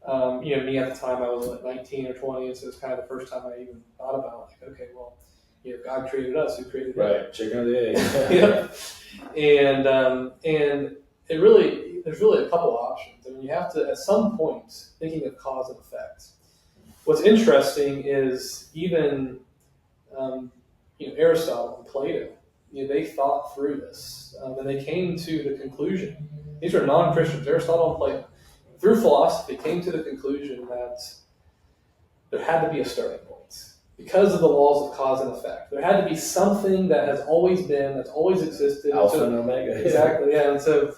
Me at the time, I was like 19 or 20, and so it's kind of the first time I even thought about like, okay, well, God created us, who created him? Right, chicken or the egg. And there's really a couple options. I mean, you have to, at some point, thinking of cause and effect. What's interesting is even, Aristotle and Plato, they thought through this, and they came to the conclusion. These are non-Christians, Aristotle and Plato, through philosophy, came to the conclusion that there had to be a starting point because of the laws of cause and effect. There had to be something that has always been, that's always existed. Alpha and Omega. Exactly, yeah. And so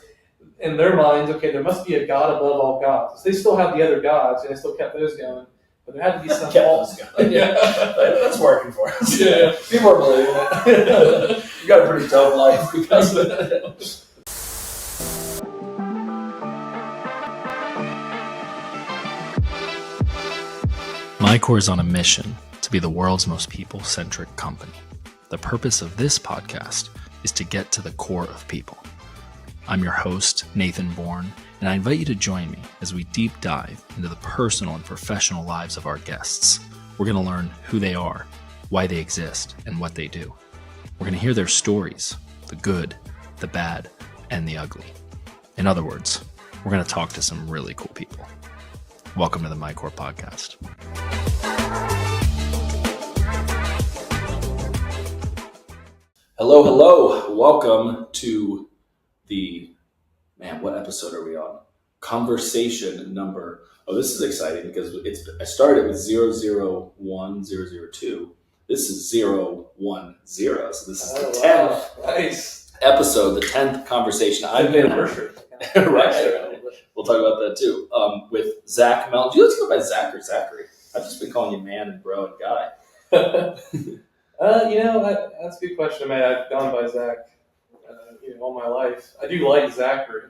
in their minds, okay, there must be a God above all gods. They still have the other gods, and they still kept those going. But there had to be something else. Yeah, that's working for us. Yeah. People are believing it. You got a pretty tough life because of it. MyCore is on a mission to be the world's most people-centric company. The purpose of this podcast is to get to the core of people. I'm your host, Nathan Bourne, and I invite you to join me as we deep dive into the personal and professional lives of our guests. We're going to learn who they are, why they exist, and what they do. We're going to hear their stories, the good, the bad, and the ugly. In other words, we're going to talk to some really cool people. Welcome to the MyCore podcast. Hello. Welcome to what episode are we on? Conversation number. Oh, this is exciting because I started with 001-002. This is 010. So this is the 10th Nice. episode, the 10th conversation. I've been right. We'll talk about that too. With Zach Melton. Do you like to go by Zach or Zachary? I've just been calling you man and bro and guy. That's a good question, man. I've gone by Zach, all my life. I do like Zachary.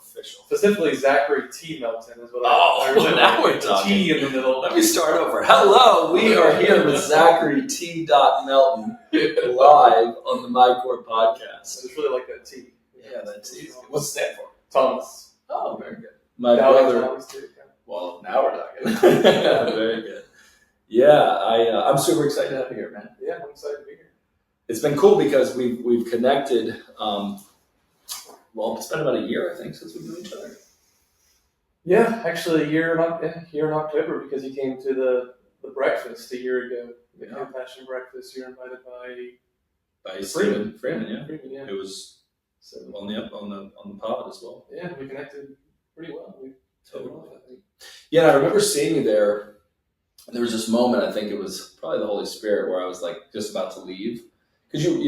Official. Specifically, Zachary T. Melton is what I really now we're talking. T in the middle. Let me start over. Hello, we are here with Zachary T. Melton live on the MyCore podcast. I just really like that T. Yeah, that T. What's it stand for? Thomas. Oh, very good. My brother. Thomas too. Well, now we're talking. Very good. Yeah, I'm super excited to have you here, man. Yeah, I'm excited to be here. It's been cool because we've connected. It's been about a year, I think, since we've known each other. Yeah, actually a year in October because you came to the breakfast a year ago. The Compassion breakfast. You're invited by Freeman, yeah. Freeman, yeah. It was on the pod as well. Yeah, we connected pretty well. Totally. I think. Yeah, and I remember seeing you there. There was this moment, I think it was probably the Holy Spirit, where I was like just about to leave because you were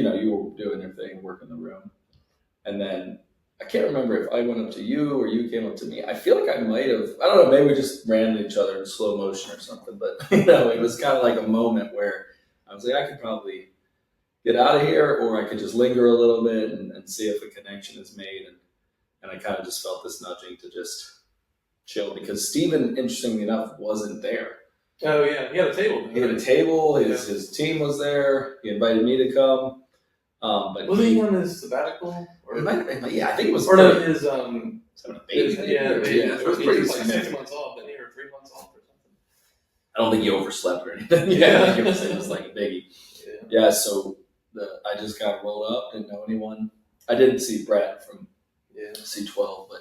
doing your thing, working the room, and then I can't remember if I went up to you or you came up to me. I feel like I might have. I don't know. Maybe we just ran into each other in slow motion or something. But it was kind of like a moment where I was like, I could probably get out of here, or I could just linger a little bit and see if a connection is made. And I kind of just felt this nudging to just chill because Stephen, interestingly enough, wasn't there. Oh yeah, he had a table. He had a table. His team was there. He invited me to come. But was he on his sabbatical? Or it might have been. Yeah, I think it was. Or no, his baby. It was pretty like 6 months off, didn't he, or 3 months off or something? I don't think he overslept or anything. I think it was like a biggie. Yeah. So I just kind of rolled up. Didn't know anyone. I didn't see Brett from C12, but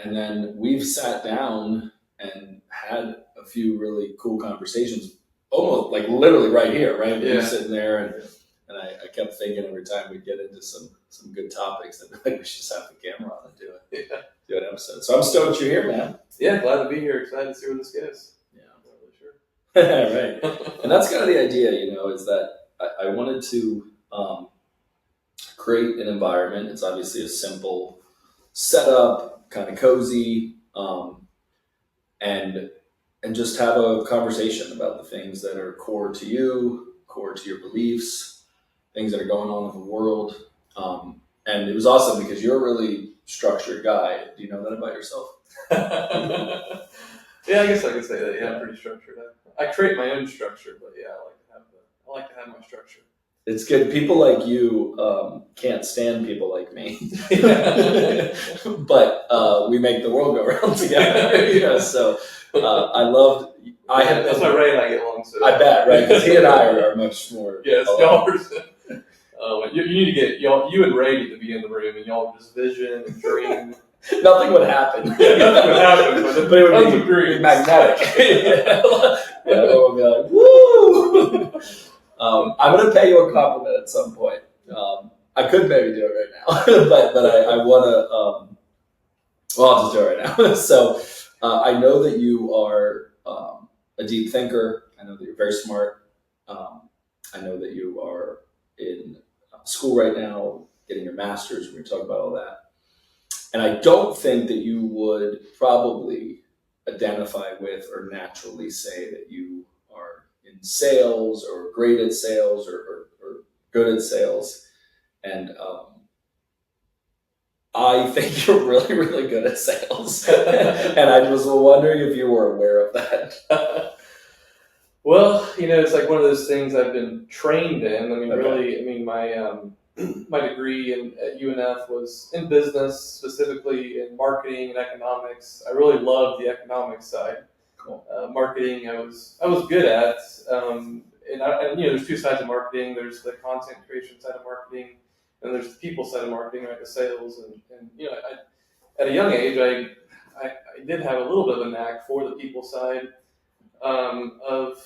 and then we've sat down and had a few really cool conversations, almost like literally right here, right? We were sitting there, and I kept thinking every time we'd get into some good topics that we should just have the camera on and do an episode. So I'm stoked you're here, man. Yeah, glad to be here. Excited to see where this goes. Yeah, I'm not really sure. Right, and that's kind of the idea, is that I wanted to create an environment. It's obviously a simple setup, kind of cozy, and just have a conversation about the things that are core to you, core to your beliefs, things that are going on in the world. And it was awesome because you're a really structured guy. Do you know that about yourself? Yeah, I guess I could say that. Yeah, I'm pretty structured. I create my own structure, but yeah, I like to have my structure. It's good. People like you can't stand people like me, but we make the world go round together. So I loved. That's why Ray and I get along so. I bet, right? Because he and I are much more. Yes, y'all are. You need to get you and Ray need to be in the room, and y'all just vision and dream. Nothing would happen. Nothing would happen, but it would be magnetic. Everyone would be like, "Woo!" I'm going to pay you a compliment at some point. I could maybe do it right now, but I want to. Well, I'll just do it right now. So I know that you are a deep thinker. I know that you're very smart. I know that you are in school right now, getting your master's. We're going to talk about all that. And I don't think that you would probably identify with or naturally say that you are in sales or great at sales or good at sales. And I think you're really, really good at sales. And I was wondering if you were aware of that. Well, it's like one of those things I've been trained in. I mean, really, my degree at UNF was in business, specifically in marketing and economics. I really loved the economics side. Cool. Marketing, I was good at. And there's two sides of marketing. There's the content creation side of marketing, and there's the people side of marketing, right? The sales. And at a young age, I did have a little bit of a knack for the people side of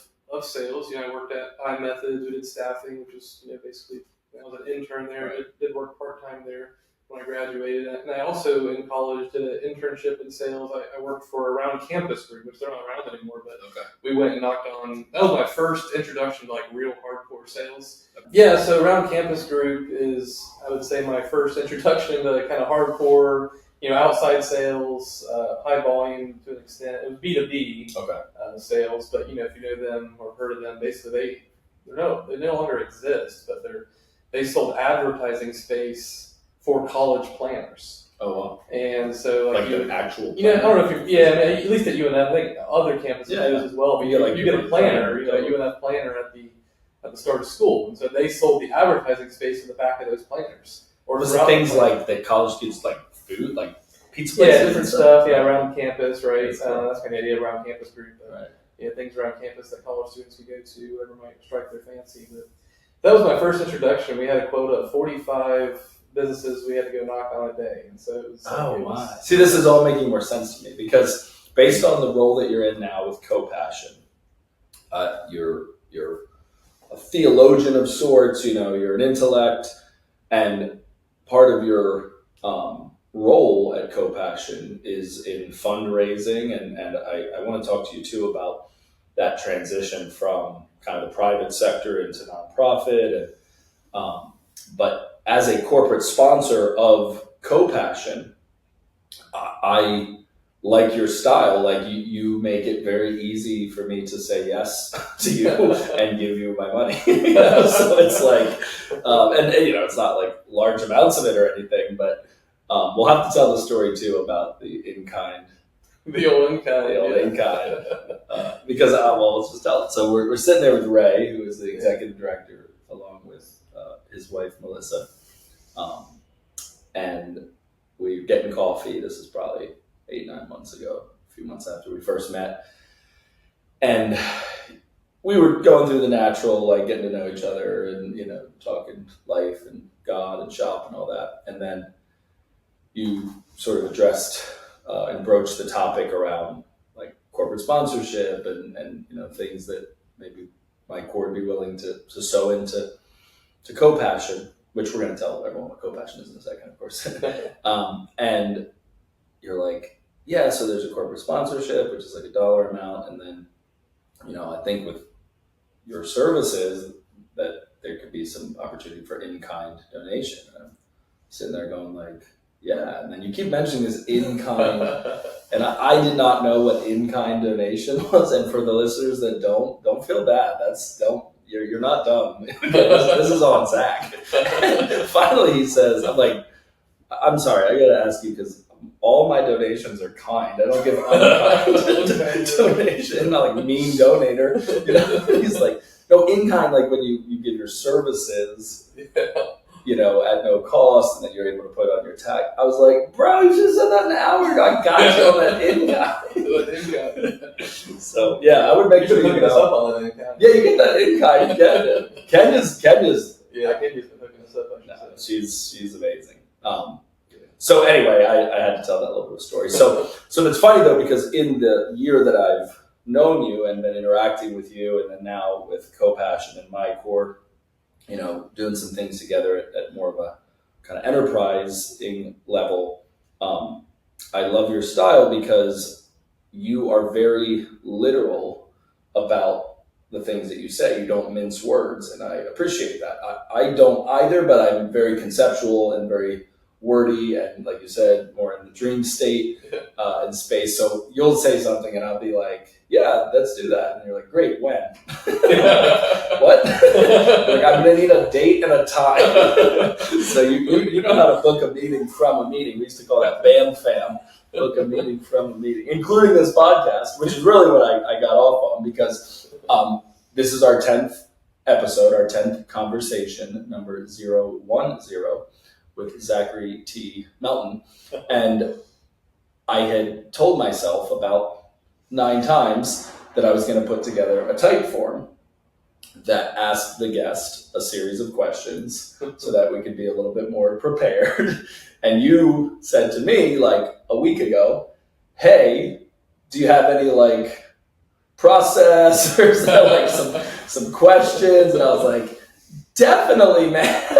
sales. I worked at iMethods. We did staffing, which was basically. I was an intern there. I did work part-time there when I graduated. And I also, in college, did an internship in sales. I worked for Around Campus Group, which they're not around anymore, but we went and knocked on. That was my first introduction to like real hardcore sales. Yeah, so Around Campus Group is, I would say, my first introduction to kind of hardcore, outside sales, high volume to an extent. It was B2B sales, but, if you know them or heard of them, basically they no longer exist, but they sold advertising space for college planners. Oh, wow. And so, like an actual planner. I don't know if at least at UNF, I think other campuses do as well. But you get a planner, a UNF planner at the start of school. And so they sold the advertising space in the back of those planners. Or was it things like that college kids like food, like pizza places? Yeah, different stuff, around campus, right? That's kind of the idea around campus group. Right. Things around campus that college students could go to, whatever might strike their fancy. But that was my first introduction. We had a quota of 45 businesses we had to go knock on a day. And so it was. See, this is all making more sense to me because based on the role that you're in now with Co-Passion, you're a theologian of sorts, you're an intellect, and part of your role at Co-Passion is in fundraising. And I want to talk to you too about that transition from kind of the private sector into nonprofit. But as a corporate sponsor of Co-Passion, I like your style. Like you make it very easy for me to say yes to you and give you my money. So it's like, it's not like large amounts of it or anything, but we'll have to tell the story too about the in-kind. The old in-kind. Because, let's just tell it. So we're sitting there with Ray, who is the executive director, along with his wife, Melissa. And we're getting coffee. This is probably 8-9 months ago, a few months after we first met. And we were going through the natural, like getting to know each other and, talking life and God and shop and all that. And then you sort of addressed and broached the topic around like corporate sponsorship and things that maybe Mike would be willing to sow into Co-Passion, which we're going to tell everyone what Co-Passion is in a second, of course. And you're like, yeah, so there's a corporate sponsorship, which is like $1 amount. And then, I think with your services that there could be some opportunity for in-kind donation. And I'm sitting there going like, yeah. And then you keep mentioning this in-kind, and I did not know what in-kind donation was. And for the listeners that don't feel bad. You're not dumb. This is on Zach. Finally, he says, I'm like, I'm sorry, I got to ask you because all my donations are kind. I don't give unkind donation. I'm not like mean donator. He's like, No, in kind, like when you give your services, you know, at no cost, and then you're able to put on your tag. I was like, bro, you should have said that an hour ago. I got you on that in kind. So yeah, I would make sure you hook us up on that in kind. Yeah, you get that in kind. Kenya's yeah, Kenya's been hooking us up. She's amazing. So anyway, I had to tell that little bit of story. So it's funny though, because in the year that I've known you and been interacting with you, and then now with Co-Passion and MyCore, you know, doing some things together at more of a kind of enterprising level. I love your style because you are very literal about the things that you say. You don't mince words, and I appreciate that. I don't either, but I'm very conceptual and very wordy, and like you said, more in the dream state and space. So you'll say something and I'll be like, yeah, let's do that. And you're like, great, when? What? Like, I'm going to need a date and a time. So you know how to book a meeting from a meeting. We used to call that BAM fam. Book a meeting from a meeting, including this podcast, which is really what I got off on, because this is our 10th episode, our 10th conversation, number 010, with Zachary T. Melton. And I had told myself about 9 times that I was going to put together a type form that asked the guest a series of questions so that we could be a little bit more prepared. And you said to me like a week ago, hey, do you have any like process or like some questions? And I was like, definitely, man.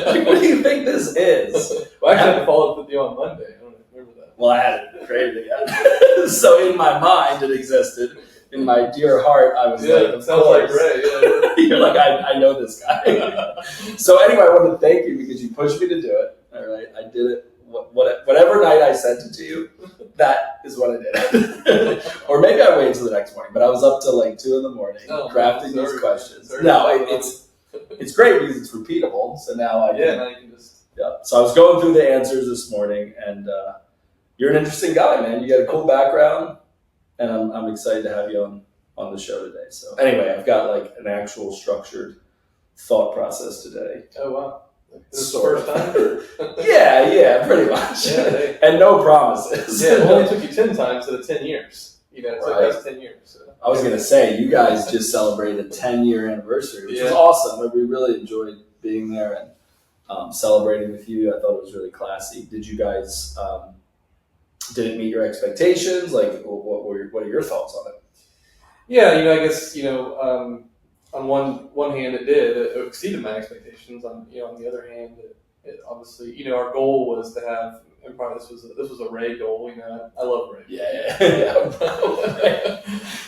Like, what do you think this is? Well, I actually had to follow up with you on Monday. I don't remember that. Well, I had it created again. So in my mind, it existed. In my dear heart, I was like, it sounds like Ray. Yeah. You're like, I know this guy. So anyway, I want to thank you because you pushed me to do it. All right, I did it. Whatever night I sent it to you, that is what I did. Or maybe I waited till the next morning, but I was up till like 2 a.m. crafting these questions. No, it's great because it's repeatable. So now now you can just. Yeah. So I was going through the answers this morning, and you're an interesting guy, man. You got a cool background, and I'm excited to have you on the show today. So anyway, I've got like an actual structured thought process today. Oh wow. This is the first time? Yeah, pretty much. Yeah, and no promises. Yeah, it only took you 10 times instead of 10 years. You know, it's right. Like that's 10 years. So. I was going to say, you guys just celebrated a 10-year anniversary, which was awesome. We really enjoyed being there and celebrating with you. I thought it was really classy. Did you guys, did it meet your expectations? Like, what are your thoughts on it? Yeah, I guess, on one hand, it did. It exceeded my expectations. On the other hand, it obviously, our goal was to have. And probably this was a Ray goal. I love Ray. Yeah.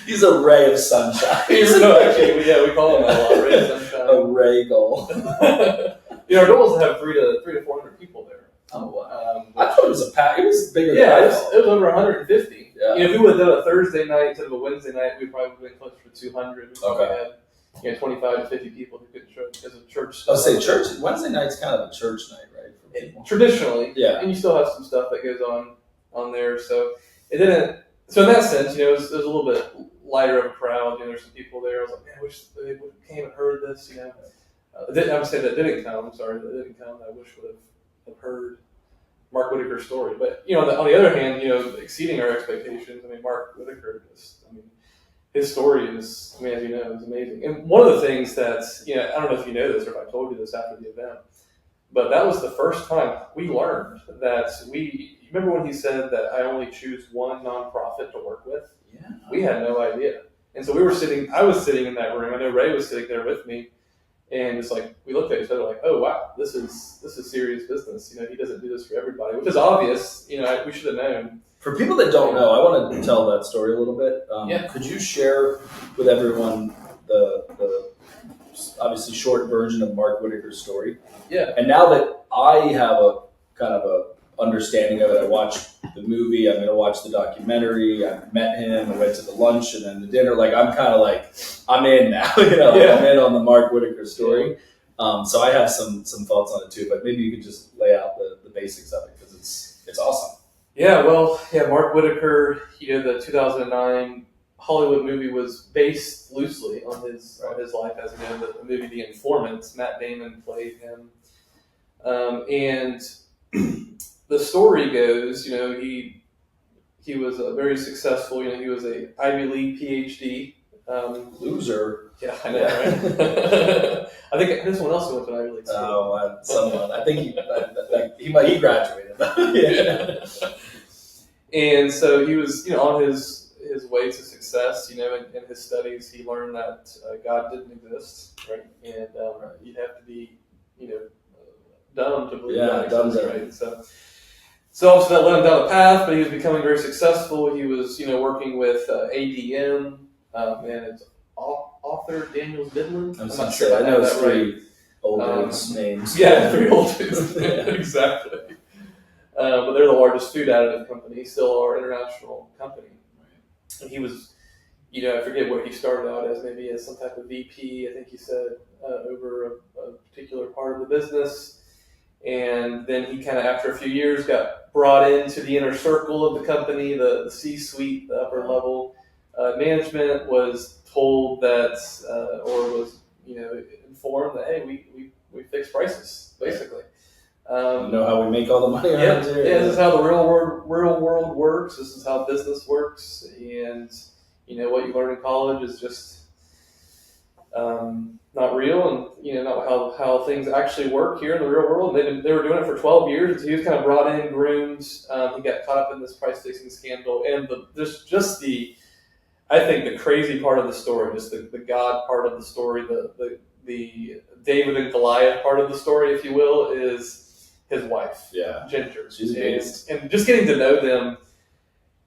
He's a ray of sunshine. No, actually, we call him a lot. Ray of sunshine. A Ray goal. Our goal is to have 300 to 400 people there. Oh wow! I thought it was a pack. It was bigger. Yeah, it was over 150. Yeah. If we would have done a Thursday night instead of a Wednesday night, we probably would have been closer to 200. We probably had 25 to 50 people who couldn't show because of church stuff. I'll say church. Wednesday night's kind of a church night, right? For people. Traditionally, yeah. And you still have some stuff that goes on there, so it didn't. So in that sense, it was a little bit lighter of a crowd. There's some people there. I was like, man, I wish they came and heard this. I would say that didn't come. Sorry, that didn't come. I wish would have heard Mark Whitaker's story. But on the other hand, exceeding our expectations. Mark Whitaker his story is, as you know, is amazing. And one of the things that I don't know if you know this or if I told you this after the event, but that was the first time we learned that you remember when he said that I only choose one nonprofit to work with? Yeah. We had no idea. And so I was sitting in that room. I know Ray was sitting there with me. And it's like, we looked at each other like, oh, wow, this is serious business. He doesn't do this for everybody, which is obvious. We should have known. For people that don't know, I want to tell that story a little bit. Could you share with everyone the obviously short version of Mark Whitaker's story? Yeah. And now that I have a kind of a understanding of it, I watched the movie, I'm going to watch the documentary, I met him, I went to the lunch and then the dinner. Like, I'm kind of like, I'm in now, I'm in on the Mark Whitaker story. So I have some thoughts on it too, but maybe you could just lay out the basics of it because it's awesome. Yeah, well, Mark Whitaker, the 2009 Hollywood movie was based loosely on his life, as you know, the movie The Informant. Matt Damon played him, and the story goes, he was very successful. He was a Ivy League PhD. Loser. Yeah, I know, right? I think there's someone else who went to Ivy League school. Oh, someone. I think he graduated. Yeah. And so he was, on his way to success. In his studies, he learned that God didn't exist, right? And you'd have to be, dumb to believe that exists, right? So obviously that led him down a path, but he was becoming very successful. He was, working with ADM, and it's author Daniel Midland. I'm not sure. I know it's three old dudes' names. Yeah, 3 old dudes. Exactly. But they're the largest food additive company, still our international company. Right. And he was, I forget where he started out as, maybe as some type of VP, I think he said, over a particular part of the business. And then he kind of, after a few years, got brought into the inner circle of the company, the C-suite, the upper level. Management was told that, or was, informed that, hey, we fix prices, basically. You know how we make all the money around here? Yeah, this is how the real world works. This is how business works. And, what you learn in college is just not real, and, not how things actually work here in the real world. They were doing it for 12 years, and so he was kind of brought in, groomed. He got caught up in this price-fixing scandal. And I think the crazy part of the story, just the God part of the story, the David and Goliath part of the story, if you will, is his wife, Ginger. She's a beast. And just getting to know them,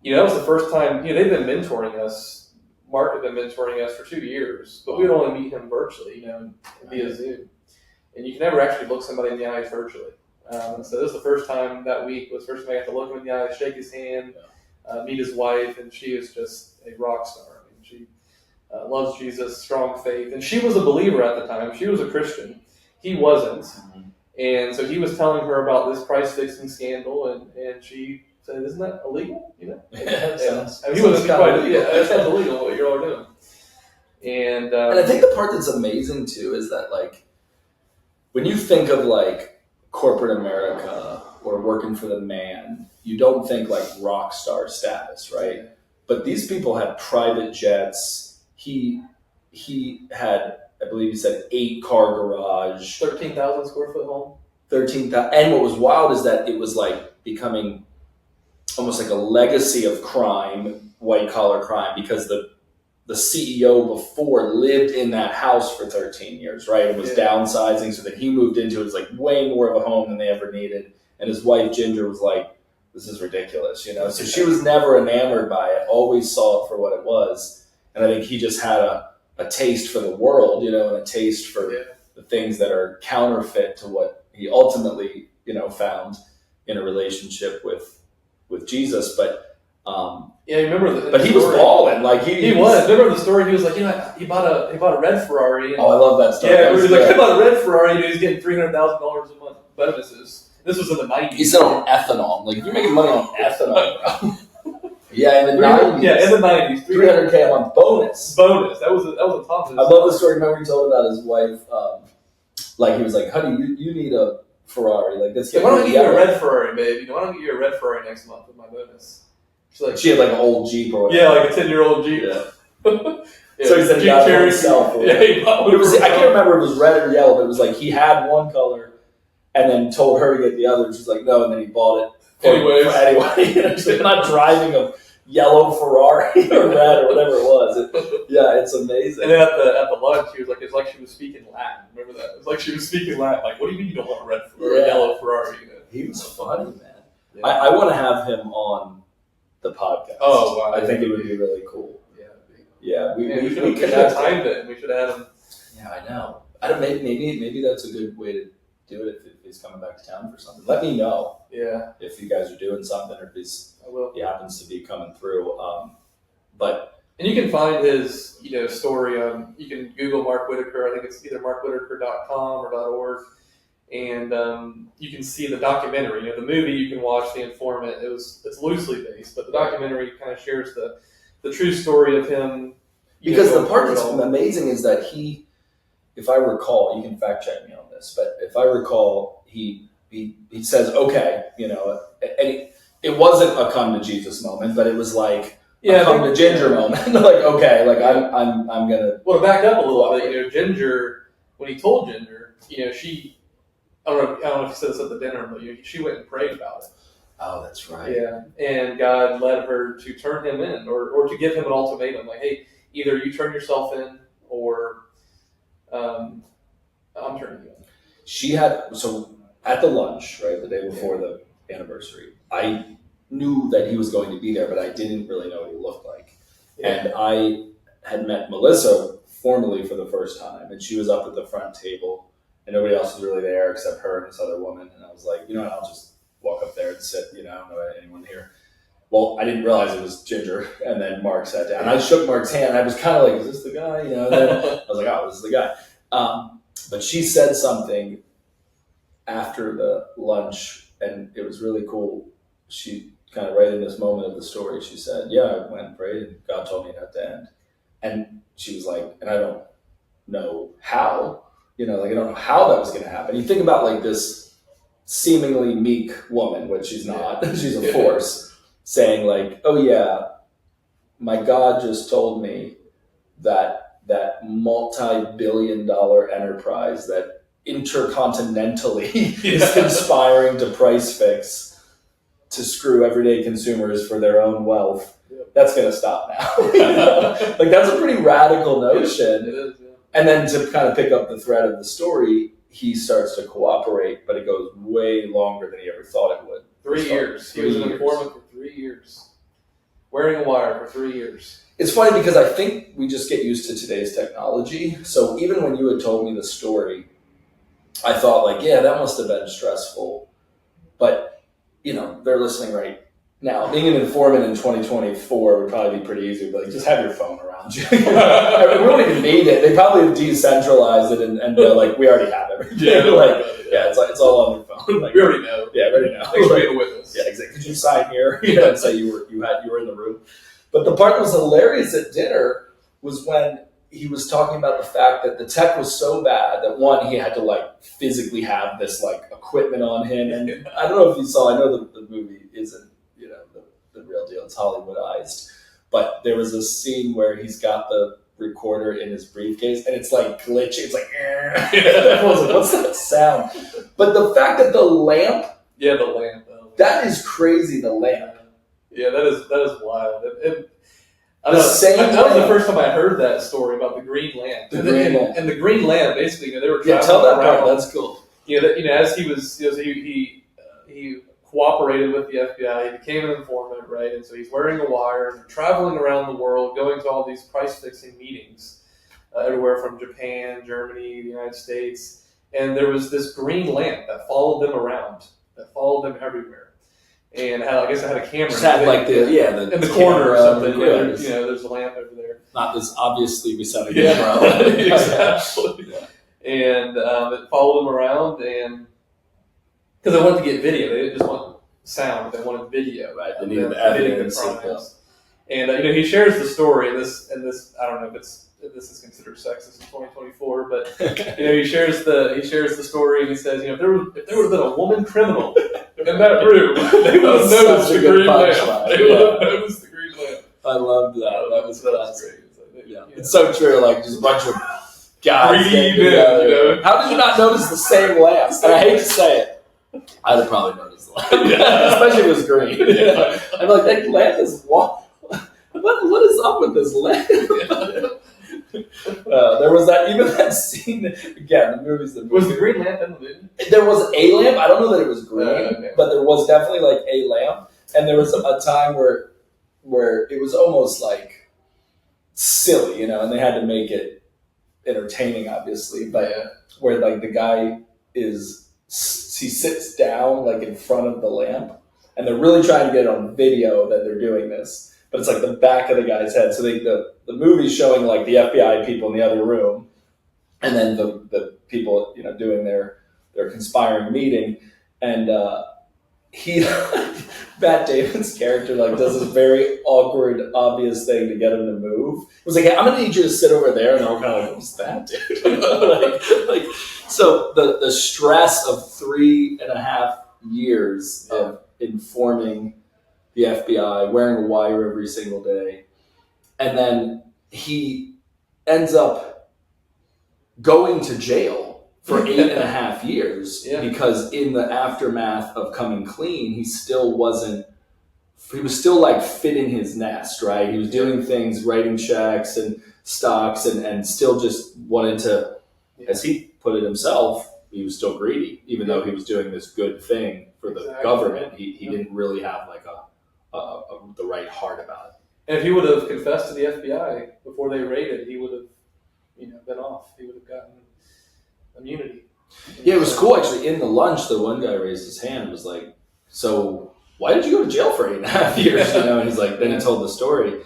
that was the first time, they've been mentoring us. Mark had been mentoring us for 2 years, but we would only meet him virtually, via Zoom. And you can never actually look somebody in the eyes virtually. So this was the first time that week, was the first time I got to look him in the eyes, shake his hand, meet his wife, and she is just a rock star. I mean, she loves Jesus, strong faith. And she was a believer at the time. She was a Christian. He wasn't. Mm-hmm. And so he was telling her about this price-fixing scandal, and she said, "Isn't that illegal?" He wasn't quite. That's not illegal what you're all doing. And I think the part that's amazing too is that, like, when you think of like corporate America or working for the man, you don't think like rock star status, right? But these people had private jets. He had, I believe he said, 8-car garage. 13,000 square foot home. 13,000. And what was wild is that it was like becoming almost like a legacy of crime, white collar crime, because the CEO before lived in that house for 13 years, right? And was downsizing, so that he moved into it. It was like way more of a home than they ever needed. And his wife, Ginger, was like, this is ridiculous, So she was never enamored by it, always saw it for what it was. And I think he just had a taste for the world, and a taste for the things that are counterfeit to what he ultimately, found in a relationship with Jesus. But remember but he was balling, like he was. Remember the story? He was like, he bought a red Ferrari. I love that story. Yeah, he was like, I bought a red Ferrari. He's getting $300,000 a month bonuses. This was in the 90s. He said on ethanol. Like, if you're making money on ethanol, bro. Yeah, in the 90s. Yeah, in the 90s. $300K a month bonus. That was on top of it. I love the story. Remember he told about his wife, he was like, honey, you need a Ferrari. Like, this. Yeah, why don't I get you a red Ferrari, babe? Why don't I get you a red Ferrari next month with my bonus? She had like an old Jeep or whatever. Yeah, like a 10-year-old Jeep. Yeah. So he said he got it himself. Yeah, but it was, I can't remember if it was red or yellow, but it was like he had one color and then told her to get the other. And she's like, no, and then he bought it. Anyway. She's like, I'm not driving a yellow Ferrari or red or whatever it was. It's amazing. And then at the lunch, she was like, it's like she was speaking Latin. Remember that? It's like she was speaking Latin. Like, what do you mean you don't want a red or a yellow Ferrari? He was funny, man. Yeah. I want to have him on the podcast. Oh, wow. I think it would be really cool. Yeah. We should have timed it. We should have had him. Yeah, I know. Maybe that's a good way to do it if he's coming back to town for something. Let me know. Yeah. If you guys are doing something, or if he happens to be coming through. And you can find his story on. You can Google Mark Whitaker. I think it's either markwhitaker.com or .org. And you can see the documentary. The movie you can watch, The Informant. It's loosely based, but the documentary kind of shares the the true story of him. Because the part that's amazing is that he, if I recall, you can fact check me on this, but if I recall, he says, okay, and it wasn't a come to Jesus moment, but it was like a come to Ginger moment. Like, okay, like I'm gonna. Well, to back up a little bit, Ginger, when he told Ginger, she, I don't know if he said this at the dinner, but she went and prayed about it. Oh, that's right. Yeah, and God led her to turn him in, or to give him an ultimatum, like, hey, either you turn yourself in, or I'm turning you in. She had, so at the lunch, right, the day before the anniversary, I knew that he was going to be there, but I didn't really know what he looked like. Yeah. And I had met Melissa formally for the first time, and she was up at the front table, and nobody else was really there except her and this other woman. And I was like, I'll just walk up there and sit, I don't know anyone here. Well, I didn't realize it was Ginger, and then Mark sat down. And I shook Mark's hand, and I was kind of like, is this the guy? And then I was like, oh, this is the guy. But she said something after the lunch, and it was really cool. She kind of right in this moment of the story, she said, yeah, I went and prayed, and God told me not to end. And she was like, and I don't know how, I don't know how that was going to happen. You think about like this seemingly meek woman, which she's not, she's a force, saying like, oh yeah, my God just told me that multi-billion-dollar enterprise that intercontinentally is conspiring to price fix to screw everyday consumers for their own wealth. That's going to stop now. Like that's a pretty radical notion. It is, yeah. And then to kind of pick up the thread of the story, he starts to cooperate, but it goes way longer than he ever thought it would. 3 years. He was an informant for 3 years. Wearing a wire for 3 years. It's funny because I think we just get used to today's technology. So even when you had told me the story, I thought like, yeah, that must have been stressful. But, they're listening right now. Being an informant in 2024 would probably be pretty easy. But like, just have your phone around you. We don't even need it. They probably have decentralized it and they're like, we already have everything. It's all on your phone. Like, we already know. Yeah, we already know. Thanks for being a witness. Yeah, exactly. Could you sign here? And say you were in the room. But the part that was hilarious at dinner was when he was talking about the fact that the tech was so bad that one, he had to like physically have this like equipment on him. And I don't know if you saw, I know the movie isn't, the real deal, it's Hollywoodized. But there was a scene where he's got the recorder in his briefcase and it's like glitching. It's like, I was like, what's that sound? But the fact that the lamp. Yeah, the lamp. That is crazy, the lamp. Yeah, that is wild. That was the first time I heard that story about the green lamp. And the green lamp, basically, they were traveling around. Tell that part. That's cool. As he was, he cooperated with the FBI. He became an informant, right? And so he's wearing a wire. And they're traveling around the world, going to all these price fixing meetings, everywhere from Japan, Germany, the United States. And there was this green lamp that followed them around, that followed them everywhere. And I guess I had a camera. Just had like in the corner or something. There's a lamp over there. Not as obviously we set a camera. Exactly. Yeah. And it followed them around, and because they wanted to get video, they didn't just want sound; they wanted video. Right. They needed the evidence. And he shares the story, and this I don't know if this is considered sexist in 2024, but he shares the story, and he says, if there would have been a woman criminal in that room, they would have noticed the green lamp. They would have noticed the green lamp. I loved that. That was great. It's so true. Like just a bunch of guys. How did you not notice the same lamp? And I hate to say it, I'd have probably noticed the lamp, especially if it was green. I'd be like, that lamp is what? What is up with this lamp? There was that scene again. The movie's the movie. Was the green lamp in the movie? There was a lamp. I don't know that it was green, but there was definitely like a lamp. And there was a time where it was almost like silly, and they had to make it entertaining, obviously. But where like the guy he sits down like in front of the lamp, and they're really trying to get it on video that they're doing this. But it's like the back of the guy's head. So the movie's showing like the FBI people in the other room, and then the people doing their conspiring meeting, and he Matt Damon's character like does this very awkward, obvious thing to get him to move. It was like, I'm gonna need you to sit over there, and they're all kind of like, what's that, dude? like so the stress of 3.5 years of informing the FBI, wearing a wire every single day, and then he ends up going to jail for 8.5 years because in the aftermath of coming clean, he was still like fitting his nest, right? He was doing things, writing checks and stocks and still just wanted to, as he put it himself, he was still greedy, even though he was doing this good thing for the government. He didn't really have like the right heart about it. And if he would have confessed to the FBI before they raided, he would have been off. He would have gotten immunity. Yeah, it was cool actually. In the lunch, the one guy raised his hand and was like, "So why did you go to jail for 8.5 years?" And he's like, then he told the story.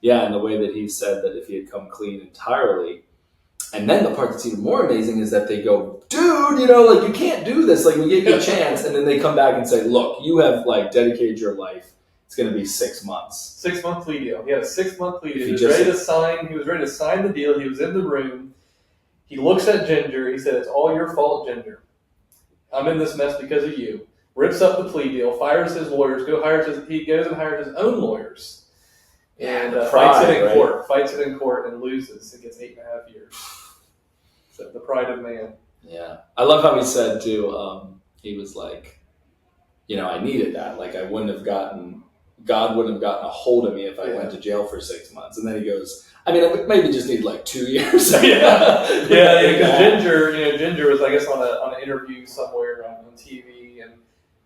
Yeah, and the way that he said that if he had come clean entirely. And then the part that's even more amazing is that they go, dude, like you can't do this. Like we gave you a chance. And then they come back and say, look, you have like dedicated your life. It's going to be 6 months. 6-month plea deal. He had a 6-month plea deal. He was ready to sign the deal. He was in the room. He looks at Ginger. He said, it's all your fault, Ginger. I'm in this mess because of you. Rips up the plea deal, fires his lawyers, he goes and hires his own lawyers. And fights it in court and loses and gets 8.5 years. So the pride of man. Yeah. I love how he said too, he was like, I needed that. Like God wouldn't have gotten a hold of me if I went to jail for 6 months. And then he goes, I maybe just need like 2 years. Because Ginger was, I guess, on an interview somewhere on TV, and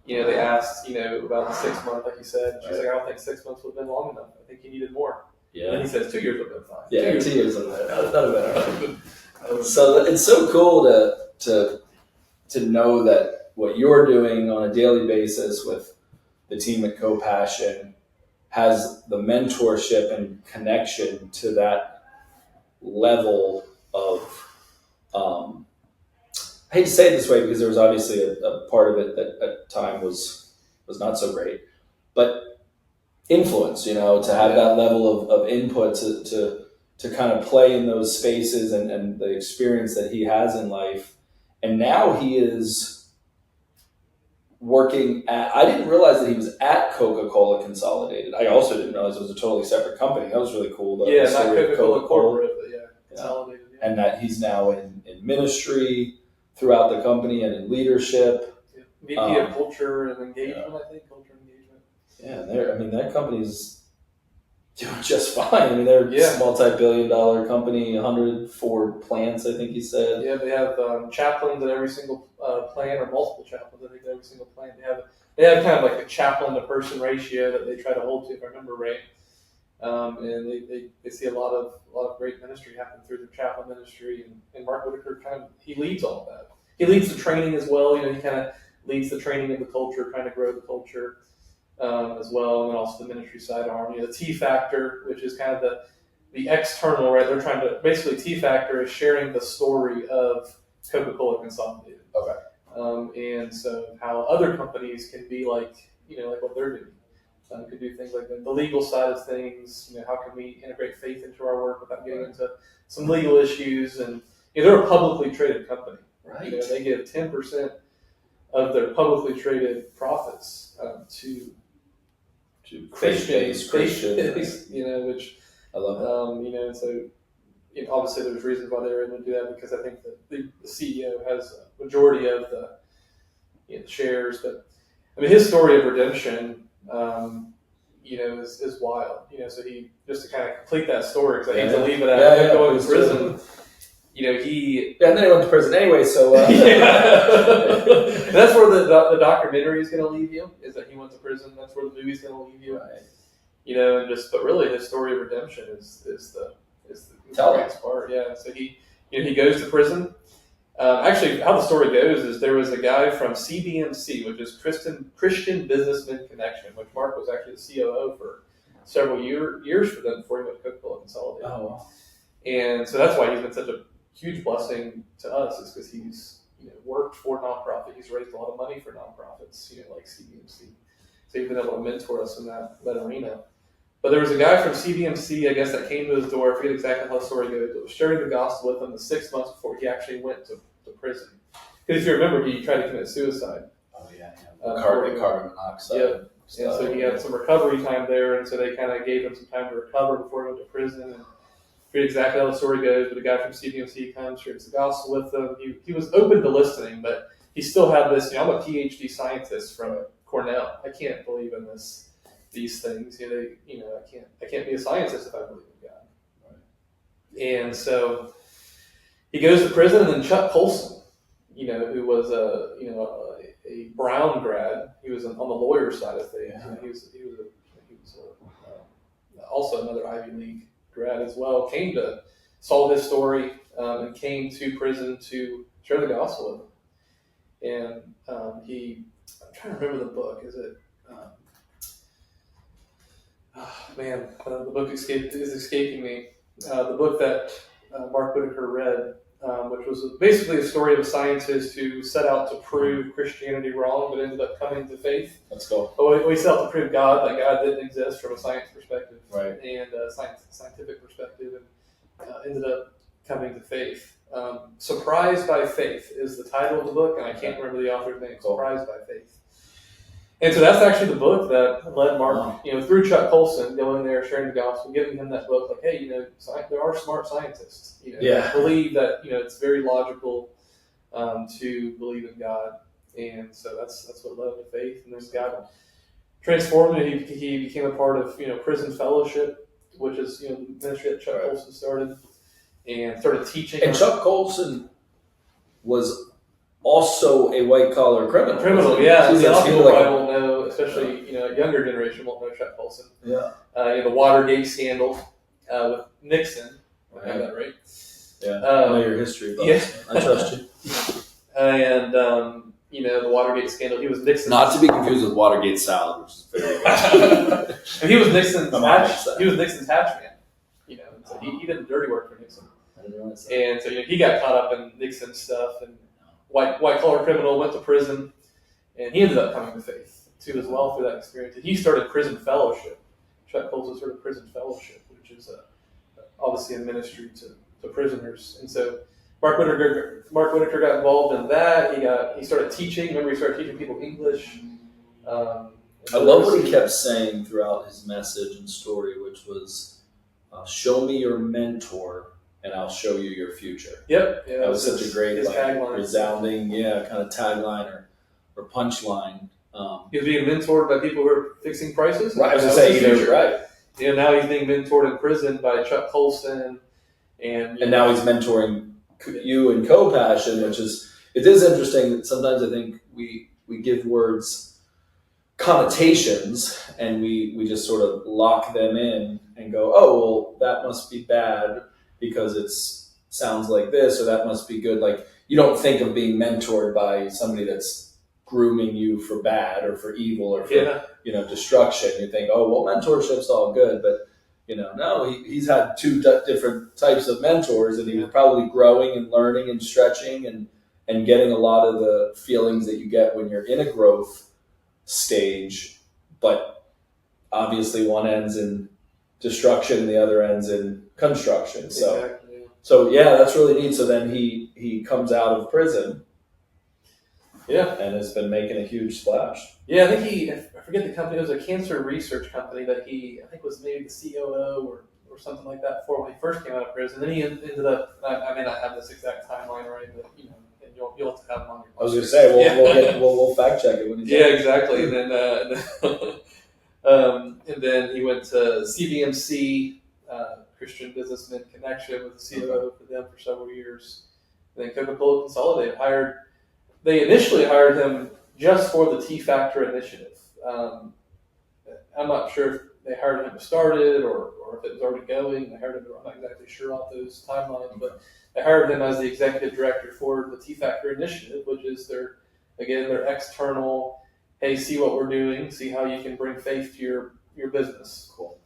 they asked, about the 6 month, like you said. She's like, I don't think 6 months would have been long enough. I think you needed more. Yeah. And he says 2 years would have been fine. Yeah, 2 years would have been better. So it's so cool to know that what you're doing on a daily basis with the team at Co-Passion has the mentorship and connection to that level of, I hate to say it this way because there was obviously a part of it that at the time was not so great, but influence, to have that level of input to kind of play in those spaces and the experience that he has in life. And now he is working I didn't realize that he was at Coca-Cola Consolidated. I also didn't realize it was a totally separate company. That was really cool. Not Coca-Cola Corporate, but Consolidated. Yeah. And that he's now in ministry throughout the company and in leadership. Yeah. VP of Culture and Engagement, I think. Culture and Engagement. Yeah, that company's doing just fine. They're a multi-billion-dollar company, 104 plants, I think he said. Yeah, they have chaplains at every single plant, or multiple chaplains, I think, at every single plant. They have kind of like a chaplain to person ratio that they try to hold to, if I remember right. And they see a lot of great ministry happen through the chaplain ministry. And Mark Whitaker he leads all of that. He leads the training as well. He kind of leads the training of the culture, trying to grow the culture. As well, and then also the ministry side arm. The T factor, which is kind of the external, right? They're trying to basically T factor is sharing the story of Coca-Cola Consolidated. Okay. And so how other companies can be like what they're doing. Could do things like that. The legal side of things. How can we integrate faith into our work without getting into some legal issues? And they're a publicly traded company. Right. They give 10% of their publicly traded profits to Christians, which I love that. so obviously there's reasons why they were able to do that, because I think that the CEO has a majority of the shares. But his story of redemption, is wild. So he, just to kind of complete that story, because I hate to leave it at going to prison. And then he went to prison anyway, so... That's where the documentary is going to leave you, is that he went to prison. That's where the movie's going to leave you. Right. But really his story of redemption is the greatest part. Yeah. So he goes to prison. Actually, how the story goes is there was a guy from CBMC, which is Christian Businessman Connection, which Mark was actually the COO for several years for them before he went to Coca-Cola Consolidated. Oh, wow. And so that's why he's been such a huge blessing to us, is because he's worked for nonprofit. He's raised a lot of money for nonprofits, like CBMC. So he's been able to mentor us in that arena. But there was a guy from CBMC, I guess, that came to his door. I forget exactly how the story goes, but was sharing the gospel with him the 6 months before he actually went to prison. Because if you remember, he tried to commit suicide. Oh, yeah. Carbon monoxide. Yeah. And so he had some recovery time there, and so they kind of gave him some time to recover before he went to prison. And I forget exactly how the story goes, but a guy from CBMC comes, shares the gospel with him. He was open to listening, but he still had this, I'm a PhD scientist from Cornell. I can't believe in these things. I can't be a scientist if I believe in God. Right. And so he goes to prison, and then Chuck Colson, who was a Brown grad. He was on the lawyer side of things. Yeah. He was also another Ivy League grad as well. Saw his story, and came to prison to share the gospel with him. And I'm trying to remember the book. Is it? The book is escaping me. The book that Mark Whitaker read, which was basically a story of a scientist who set out to prove Christianity wrong, but ended up coming to faith. Let's go. Oh, we set out to prove that God didn't exist from a science perspective, right? And a scientific perspective, and ended up coming to faith. Surprised by Faith is the title of the book, and I can't remember the author's name. Cool. Surprised by Faith. And so that's actually the book that led Mark, through Chuck Colson, going there, sharing the gospel, giving him that book, like, hey, there are smart scientists, believe that, it's very logical to believe in God. And so that's what led him to faith. And then God transformed him. He became a part of, Prison Fellowship, which is, the ministry that Chuck Colson started, and started teaching. And Chuck Colson was also a white-collar criminal. Yeah. A lot of people probably won't know, especially, a younger generation won't know Chuck Colson. Yeah. The Watergate scandal with Nixon. I have that right. Yeah. I know your history, but I trust you. And, the Watergate scandal, he was Nixon. Not to be confused with Watergate salad, which is very and he was Nixon's hatchman. So he did the dirty work for Nixon. I didn't realize that. And so, he got caught up in Nixon stuff, and white-collar criminal, went to prison, and he ended up coming to faith, too, as well, through that experience. And he started Prison Fellowship. Chuck Colson started Prison Fellowship, which is obviously a ministry to prisoners. And so Mark Whitaker got involved in that. He started teaching. Remember, he started teaching people English. I love what he kept saying throughout his message and story, which was, show me your mentor, and I'll show you your future. Yep. Yeah, that was such a great, resounding, kind of tagline or punchline. He was being mentored by people who were fixing prices. Right, I was going to say, right. Now he's being mentored in prison by Chuck Colson. And now he's mentoring you in Co-Passion, it is interesting that sometimes I think we give words connotations and we just sort of lock them in and go, oh, well, that must be bad because it sounds like this, or that must be good. Like, you don't think of being mentored by somebody that's grooming you for bad or for evil or for destruction. You think, oh, well, mentorship's all good, but no, he's had two different types of mentors, and he was probably growing and learning and stretching and getting a lot of the feelings that you get when you're in a growth stage, but obviously one ends in destruction, the other ends in construction. So that's really neat. So then he comes out of prison, and has been making a huge splash. Yeah, I think I forget the company. It was a cancer research company that I think was maybe the COO or something like that for when he first came out of prison. Then he ended up. I may not have this exact timeline right, but and you'll have to have him on your. I was going to say we'll fact check it when he's exactly. And then he went to CBMC, Christian Businessman Connection, with the COO for them for several years. And then Coca-Cola Consolidated They initially hired him just for the T Factor initiative. I'm not sure if they hired him to start it or if it was already going. I'm not exactly sure on those timelines, but they hired him as the executive director for the T Factor initiative, which is their external, hey, see what we're doing, see how you can bring faith to your business. Cool.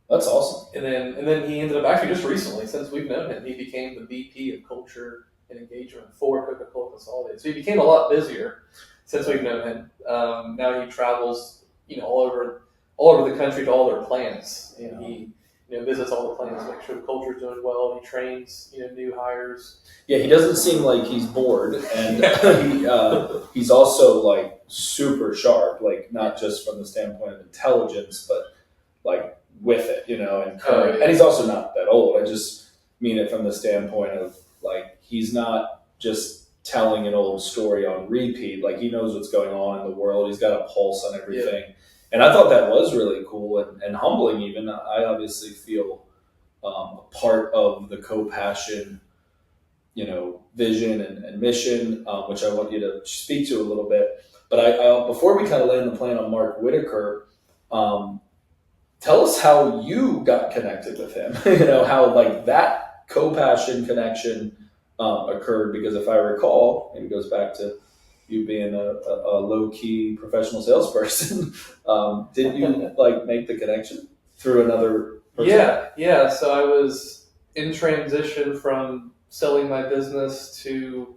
That's awesome. And then he ended up actually just recently, since we've known him, he became the VP of Culture and engagement for Coca-Cola Consolidated. So he became a lot busier since we've known him. Now he travels, all over the country to all their plants, and he visits all the plants, make sure the culture's doing well. He trains new hires. Yeah, he doesn't seem like he's bored, and he's also like super sharp, like not just from the standpoint of intelligence, but like with it, and current. And he's also not that old. I just mean it from the standpoint of like he's not just telling an old story on repeat. Like he knows what's going on in the world. He's got a pulse on everything. Yeah. And I thought that was really cool and humbling even. I obviously feel a part of the Co-Passion, vision and mission, which I want you to speak to a little bit. But I before we kind of land the plane on Mark Whitaker, tell us how you got connected with him. How like that Co-Passion connection occurred, because if I recall, maybe it goes back to you being a low-key professional salesperson. Did you like make the connection through another person? Yeah. So I was in transition from selling my business to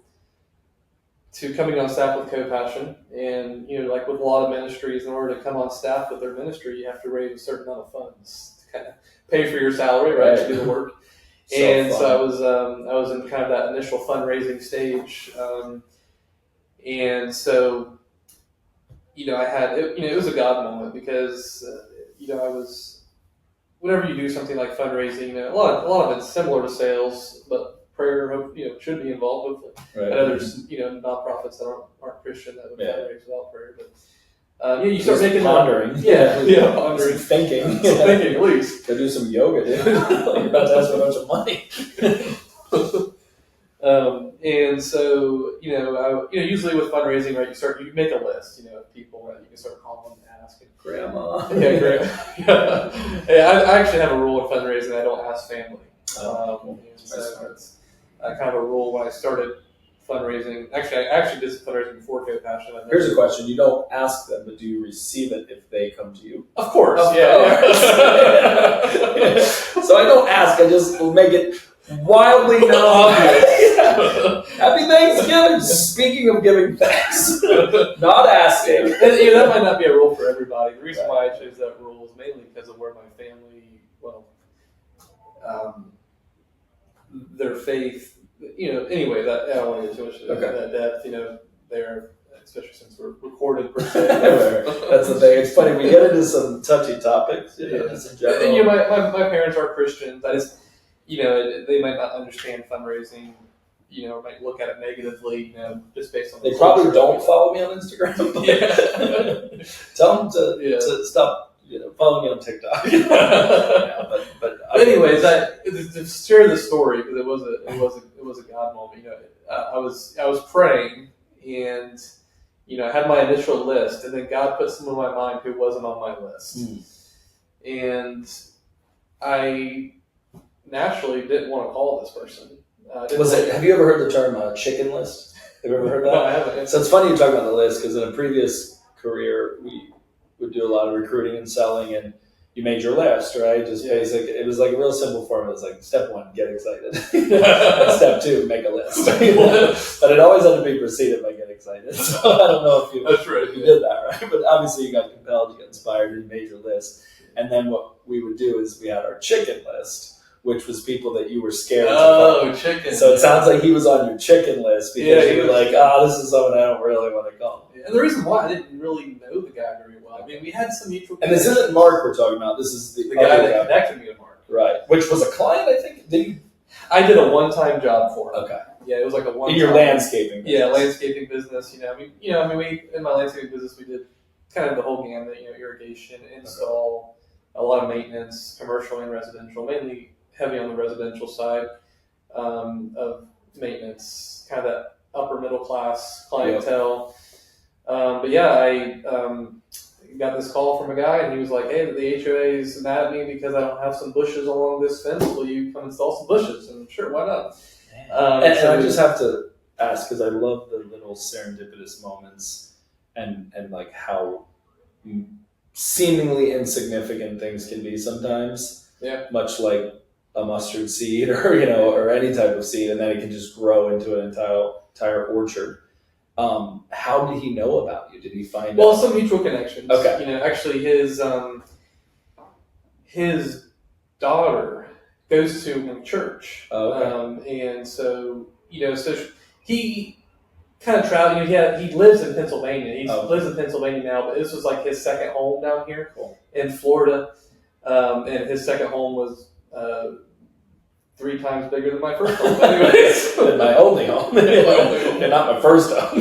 coming on staff with Co-Passion. And, like with a lot of ministries, in order to come on staff with their ministry, you have to raise a certain amount of funds to kind of pay for your salary, right? To do the work. So I was in kind of that initial fundraising stage. And so, I had, it was a God moment because, I was, whenever you do something like fundraising, a lot of it's similar to sales, but prayer, should be involved with it. Right. And others, nonprofits that aren't Christian that would fundraise without prayer. But you start making pondering. Pondering. Thinking. Thinking, at least. Go do some yoga, dude. You're about to ask for a bunch of money. And so, usually with fundraising, right, you make a list, of people that you can start calling and asking. Grandma. Yeah, grandma. I actually have a rule in fundraising. I don't ask family. So it's kind of a rule when I started fundraising. Actually, I did some fundraising before Co-Passion. Here's a question. You don't ask them, but do you receive it if they come to you? Of course. Yeah. So I don't ask. I just will make it wildly known. Happy Thanksgiving. Speaking of giving thanks, not asking. And, that might not be a rule for everybody. The reason why I chose that rule is mainly because of where my family, their faith, anyway, that I don't want to get too much into that depth, there, especially since we're recorded per se. That's the thing. It's funny, we get into some touchy topics, just in general. And, my parents are Christians. I just, they might not understand fundraising, might look at it negatively, just based on. They probably don't follow me on Instagram. Tell them to stop, follow me on TikTok. But anyways, to share the story, because it was a God moment. I was praying, and I had my initial list, and then God put someone in my mind who wasn't on my list, and I naturally didn't want to call this person. Have you ever heard the term chicken list? Have you ever heard that? No, I haven't. So it's funny you talk about the list, because in a previous career, we would do a lot of recruiting and selling, and you made your list, right? Just basic. It was like a real simple formula. It was like step 1, get excited. And step 2, make a list. But it always had to be preceded by get excited. So I don't know if you did that, right? But obviously you got compelled, you got inspired, and you made your list. And then what we would do is we had our chicken list, which was people that you were scared to call. Chicken. So it sounds like he was on your chicken list because you were like, this is someone I don't really want to call. And the reason why I didn't really know the guy very well. I mean, we had some mutual. And this isn't Mark we're talking about. This is the guy that connected me to Mark. Right. Which was a client, I think. I did a one-time job for him. Okay. Yeah, it was like a one-time. In your landscaping business. Yeah, landscaping business. We in my landscaping business, we did kind of the whole gamut. Irrigation, install, a lot of maintenance, commercial and residential, mainly heavy on the residential side of maintenance, kind of that upper middle class clientele. But yeah, I got this call from a guy, and he was like, "Hey, the HOA is mad at me because I don't have some bushes along this fence. Will you come install some bushes?" And sure, why not? And I just have to ask, because I love the little serendipitous moments and like how seemingly insignificant things can be sometimes. Yeah. Much like a mustard seed or any type of seed, and then it can just grow into an entire orchard. How did he know about you? Did he find out? some mutual connections. Okay. Actually his daughter goes to church. Oh, okay. And so, so he kind of traveled. He lives in Pennsylvania. He lives in Pennsylvania now, but this was like his second home down here in Florida. And his second home was 3 times bigger than my first home. Anyways, than my only home, and not my first home.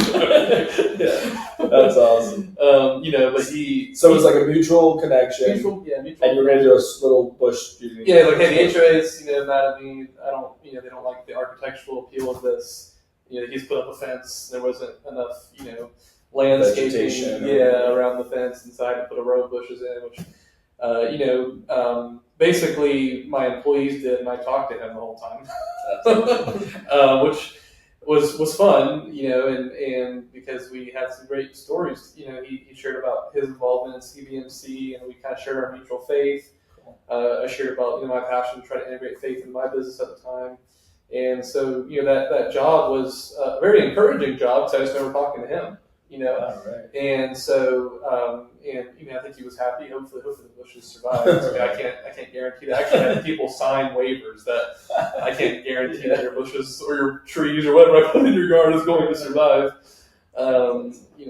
Yeah, that's awesome. But so it was like a mutual connection. Mutual. And you were going to do a little bush. Yeah, like hey, the HOA's mad at me. I don't, they don't like the architectural appeal of this. He's put up a fence. There wasn't enough, landscaping, around the fence, and so I had to put a row of bushes in, which, basically my employees did, and I talked to him the whole time, which was fun, and because we had some great stories. He shared about his involvement in CBMC, and we kind of shared our mutual faith. I shared about my passion to try to integrate faith in my business at the time. And so, that job was a very encouraging job, so I just remember talking to him, Right. And so, I think he was happy. Hopefully the bushes survived. I can't guarantee that. I actually had people sign waivers that I can't guarantee that your bushes or your trees or whatever I put in your yard is going to survive.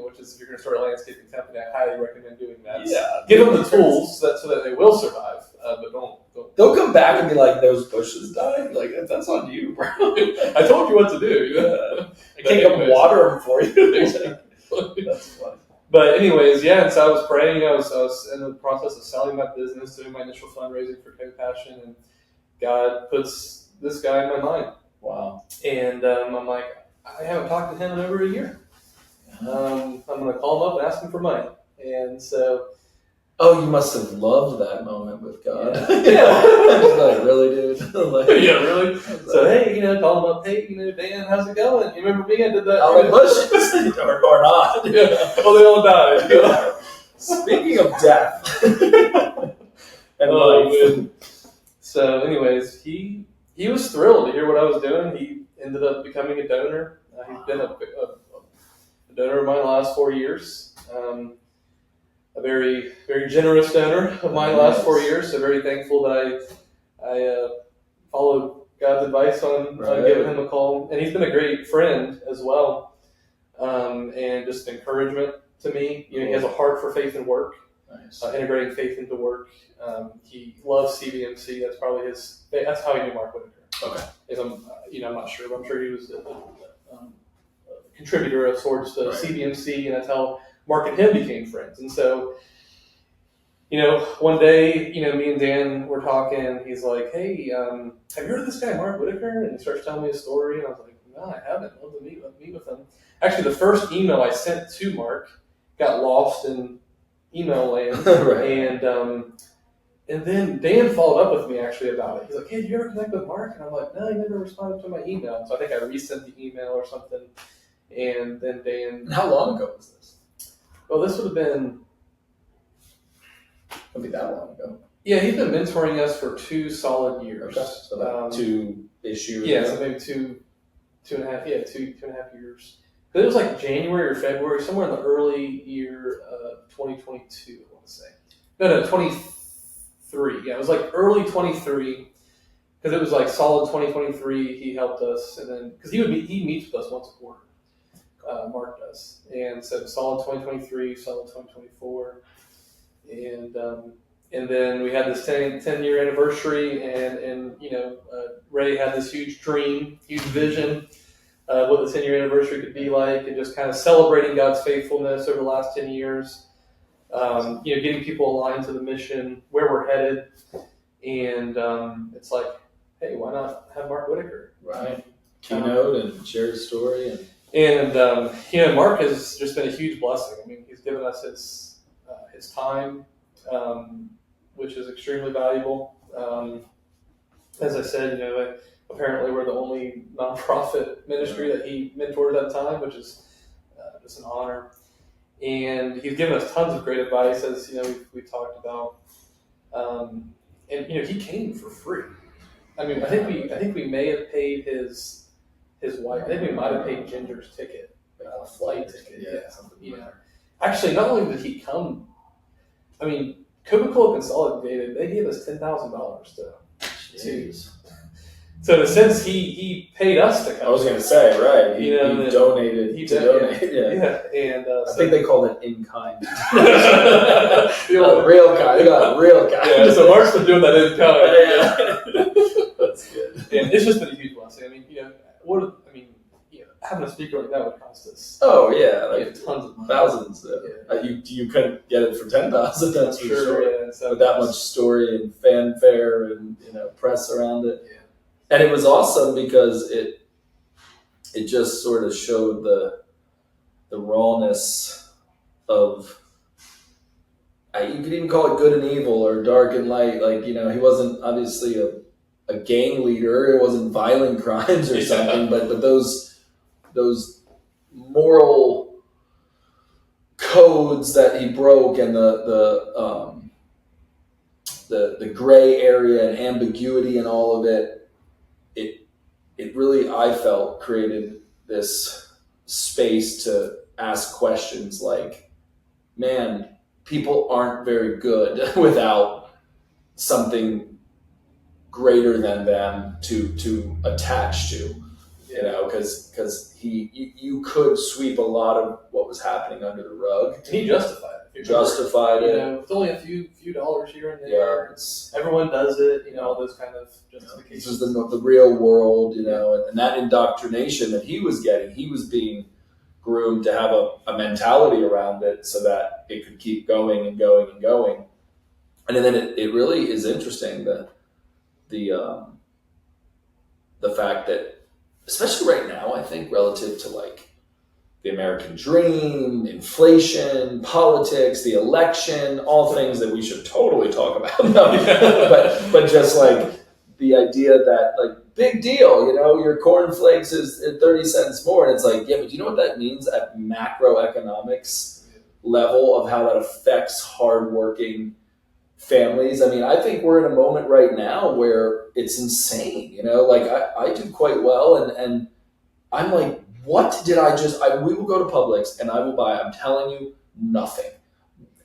Which is, if you're going to start a landscaping company, I highly recommend doing that. Yeah. Give them the tools so that they will survive, but don't. They'll come back and be like, those bushes died. Like, that's on you, bro. I told you what to do. I can't come water them for you. That's funny. But anyways, and so I was praying. I was in the process of selling my business, doing my initial fundraising for Co-Passion, and God puts this guy in my mind. Wow. And I'm like, I haven't talked to him in over a year. I'm going to call him up and ask him for money. And so... Oh, you must have loved that moment with God. Yeah. Like, really, dude? Yeah, really? So, hey, call him up. Hey, Dan, how's it going? You remember me? I did that. Oh, bushes. or not. Yeah. Oh, they all died. Speaking of death. And life. So, anyways, he was thrilled to hear what I was doing. He ended up becoming a donor. He's been a donor of mine the last 4 years. A very, very generous donor of mine the last 4 years. So very thankful that I followed God's advice on giving him a call. And he's been a great friend as well, and just encouragement to me. He has a heart for faith and work. Nice. Integrating faith into work. He loves CBMC. That's probably that's how he knew Mark Whitaker. Okay. I'm not sure, but I'm sure he was a contributor of sorts to CBMC, and that's how Mark and him became friends. And so, one day, me and Dan were talking. He's like, hey, have you heard of this guy, Mark Whitaker? And he starts telling me a story, and I was like, no, I haven't. I'd love to meet with him. Actually, the first email I sent to Mark got lost in email land. And then Dan followed up with me actually about it. He's like, hey, did you ever connect with Mark? And I'm like, no, he never responded to my email. So I think I resent the email or something. And then Dan... And how long ago was this? Well, this would have been... It'll be that long ago. Yeah, he's been mentoring us for 2 solid years. Okay. So about 2-ish years. Yeah, so maybe two and a half years. But it was like January or February, somewhere in the early year of 2022, I want to say. No, 23. Yeah, it was like early 23, because it was like solid 2023. He helped us, and then because he meets with us once a quarter. Mark does, and so solid 2023, solid 2024, and then we had this 10-year anniversary, and Ray had this huge dream, huge vision of what the 10-year anniversary could be like, and just kind of celebrating God's faithfulness over the last 10 years. Getting people aligned to the mission, where we're headed, and it's like, hey, why not have Mark Whitaker? Right. Keynote and share his story. And Mark has just been a huge blessing. I mean, he's given us his time, which is extremely valuable. As I said, apparently we're the only nonprofit ministry that he mentored at the time, which is just an honor. And he's given us tons of great advice, as we talked about. And he came for free. I mean, I think we may have paid his wife. I think we might have paid Ginger's ticket, flight ticket. Yeah, something like that. Actually, not only did he come, I mean, Coca-Cola Consolidated, they gave us $10,000 to. So in a sense, he paid us to come. I was going to say, right? He donated. Yeah, and I think they called it in kind. Real kind. They got real kind. Yeah, so Mark's been doing that in kind. Yeah. That's good. And it's just been a huge blessing. I mean, having a speaker like that would cost us. Oh yeah, tons of money. Thousands. You couldn't get it for $10,000. That's for sure. Yeah, so with that much story and fanfare and press around it. Yeah. And it was awesome because it just sort of showed the rawness of, you could even call it good and evil or dark and light. Like, he wasn't obviously a gang leader. It wasn't violent crimes or something, but those moral codes that he broke and the gray area and ambiguity and all of it, it really, I felt, created this space to ask questions like, man, people aren't very good without something greater than them to attach to, because you could sweep a lot of what was happening under the rug. And he justified it. Justified it. It's only a few dollars here and there. Yeah, everyone does it. All those kind of justifications. This was the real world, and that indoctrination that he was getting, he was being groomed to have a mentality around it so that it could keep going and going and going. And then it really is interesting that the fact that, especially right now, I think relative to like the American dream, inflation, politics, the election, all things that we should totally talk about. but just like the idea that, like, big deal, your cornflakes is at 30 cents more. And it's like, yeah, but do you know what that means at macroeconomics level of how that affects hardworking families? I mean, I think we're in a moment right now where it's insane, like I do quite well and I'm like, what did we will go to Publix and I will buy, I'm telling you, nothing.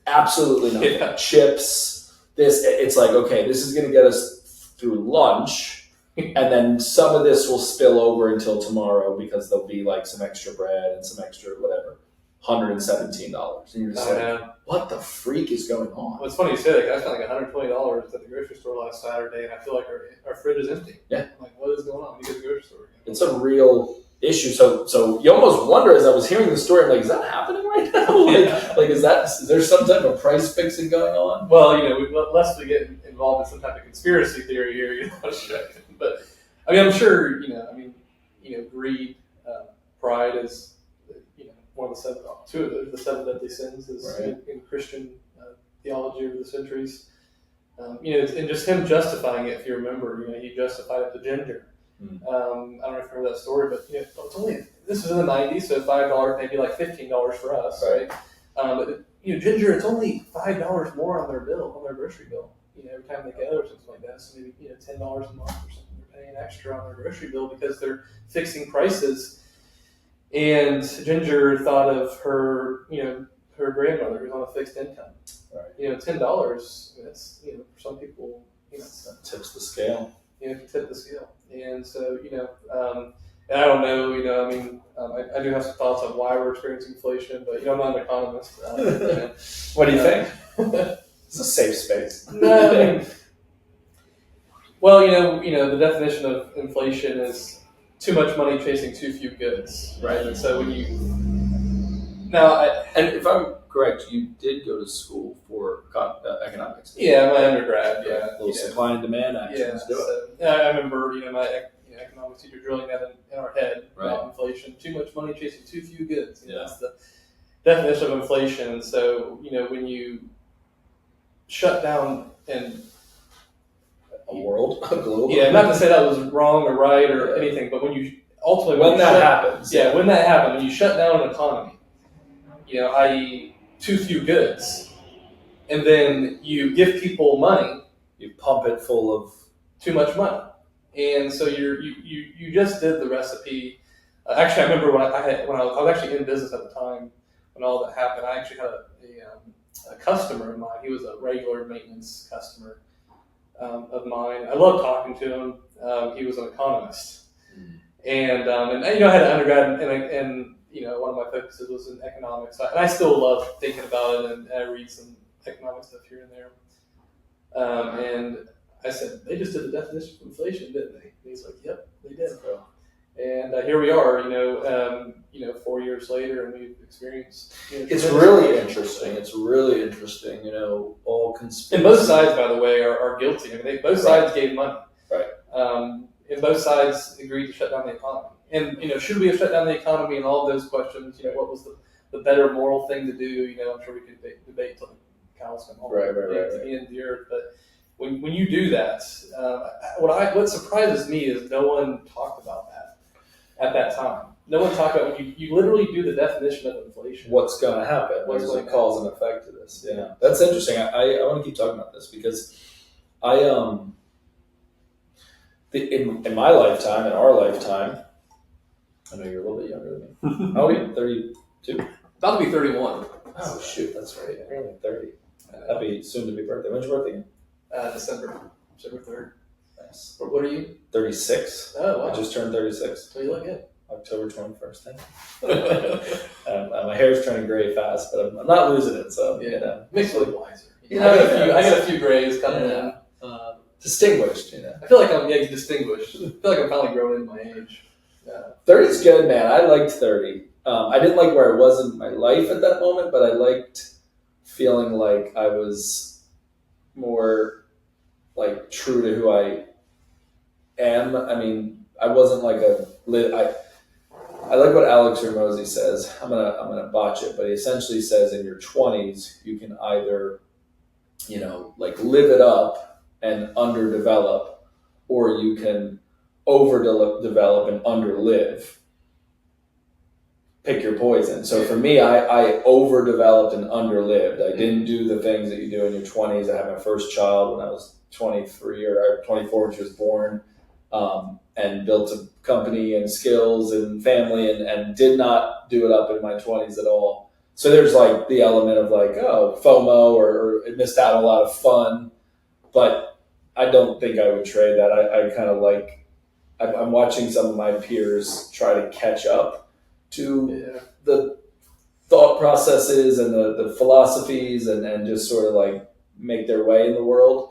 Absolutely nothing. Yeah. Chips, it's like, okay, this is going to get us through lunch. And then some of this will spill over until tomorrow because there'll be like some extra bread and some extra whatever. $117. And you're just what the freak is going on? Well, it's funny you say that. I spent like $120 at the grocery store last Saturday, and I feel like our fridge is empty. Yeah. I'm like, what is going on? You go to the grocery store again. It's a real issue. So you almost wonder, as I was hearing the story, I'm like, is that happening right now? Is there some type of price fixing going on? Well, lest we get involved in some type of conspiracy theory here, but I mean, I'm sure, greed, pride is, one of the seven deadly sins is right. in Christian theology over the centuries. And just him justifying it, if you remember, he justified it to Ginger. I don't know if you remember that story, but it's only, this was in the 90s, so $5, maybe like $15 for us, right? But Ginger, it's only $5 more on their grocery bill. Every time they go or something like that, so maybe $10 a month or something. They're paying extra on their grocery bill because they're fixing prices. And Ginger thought of her, her grandmother who's on a fixed income. Right. $10. That's for some people, that tips the scale. Can tip the scale. And so and I don't know. I do have some thoughts on why we're experiencing inflation, but I'm not an economist. What do you think? It's a safe space. No, well, the definition of inflation is too much money chasing too few goods, right? And so when you and if I'm correct, you did go to school for economics. Yeah, my undergrad. Yeah, a little supply and demand actions. Yeah, I remember my economics teacher drilling that in our head about inflation. Too much money chasing too few goods. That's the definition of inflation. And so when you shut down and a globe. Yeah, not to say that was wrong or right or anything, but when that happens. Yeah, when that happened, when you shut down an economy, i.e. too few goods, and then you give people money, you pump it full of too much money. And so you just did the recipe. Actually, I remember when I was actually in business at the time when all that happened. I actually had a customer of mine. He was a regular maintenance customer of mine. I loved talking to him. He was an economist, and I had an undergrad, and one of my focuses was in economics, and I still love thinking about it, and I read some economic stuff here and there. And I said, they just did the definition of inflation, didn't they? And he's like, yep, they did. And here we are, 4 years later, and we've experienced. It's really interesting. It's really interesting. All conspiracy. And both sides, by the way, are guilty. I mean, both sides gave money. Right. And both sides agreed to shut down the economy. And should we have shut down the economy? And all of those questions. What was the better moral thing to do? I'm sure we could debate till the cows come home. Right. To the end of the earth, but. When you do that, what surprises me is no one talked about that at that time. No one talked about when you literally do the definition of inflation. What's going to happen? There's a cause and effect to this. Yeah, that's interesting. I want to keep talking about this because in my lifetime, in our lifetime, I know you're a little bit younger than me. How old are you? 32? About to be 31. Oh shoot, that's right. You're only 30. Happy soon to be birthday. When's your birthday again? December 3rd. Nice. What are you? 36. Oh, wow. I just turned 36. So you look good. October 21st. Thank you. My hair's turning gray fast, but I'm not losing it. So makes you look wiser. I got a few grays coming in. Distinguished. I feel like I'm distinguished. I feel like I'm finally growing in my age. 30 is good, man. I liked 30. I didn't like where I was in my life at that moment, but I liked feeling like I was more like true to who I am. I mean, I wasn't like I like what Alex Hormozy says. I'm gonna botch it, but he essentially says in your 20s you can either, live it up and underdevelop, or you can overdevelop and underlive. Pick your poison. So for me, I overdeveloped and underlived. I didn't do the things that you do in your 20s. I had my first child when I was 23 or 24 when she was born, and built a company and skills and family, and did not do it up in my 20s at all. So there's like the element of FOMO or missed out on a lot of fun, but I don't think I would trade that. I kind of I'm watching some of my peers try to catch up to the thought processes and the philosophies and just sort of make their way in the world.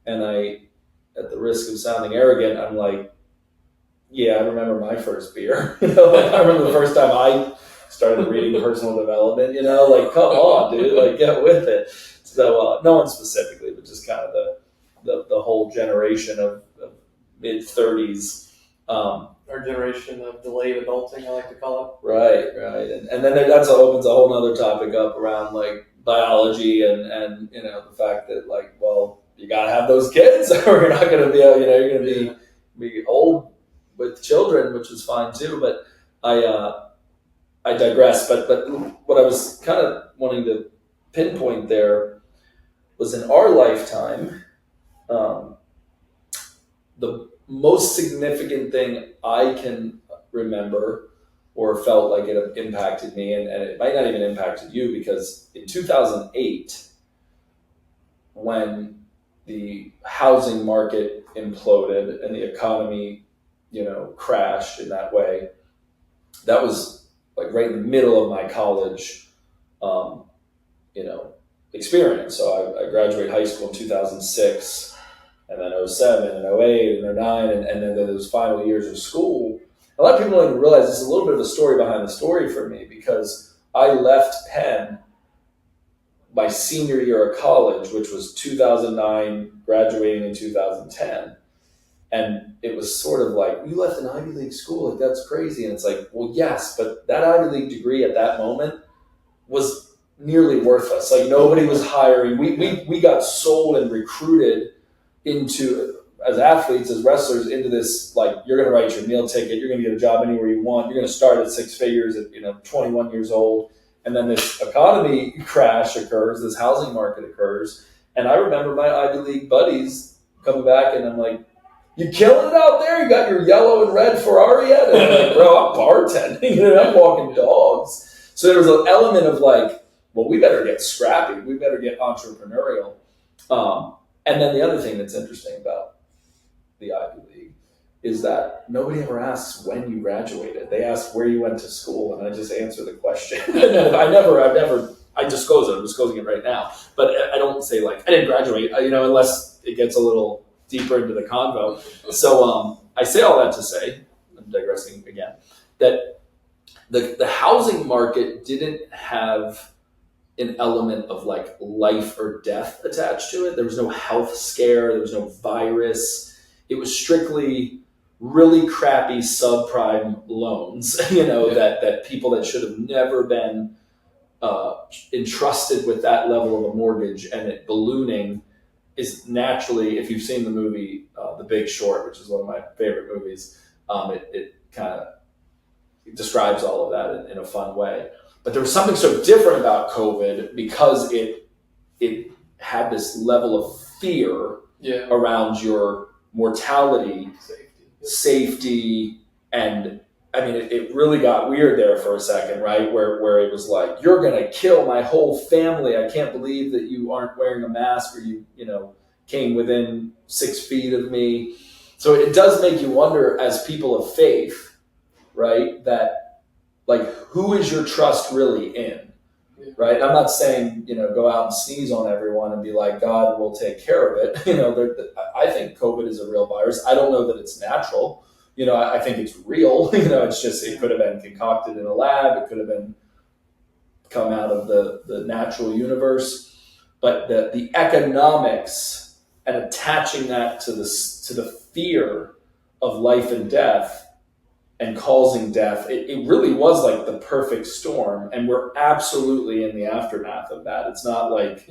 And at the risk of sounding arrogant, I'm like, yeah, I remember my first beer. I remember the first time I started reading personal development, come on, dude, get with it. So no one specifically, but just kind of the whole generation of mid-30s. Our generation of delayed adulting, I like to call it. Right. And then that opens a whole other topic up around biology and the fact that you gotta have those kids or you're not gonna be you're gonna be old with children, which is fine too. But I digress. But what I was kind of wanting to pinpoint there was in our lifetime, the most significant thing I can remember or felt like it impacted me, and it might not even impacted you, because in 2008, when the housing market imploded and the economy, crashed in that way, that was right in the middle of my college, experience. So I graduated high school in 2006, and then 07 and 08 and 09, and then those final years of school. A lot of people don't even realize this is a little bit of a story behind the story for me, because I left Penn my senior year of college, which was 2009, graduating in 2010. And it was sort of you left an Ivy League school, that's crazy. And it's well, yes, but that Ivy League degree at that moment was nearly worthless. Nobody was hiring. We got sold and recruited into, as athletes, as wrestlers, into this, you're going to write your meal ticket, you're going to get a job anywhere you want, you're going to start at 6 figures at 21 years old. And then this economy crash occurs, this housing market occurs. And I remember my Ivy League buddies coming back, and I'm like, You killing it out there? You got your yellow and red Ferrari yet? And I'm like, bro, I'm bartending. I'm walking dogs. So there was an element of like, well, we better get scrappy. We better get entrepreneurial. And then the other thing that's interesting about the Ivy League is that nobody ever asks when you graduated. They ask where you went to school, and I just answer the question. I disclose it. I'm disclosing it right now. But I don't say like, I didn't graduate, unless it gets a little deeper into the convo. So I say all that to say, I'm digressing again, that the housing market didn't have an element of like life or death attached to it. There was no health scare. There was no virus. It was strictly really crappy subprime loans, that people that should have never been entrusted with that level of a mortgage, and it ballooning is naturally, if you've seen the movie The Big Short, which is one of my favorite movies, it kind of describes all of that in a fun way. But there was something so different about COVID because it had this level of fear around your mortality, safety, and I mean, it really got weird there for a second, right? Where it was like, you're going to kill my whole family. I can't believe that you aren't wearing a mask, or you came within 6 feet of me. So it does make you wonder, as people of faith, right, that like, who is your trust really in, right? I'm not saying, go out and sneeze on everyone and be like, God will take care of it. I think COVID is a real virus. I don't know that it's natural. I think it's real. It's just, it could have been concocted in a lab. It could have been come out of the natural universe. But the economics and attaching that to the fear of life and death and causing death, it really was like the perfect storm. And we're absolutely in the aftermath of that. It's not like,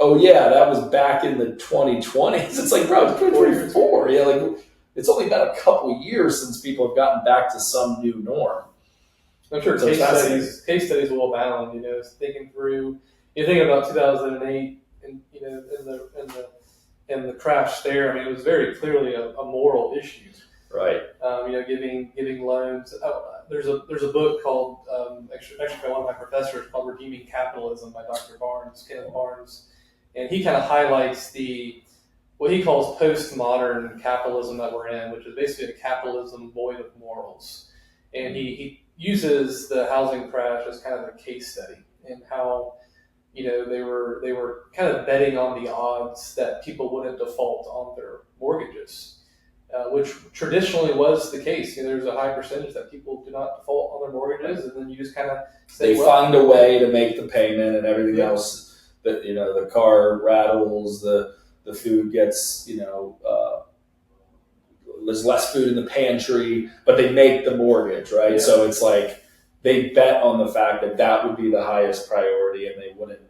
oh yeah, that was back in the 2020s. It's like, bro, it's 2024. Yeah, like, it's only been a couple of years since people have gotten back to some new norm. I'm sure case studies will abound. Thinking through, thinking about 2008 and and the crash there. I mean, it was very clearly a moral issue, right? Giving loans. There's a book called actually by one of my professors called Redeeming Capitalism by Dr. Kenneth Barnes, and he kind of highlights what he calls postmodern capitalism that we're in, which is basically a capitalism void of morals. And he uses the housing crash as kind of a case study in how, they were kind of betting on the odds that people wouldn't default on their mortgages, which traditionally was the case. There's a high percentage that people do not default on their mortgages, and then you just kind of find a way to make the payment and everything else. But the car rattles, the food gets, there's less food in the pantry, but they make the mortgage, right? Yeah. So it's like they bet on the fact that would be the highest priority, and they wouldn't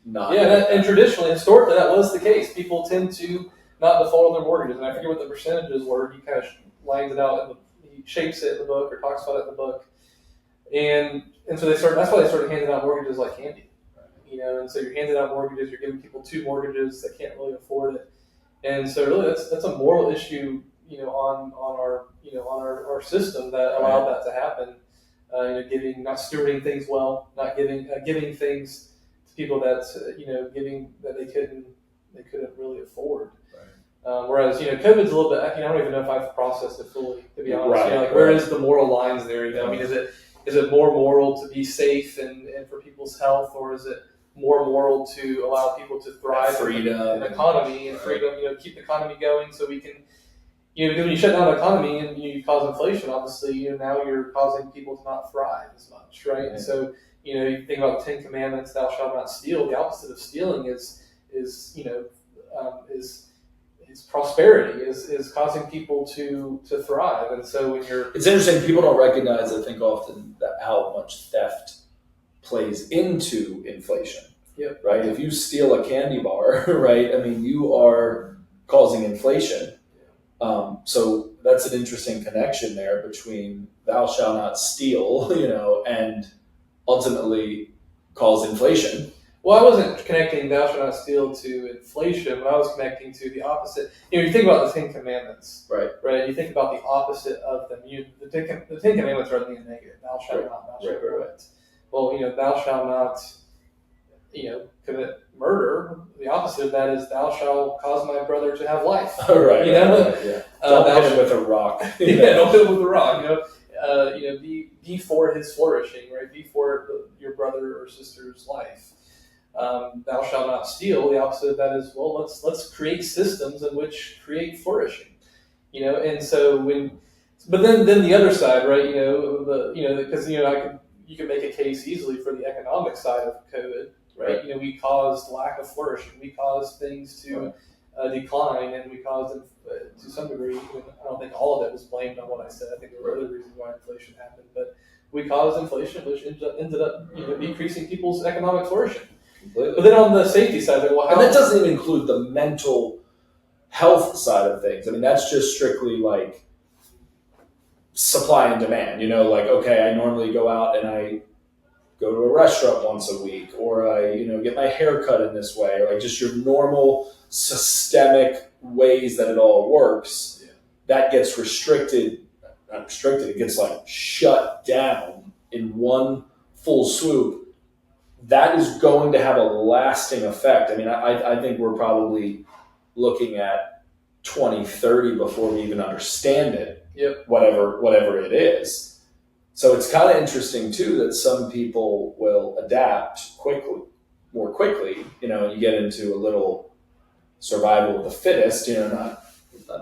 not. Yeah, and traditionally, historically, that was the case. People tend to not default on their mortgages, and I forget what the percentages were. He kind of lines it out, he shapes it in the book or talks about it in the book, and so that's why they started handing out mortgages like candy. And so you're handing out mortgages, you're giving people 2 mortgages that can't really afford it. And so really that's a moral issue, on our system that allowed that to happen. Not stewarding things well, not giving things to people that, giving that they couldn't really afford. Right. Whereas, COVID's a little bit, I don't even know if I've processed it fully, to be honest. Right. Where is the moral lines there? I mean, is it more moral to be safe and for people's health, or is it more moral to allow people to thrive in the economy and freedom, keep the economy going so we can, when you shut down the economy and you cause inflation, obviously, now you're causing people to not thrive as much, right? And so, you think about the 10 Commandments, thou shalt not steal. The opposite of stealing is prosperity, is causing people to thrive. And so when it's interesting, people don't recognize, I think, often how much theft plays into inflation. Yep. Right? If you steal a candy bar, right, I mean, you are causing inflation. So that's an interesting connection there between thou shalt not steal, and ultimately cause inflation. Well, I wasn't connecting thou shalt not steal to inflation, but I was connecting to the opposite. You think about the Ten Commandments, Right. Right. You think about the opposite of them. The Ten Commandments are the negative. Thou shalt not. Thou shalt commit. Well, thou shalt not, commit murder. The opposite of that is thou shalt cause my brother to have life. Right. Yeah. Don't hit him with a rock. Don't hit him with a rock. Be for his flourishing, right? Be for your brother or sister's life. Thou shalt not steal. The opposite of that is, well, let's create systems in which create flourishing, And so but then the other side, right? Because you can make a case easily for the economic side of COVID, right? We caused lack of flourishing. We caused things to decline, and we caused them to some degree. I don't think all of it was blamed on what I said. I think there were other reasons why inflation happened, but we caused inflation, which ended up decreasing people's economic flourishing. Completely. But then on the safety side, and that doesn't even include the mental health side of things. I mean, that's just strictly like supply and demand. Okay, I normally go out and I go to a restaurant once a week, or I, get my hair cut in this way, or like just your normal systemic ways that it all works. Yeah. That gets not restricted, it gets like shut down in one full swoop. That is going to have a lasting effect. I mean, I think we're probably looking at 2030 before we even understand it. Yep. Whatever it is. So it's kind of interesting too that some people will adapt more quickly, and you get into a little survival of the fittest, not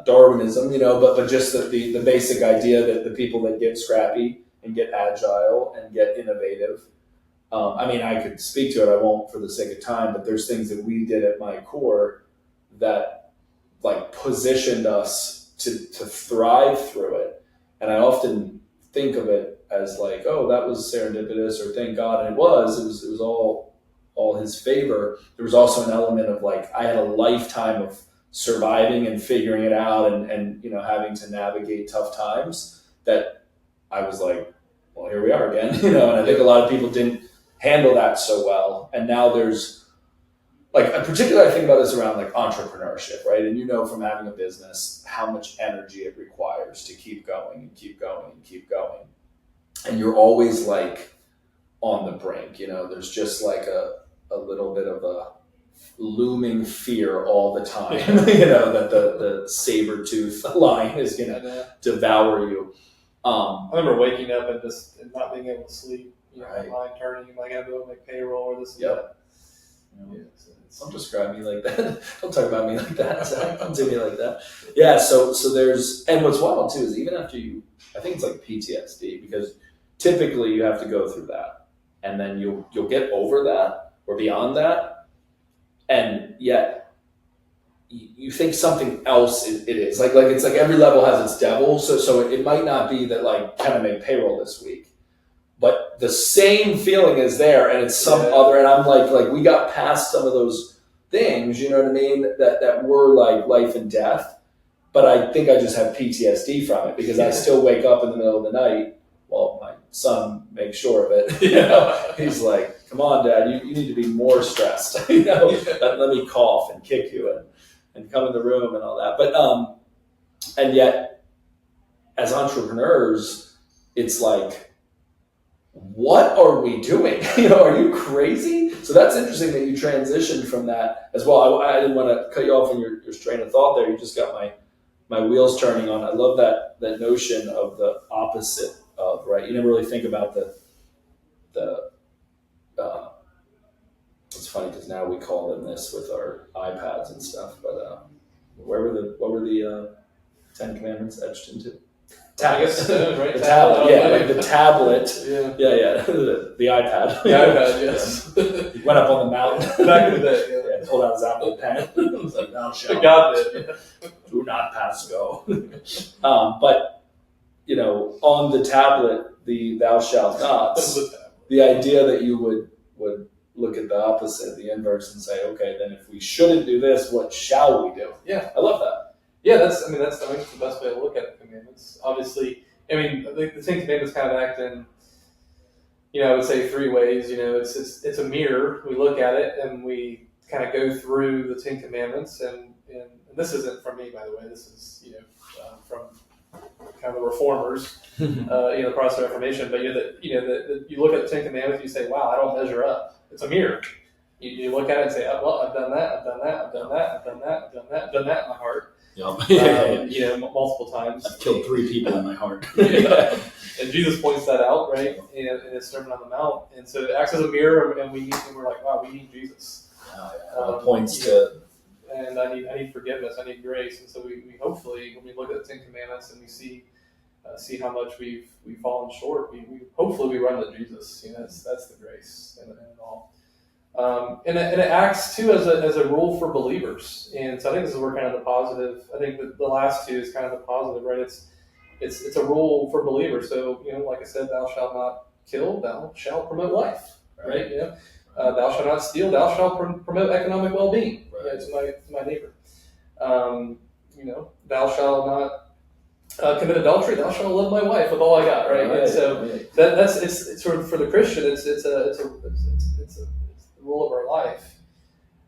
Darwinism, but just the basic idea that the people that get scrappy and get agile and get innovative. I could speak to it, I won't for the sake of time, but there's things that we did at my core that like positioned us to thrive through it. And I often think of it as like, oh, that was serendipitous, or thank God. And it was all his favor. There was also an element of like, I had a lifetime of surviving and figuring it out and having to navigate tough times that I was like, well, here we are again, and I think a lot of people didn't handle that so well. And now there's like, particularly I think about this around like entrepreneurship, right? And from having a business, how much energy it requires to keep going and keep going and keep going. And you're always like on the brink, there's just like a little bit of a looming fear all the time, that the saber-tooth lion is going to devour you. I remember waking up and not being able to sleep, right. Mind turning, like I have to go make payroll or this and that. Don't describe me like that. Don't talk about me like that, Zach. Don't do me like that. Yeah, so there's, and what's wild too is even after I think it's like PTSD, because typically you have to go through that, and then you'll get over that or beyond that, and yet you think something else it is. Like it's like every level has its devil, so it might not be that like kind of make payroll this week, but the same feeling is there, and it's some other, and I'm like we got past some of those things, you know what I mean, that were like life and death, but I think I just have PTSD from it, because I still wake up in the middle of the night. Well, my son makes sure of it. He's like, come on, Dad, you need to be more stressed. Let me cough and kick you and come in the room and all that. But and yet, as entrepreneurs, it's like, what are we doing? Are you crazy? So that's interesting that you transitioned from that as well. I didn't want to cut you off in your train of thought there. You just got my wheels turning on. I love that notion of the opposite of, right? You never really think about the it's funny because now we call them this with our iPads and stuff, but what were the 10 Commandments etched into? Tablets, right? The tablet, yeah, like the tablet. Yeah. The iPad. The iPad, yes. He went up on the mountain. Back in the day, pulled out his Apple Pen. He was like, "Thou shalt do not pass go." But on the tablet, the "thou shalt nots," the idea that you would look at the opposite, the inverse, and say, "Okay, then if we shouldn't do this, what shall we do?" Yeah, I love that. Yeah, that's the best way to look at the commandments. Obviously, the Ten Commandments kind of act in I would say 3 ways. It's a mirror. We look at it and we kind of go through the 10 Commandments, and this isn't from me, by the way. This is from kind of the reformers, the Protestant Reformation. But you look at the 10 Commandments, you say, "Wow, I don't measure up." It's a mirror. You look at it and say, "Oh, well, I've done that, I've done that, I've done that, I've done that, I've done that, I've done that in my heart." Yep. Multiple times. I've killed 3 people in my heart. And Jesus points that out, right, in His Sermon on the Mount. And so it acts as a mirror, and we're like, wow, we need Jesus. Points to. And I need forgiveness. I need grace. And so we hopefully, when we look at the 10 Commandments and we see how much we've fallen short, hopefully we run to Jesus. That's the grace and it all. And it acts too as a rule for believers. And so I think this is where kind of the positive. I think the last 2 is kind of the positive, right? It's a rule for believers. So like I said, thou shalt not kill, thou shalt promote life, right? Thou shalt not steal, thou shalt promote economic well-being. Right. To my neighbor. Thou shalt not commit adultery. Thou shalt love my wife with all I got, right? And so that's it's sort of for the Christian. It's the rule of our life.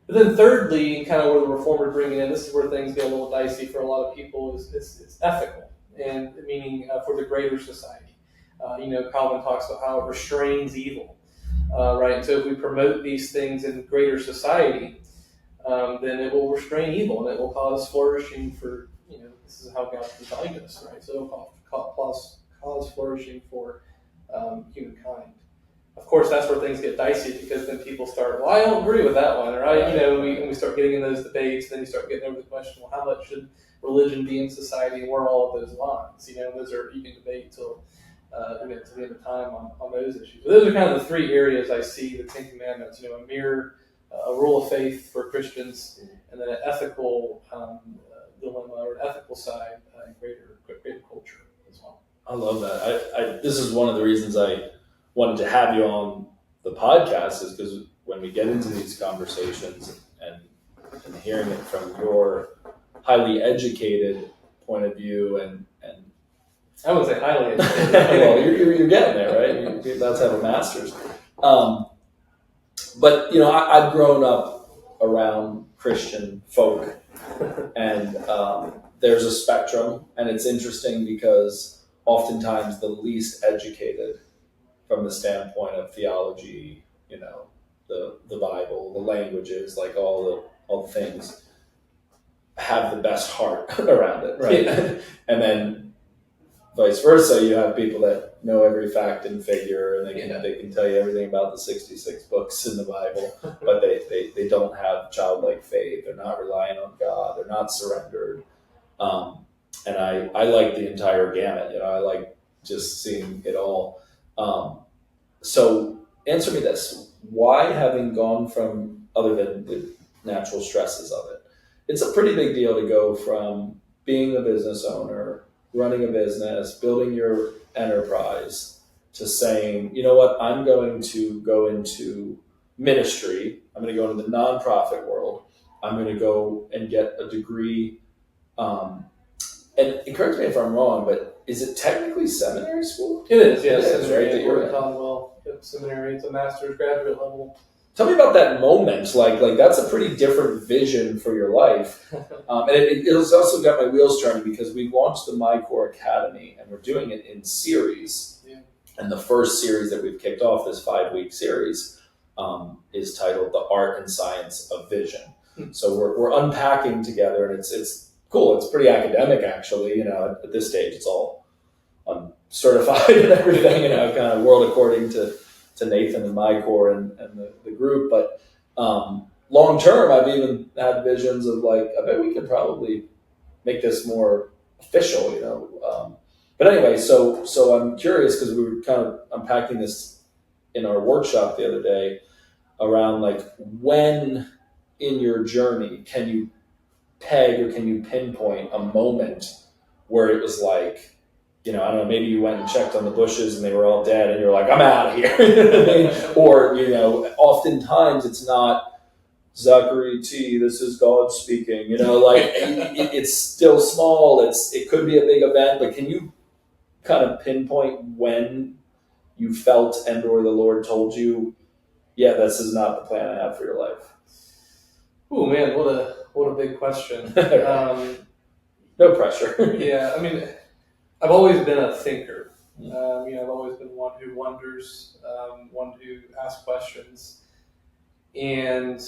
But then thirdly, kind of where the reformers bring it in, this is where things get a little dicey for a lot of people. It's ethical, and meaning for the greater society. Calvin talks about how it restrains evil, right? And so if we promote these things in greater society, then it will restrain evil, and it will cause flourishing for, this is how God designed us, right? So it will cause flourishing for humankind. Of course, that's where things get dicey, because then people start, well, I don't agree with that one, right? When we start getting in those debates, then you start getting over the question, well, how much should religion be in society, and where are all of those lines? Those are, you can debate till to the end of time on those issues. But those are kind of the 3 areas I see the 10 Commandments, a mirror, a rule of faith for Christians, and then an ethical dilemma or an ethical side in greater culture as well. I love that. This is one of the reasons I wanted to have you on the podcast, is because when we get into these conversations and hearing it from your highly educated point of view and I wouldn't say highly educated. well, you're getting there, right? You're about to have a master's. But I've grown up around Christian folk, and there's a spectrum, and it's interesting because oftentimes the least educated from the standpoint of theology, the Bible, the languages, like all the things, have the best heart around it, right? Yeah. And then vice versa, you have people that know every fact and figure, and they can tell you everything about the 66 books in the Bible, but they don't have childlike faith. They're not relying on God. They're not surrendered. And I like the entire gamut. I like just seeing it all. So answer me this: why, having gone from, other than the natural stresses of it, it's a pretty big deal to go from being a business owner, running a business, building your enterprise, to saying, you know what, I'm going to go into ministry. I'm going to go into the nonprofit world. I'm going to go and get a degree. And correct me if I'm wrong, but is it technically seminary school? It is, yes. It is, right? We're in Commonwealth Seminary. It's a master's graduate level. Tell me about that moment. Like that's a pretty different vision for your life. And it's also got my wheels turning, because we launched the MyCore Academy, and we're doing it in series. Yeah. And the first series that we've kicked off, this 5-week series, is titled The Art and Science of Vision. So we're unpacking together, and it's cool. It's pretty academic, actually. At this stage, it's all certified and everything, kind of world according to Nathan and MyCore and the group. But long term, I've even had visions of I bet we could probably make this more official, But anyway, so I'm curious, because we were kind of unpacking this in our workshop the other day, around when in your journey can you peg, or can you pinpoint a moment where it was I don't know, maybe you went and checked on the bushes and they were all dead, and you're like, I'm out of here. Or, oftentimes it's not Zachary T, this is God speaking, it's still small. It could be a big event, but can you kind of pinpoint when you felt and or the Lord told you, yeah, this is not the plan I have for your life? Oh man, what a big question. No pressure. Yeah, I mean, I've always been a thinker. I've always been one who wonders, one who asks questions, and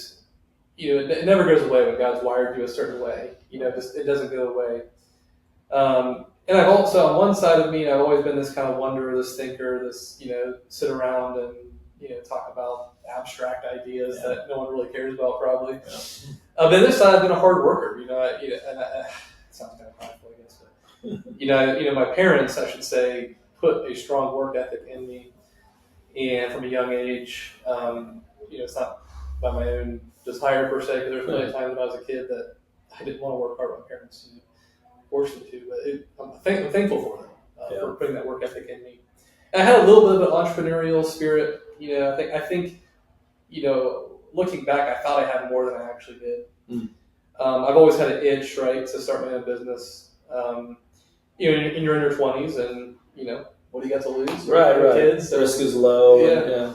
it never goes away when God's wired you a certain way. It doesn't go away. And I've also, on one side of me, I've always been this kind of wanderer, this thinker, this sit around and talk about abstract ideas that no one really cares about, probably. Yeah. But on this side, I've been a hard worker. And it sounds kind of prideful, I guess, but my parents, I should say, put a strong work ethic in me, and from a young age, it's not by my own desire per se, because there's many times when I was a kid that I didn't want to work hard. My parents forced me to, but I'm thankful for them for putting that work ethic in me. And I had a little bit of an entrepreneurial spirit. I think looking back, I thought I had more than I actually did. I've always had an itch, right, to start my own business. You're in your 20s, and what do you got to lose? Right. Kids, so, risk is low. Yeah.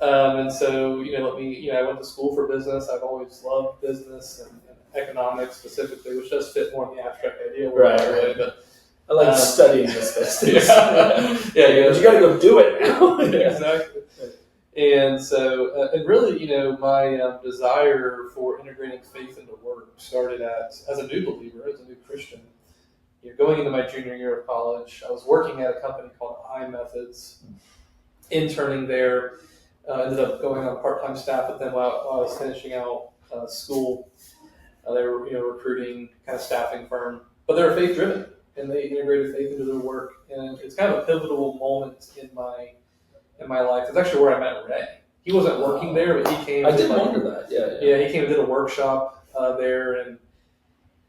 And so I went to school for business. I've always loved business and economics specifically, which does fit more in the abstract idea. Right. But I like studying this business. But you got to go do it now. Exactly. And so, and really, my desire for integrating faith into work started as a new believer, as a new Christian. Going into my junior year of college, I was working at a company called iMethods, interning there. Ended up going on part-time staff with them while I was finishing out school. They were, recruiting kind of staffing firm, but they were faith-driven, and they integrated faith into their work. And it's kind of a pivotal moment in my life. It's actually where I met Ray. He wasn't working there, but he came. I did wonder that. Yeah. He came and did a workshop there, and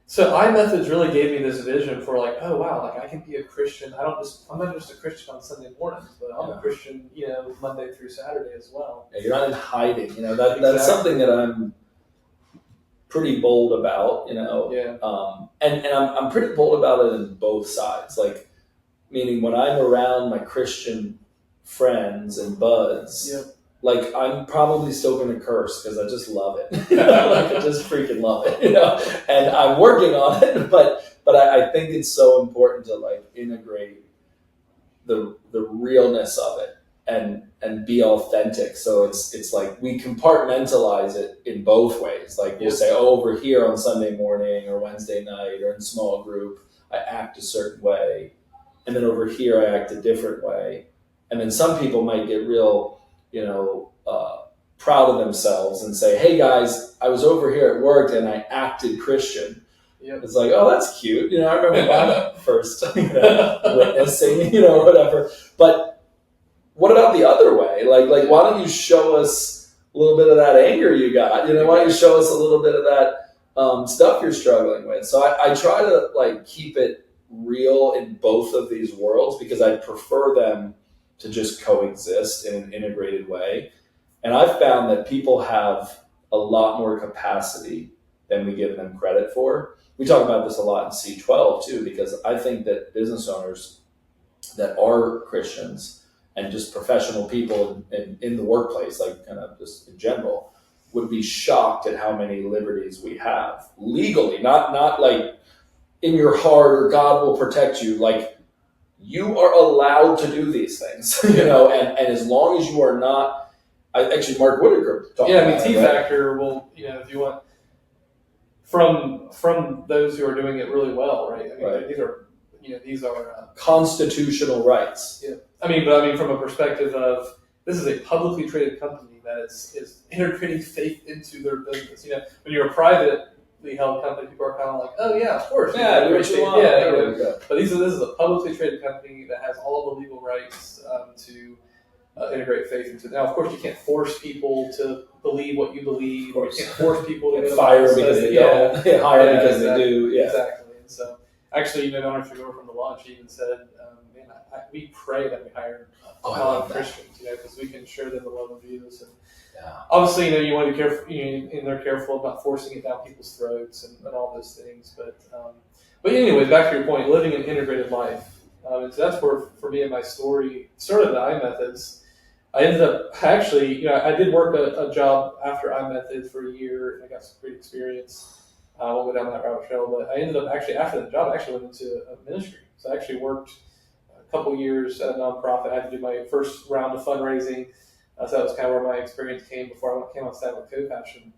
so iMethods really gave me this vision for oh wow, I can be a Christian. I'm not just a Christian on Sunday mornings, but I'm a Christian, Monday through Saturday as well. Yeah, you're not in hiding. That's something that I'm pretty bold about. And I'm pretty bold about it in both sides. Meaning when I'm around my Christian friends and buds. Yep. I'm probably still going to curse because I just love it. I just freaking love it, And I'm working on it, but I think it's so important to integrate the realness of it and be authentic. So it's we compartmentalize it in both ways. We'll say, over here on Sunday morning or Wednesday night or in small group, I act a certain way, and then over here I act a different way. And then some people might get real, proud of themselves and say, hey guys, I was over here at work and I acted Christian. Yep. It's oh, that's cute. I remember my first witnessing, whatever. But what about the other way? Why don't you show us a little bit of that anger you got? Why don't you show us a little bit of that stuff you're struggling with? So I try to keep it real in both of these worlds because I prefer them to just coexist in an integrated way. And I've found that people have a lot more capacity than we give them credit for. We talk about this a lot in C12 too, because I think that business owners that are Christians and just professional people in the workplace, kind of just in general, would be shocked at how many liberties we have legally, not in your heart or God will protect you. You are allowed to do these things, and as long as you are not, actually Mark Whitaker talked about T factor will, if you want, from those who are doing it really well, right? These are constitutional rights. Yeah. But from a perspective of, this is a publicly traded company that is integrating faith into their business. When you're a privately held company, people are kind of oh yeah, of course. Yeah, do what you want. But this is a publicly traded company that has all the legal rights to integrate faith into. Now, of course, you can't force people to believe what you believe. You can't force people to fire because they don't. Hire because they do. Yeah, exactly. And so, actually, Don Richard from the launch even said, we pray that we hire non-Christians, because we can show them the love of Jesus. And obviously, you want to be careful, and they're careful about forcing it down people's throats and all those things. But anyway, back to your point, living an integrated life. And so that's where, for me and my story, started at iMethods. I ended up actually, I did work a job after iMethods for a year, and I got some great experience. I won't go down that rabbit trail, but I ended up actually, after that job, I actually went into a ministry. So I actually worked a couple years at a nonprofit. I had to do my first round of fundraising. So that was kind of where my experience came before I came on staff with Co-Passion.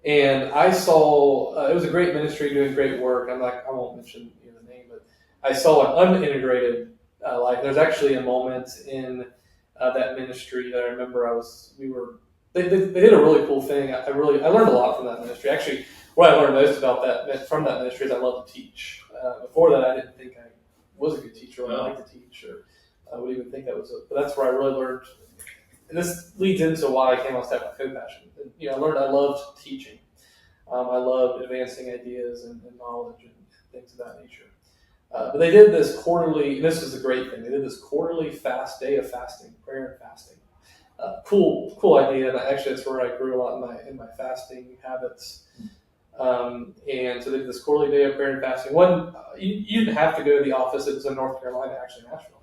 And I saw, it was a great ministry doing great work. I won't mention the name, but I saw an unintegrated life. There's actually a moment in that ministry that I remember they did a really cool thing. I learned a lot from that ministry. Actually, what I learned most from that ministry is I love to teach. Before that, I didn't think I was a good teacher, or I liked to teach, or I would even think but that's where I really learned. And this leads into why I came on staff with Co-Passion. I learned I loved teaching. I loved advancing ideas and knowledge and things of that nature. But they did this quarterly, and this was a great thing. They did this quarterly day of fasting, prayer and fasting. Cool idea. And actually, that's where I grew a lot in my fasting habits. And so they did this quarterly day of prayer and fasting. You didn't have to go to the office. It was in North Carolina, actually, Nashville.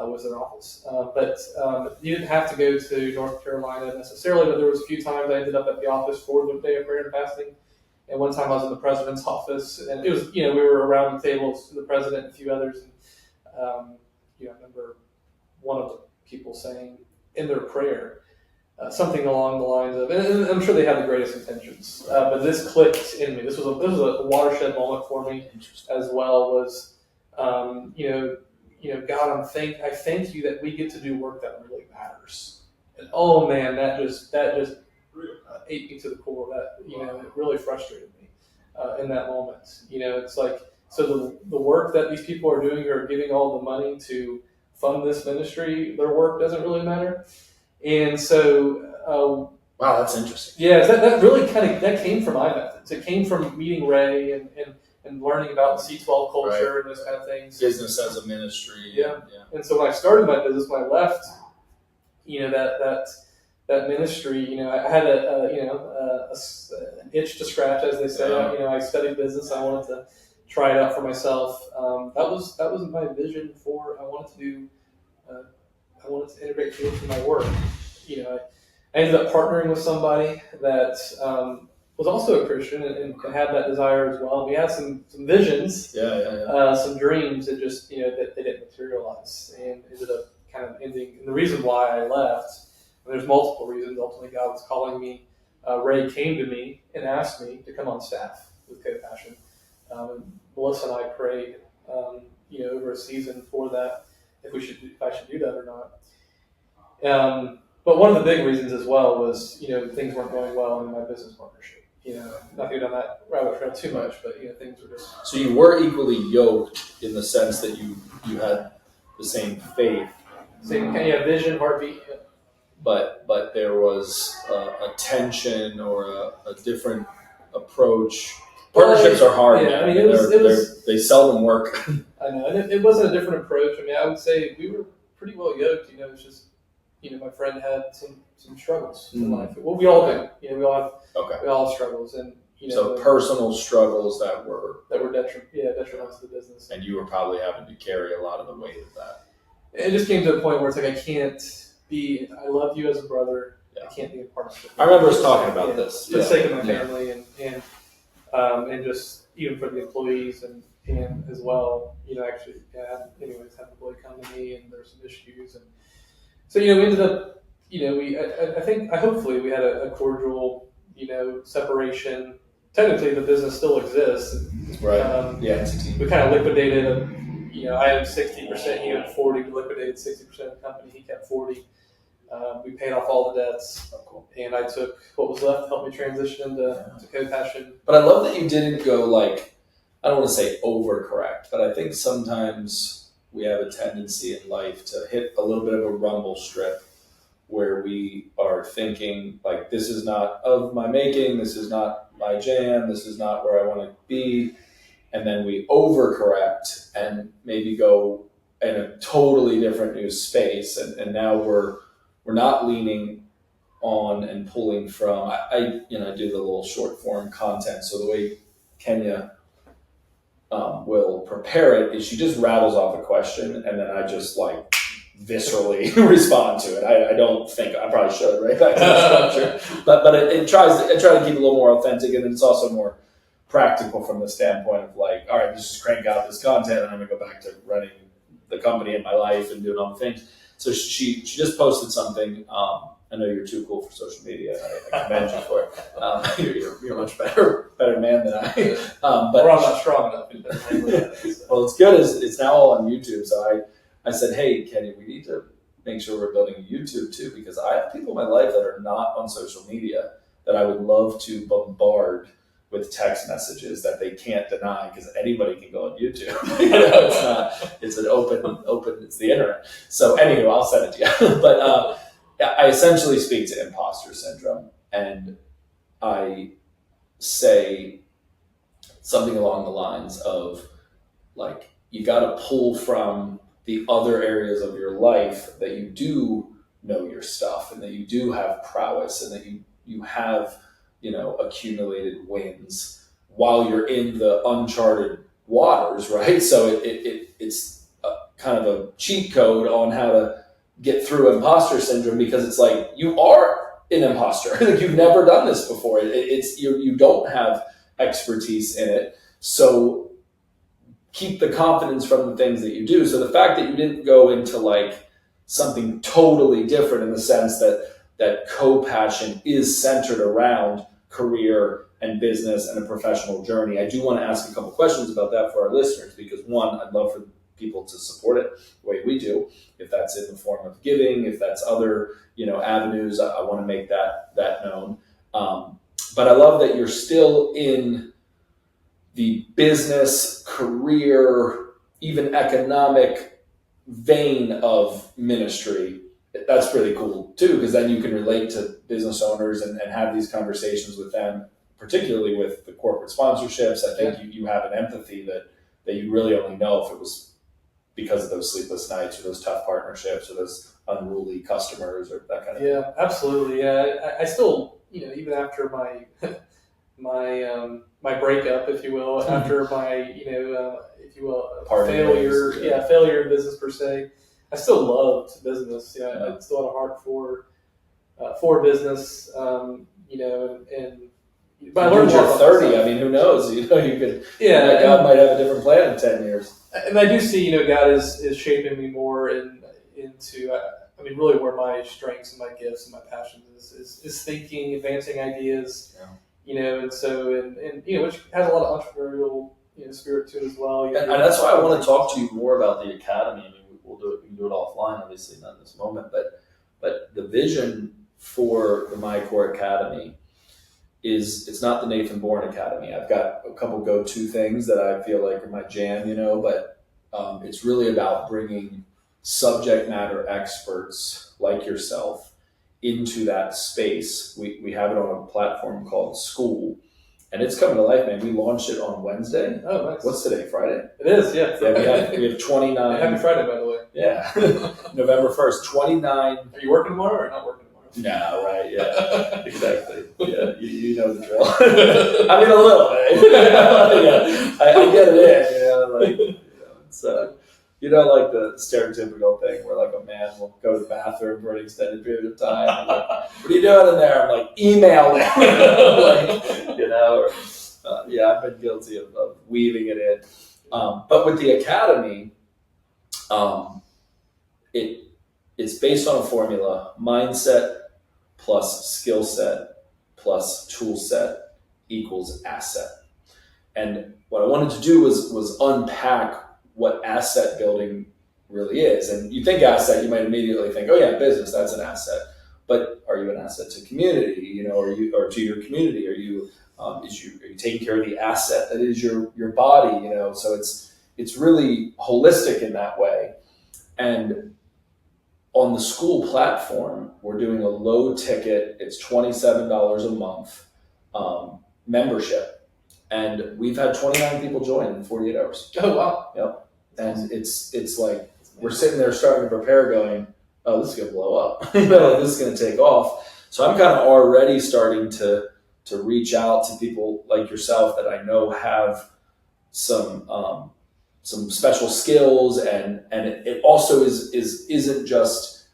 Was their office. But you didn't have to go to North Carolina necessarily, but there was a few times I ended up at the office for the day of prayer and fasting. And one time I was in the president's office, and it was, we were around the tables, the president and a few others. And, I remember one of the people saying in their prayer something along the lines of, and I'm sure they had the greatest intentions, but this clicked in me. This was a watershed moment for me as well. Was God, I thank you that we get to do work that really matters. And oh man, that just ate me to the core. That it really frustrated me in that moment. It's like, so the work that these people are doing, who are giving all the money to fund this ministry, their work doesn't really matter. And so, wow, that's interesting. Yeah, that really that came from iMethods. It came from meeting Ray and learning about the C12 culture and those kind of things. Business as a ministry. Yeah. And so when I started my business, when I left, that ministry, I had an itch to scratch, as they say. I studied business. I wanted to try it out for myself. That was my vision for. I wanted to integrate tools into my work. I ended up partnering with somebody that was also a Christian and had that desire as well. We had some visions, some dreams that just that they didn't materialize, and ended up kind of ending. And the reason why I left, and there's multiple reasons. Ultimately, God was calling me. Ray came to me and asked me to come on staff with Co-Passion. Melissa and I prayed, over a season for that, if I should do that or not. But one of the big reasons as well was, things weren't going well in my business partnership. Not to go down that rabbit trail too much, but things were just. So you were equally yoked in the sense that you had the same faith, same kind of vision, heartbeat. Yeah. But there was a tension or a different approach. Partnerships are hard. Yeah, man. I mean, they seldom work. I know, and it wasn't a different approach. I mean, I would say we were pretty well yoked. It's just, my friend had some struggles in life. Well, we all do. We all have struggles, and so personal struggles that were detrimental to the business. And you were probably having to carry a lot of the weight of that. It just came to a point where it's like, I love you as a brother. Yeah. I can't be a partnership. I remember us talking about this. For the sake of my family and just even for the employees and as well, actually, had an employee come to me, and there's some issues, and so we ended up, hopefully we had a cordial, separation. Technically, the business still exists. Right. It's a team. We kind of liquidated I had 60%, he had 40. We liquidated 60% of the company. He kept 40. We paid off all the debts, and I took what was left to help me transition to Co-Passion. But I love that you didn't go I don't want to say overcorrect, but I think sometimes we have a tendency in life to hit a little bit of a rumble strip where we are thinking this is not of my making, this is not my jam, this is not where I want to be. And then we overcorrect and maybe go in a totally different new space. And now we're not leaning on and pulling from. I do the little short form content. So the way Kenya will prepare it is she just rattles off a question, and then I just like viscerally respond to it. I don't think I probably should, right? Back to the structure, but I try to keep it a little more authentic, and it's also more practical from the standpoint of like, all right, let's just crank out this content, and I'm gonna go back to running the company in my life and doing all the things. So she just posted something. I know you're too cool for social media. I commend you for it. You're a much better man than I. But I'm not strong enough. well, it's good. It's now all on YouTube. So I said, hey, Kenny, we need to make sure we're building a YouTube too, because I have people in my life that are not on social media that I would love to bombard with text messages that they can't deny, because anybody can go on YouTube. It's an open, it's the internet. So anyway, I'll send it to you. But I essentially speak to imposter syndrome, and I say something along the lines of like, you got to pull from the other areas of your life that you do know your stuff, and that you do have prowess, and that you have, accumulated wins while you're in the uncharted waters, right? So it's a kind of a cheat code on how to get through imposter syndrome, because it's like, you are an imposter. Like, you've never done this before. You don't have expertise in it. So keep the confidence from the things that you do. So the fact that you didn't go into like something totally different, in the sense that co-passion is centered around career and business and a professional journey. I do want to ask a couple questions about that for our listeners, because one, I'd love for people to support it the way we do. If that's in the form of giving, if that's other, avenues, I want to make that known. But I love that you're still in the business, career, even economic vein of ministry. That's really cool too, because then you can relate to business owners and have these conversations with them, particularly with the corporate sponsorships. I think you have an empathy that you really only know if it was because of those sleepless nights, or those tough partnerships, or those unruly customers, or that kind of thing. Yeah, absolutely. Yeah, I still, even after my my breakup, if you will, after my if you will, failure, failure in business per se, I still loved business. I still had a heart for business. But I learned you're 30. I mean, who knows? You could. Yeah, God might have a different plan in 10 years. And I do see, God is shaping me more into. Really, where my strengths and my gifts and my passions is thinking, advancing ideas. Yeah. And so which has a lot of entrepreneurial spirit to it as well. And that's why I want to talk to you more about the academy. I mean, we'll do it. We can do it offline, obviously, not in this moment. But the vision for the MyCore Academy it's not the Nathan Bourne Academy. I've got a couple go-to things that I feel like are my jam, but it's really about bringing subject matter experts like yourself into that space. We have it on a platform called School, and it's coming to life, man. We launched it on Wednesday. Oh, nice. What's today? Friday? It is, yeah. We have 29. Happy Friday, by the way. Yeah. November 1st, 29. Are you working tomorrow or not working tomorrow? No, right, yeah, exactly. Yeah, you know the drill. I mean, a little bit. Yeah, I get it in, it's like the stereotypical thing where like a man will go to the bathroom for an extended period of time. And like, what are you doing in there? I'm like, email them. I've been guilty of weaving it in. But with the academy, it's based on a formula: mindset plus skill set plus tool set equals asset. And what I wanted to do was unpack what asset building really is. And you think asset, you might immediately think, oh yeah, business, that's an asset. But are you an asset to community? Or to your community? Are you taking care of the asset that is your body? So it's really holistic in that way. And on the School platform, we're doing a low ticket. It's $27 a month membership, and we've had 29 people join in 48 hours. Oh wow! Yep. And it's like we're sitting there starting to prepare, going, "Oh, this is gonna blow up. This is gonna take off." So I'm kind of already starting to reach out to people like yourself that I know have some special skills, and it also isn't just,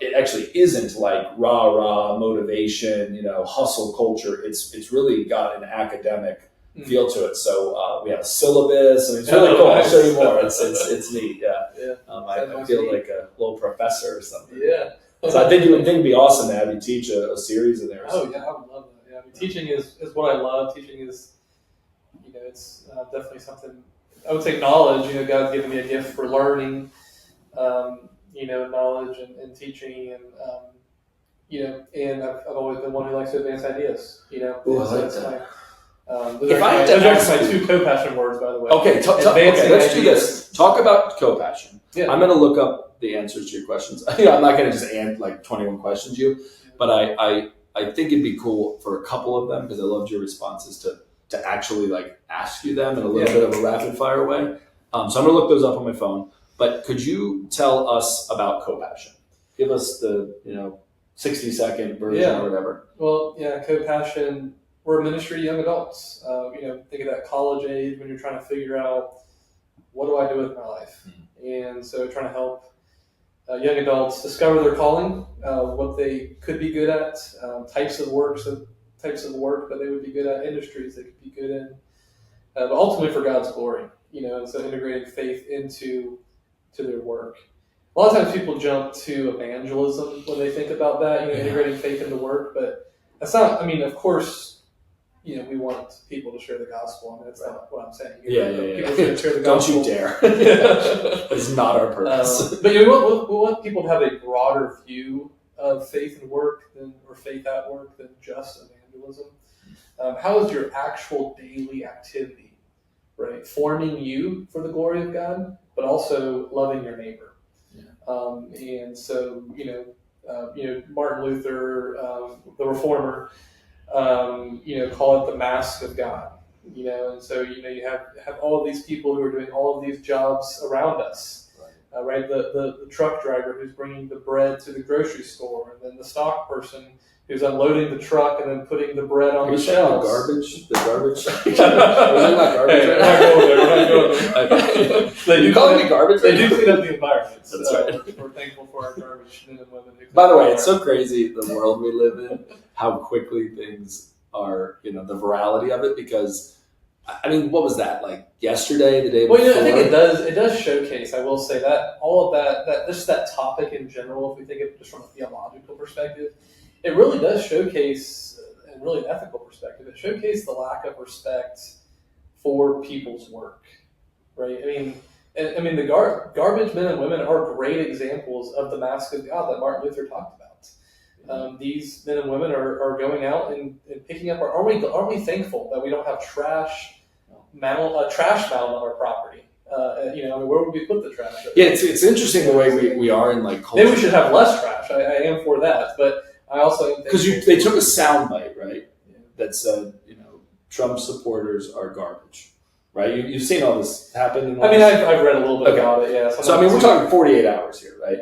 it actually isn't like rah motivation, hustle culture. It's really got an academic feel to it. So we have a syllabus, and it's really cool. I'll show you more. It's neat. Yeah. I feel like a little professor or something. Yeah. So I think it'd be awesome to have you teach a series in there. Oh yeah, I would love that. Yeah, I mean, teaching is what I love. Teaching is, it's definitely something. I would say knowledge. God's given me a gift for learning. Knowledge and teaching, and and I've always been one who likes to advance ideas. Ooh, I like that. Those are my two co-passion words, by the way. Okay, let's do this. Talk about co-passion. Yeah. I'm going to look up the answers to your questions. I'm not going to just answer like 21 questions but I think it'd be cool for a couple of them, because I loved your responses to actually like ask you them in a little bit of a rapid fire way. So I'm going to look those up on my phone. But could you tell us about co-passion? Give us the 60-second version or whatever. Well, co-passion. We're a ministry to young adults. Think of that college age when you're trying to figure out, what do I do with my life? And so trying to help young adults discover their calling, what they could be good at, types of work that they would be good at, industries they could be good in, but ultimately for God's glory. And so integrating faith into their work. A lot of times people jump to evangelism when they think about that, integrating faith into work, but that's not. I mean, of course. We want people to share the gospel. I mean, that's not what I'm saying. People should share the gospel. Don't you dare. It's not our purpose. But we want people to have a broader view of faith and work or faith at work than just evangelism. How is your actual daily activity, right, forming you for the glory of God, but also loving your neighbor? Yeah. And so, Martin Luther, the reformer, call it the mask of God, and so, you have all of these people who are doing all of these jobs around us, right? The truck driver who's bringing the bread to the grocery store, and then the stock person who's unloading the truck and then putting the bread on the shelves. The garbage. We're not going there. They do calling me garbage. They do clean up the environment. That's right. We're thankful for our garbage men and women. By the way, it's so crazy the world we live in, how quickly things are, the virality of it, because, I mean, what was that, like yesterday, the day before? Well, I think it does showcase, I will say that, all of that just that topic in general, if we think of it just from a theological perspective, it really does showcase, and really an ethical perspective, it showcases the lack of respect for people's work, right? I mean, the garbage men and women are great examples of the mask of God that Martin Luther talked about. These men and women are going out and picking up aren't we thankful that we don't have trash mound on our property? Where would we put the trash? Yeah, it's interesting the way we are in like culture. Maybe we should have less trash. I am for that, but I also am because they took a soundbite, right? That said, Trump supporters are garbage, right? You've seen all this happen. I've read a little bit about it. Yeah. So we're talking 48 hours here, right?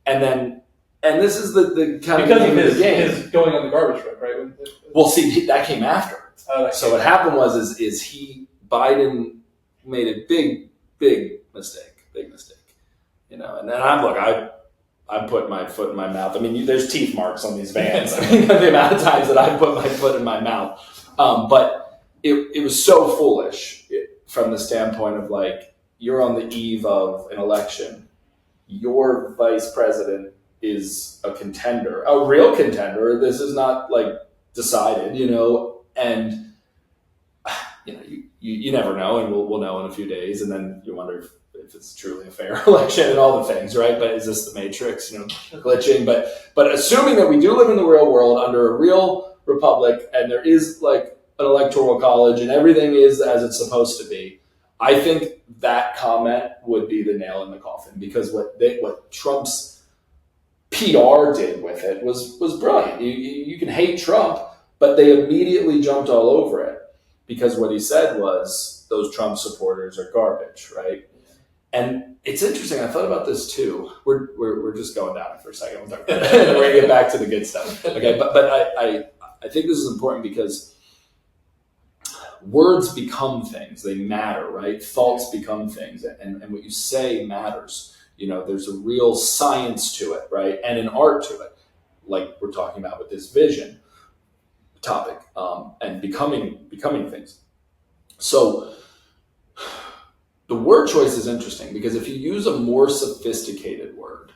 And this is the kind of because of his going on the garbage truck, right? Well, see, that came after. So what happened was Biden made a big mistake, and then I'm putting my foot in my mouth. I mean, there's teeth marks on these vans. I mean, the amount of times that I put my foot in my mouth, but it was so foolish from the standpoint of like, you're on the eve of an election, your vice president is a contender, a real contender. This is not like decided, and you never know, and we'll know in a few days, and then you wonder if it's truly a fair election and all the things, right? But is this the Matrix, glitching? But assuming that we do live in the real world under a real republic, and there is like an electoral college, and everything is as it's supposed to be, I think that comment would be the nail in the coffin, because what Trump's PR did with it was brilliant. You can hate Trump, but they immediately jumped all over it, because what he said was those Trump supporters are garbage, right? And it's interesting. I thought about this too. We're just going down it for a second. We'll talk about it. We're going to get back to the good stuff. Okay, but I think this is important because words become things. They matter, right? Thoughts become things, and what you say matters. There's a real science to it, right? And an art to it, like we're talking about with this vision topic, and becoming things. So the word choice is interesting, because if you use a more sophisticated word,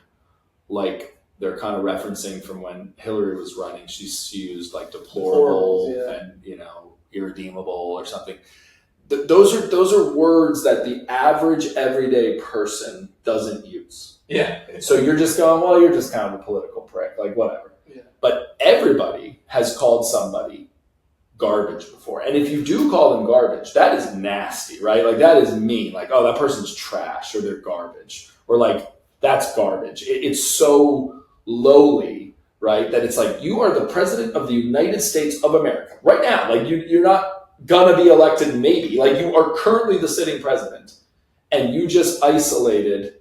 like they're kind of referencing from when Hillary was running, she used like deplorable and irredeemable or something. Those are words that the average everyday person doesn't use. Yeah. So you're just going, well, you're just kind of a political prick, like whatever. Yeah. But everybody has called somebody garbage before. And if you do call them garbage, that is nasty, right? Like that is mean. Like, oh, that person's trash, or they're garbage, or like that's garbage. It's so lowly, right? That it's like, you are the president of the United States of America right now. Like you're not gonna be elected, maybe. Like you are currently the sitting president, and you just isolated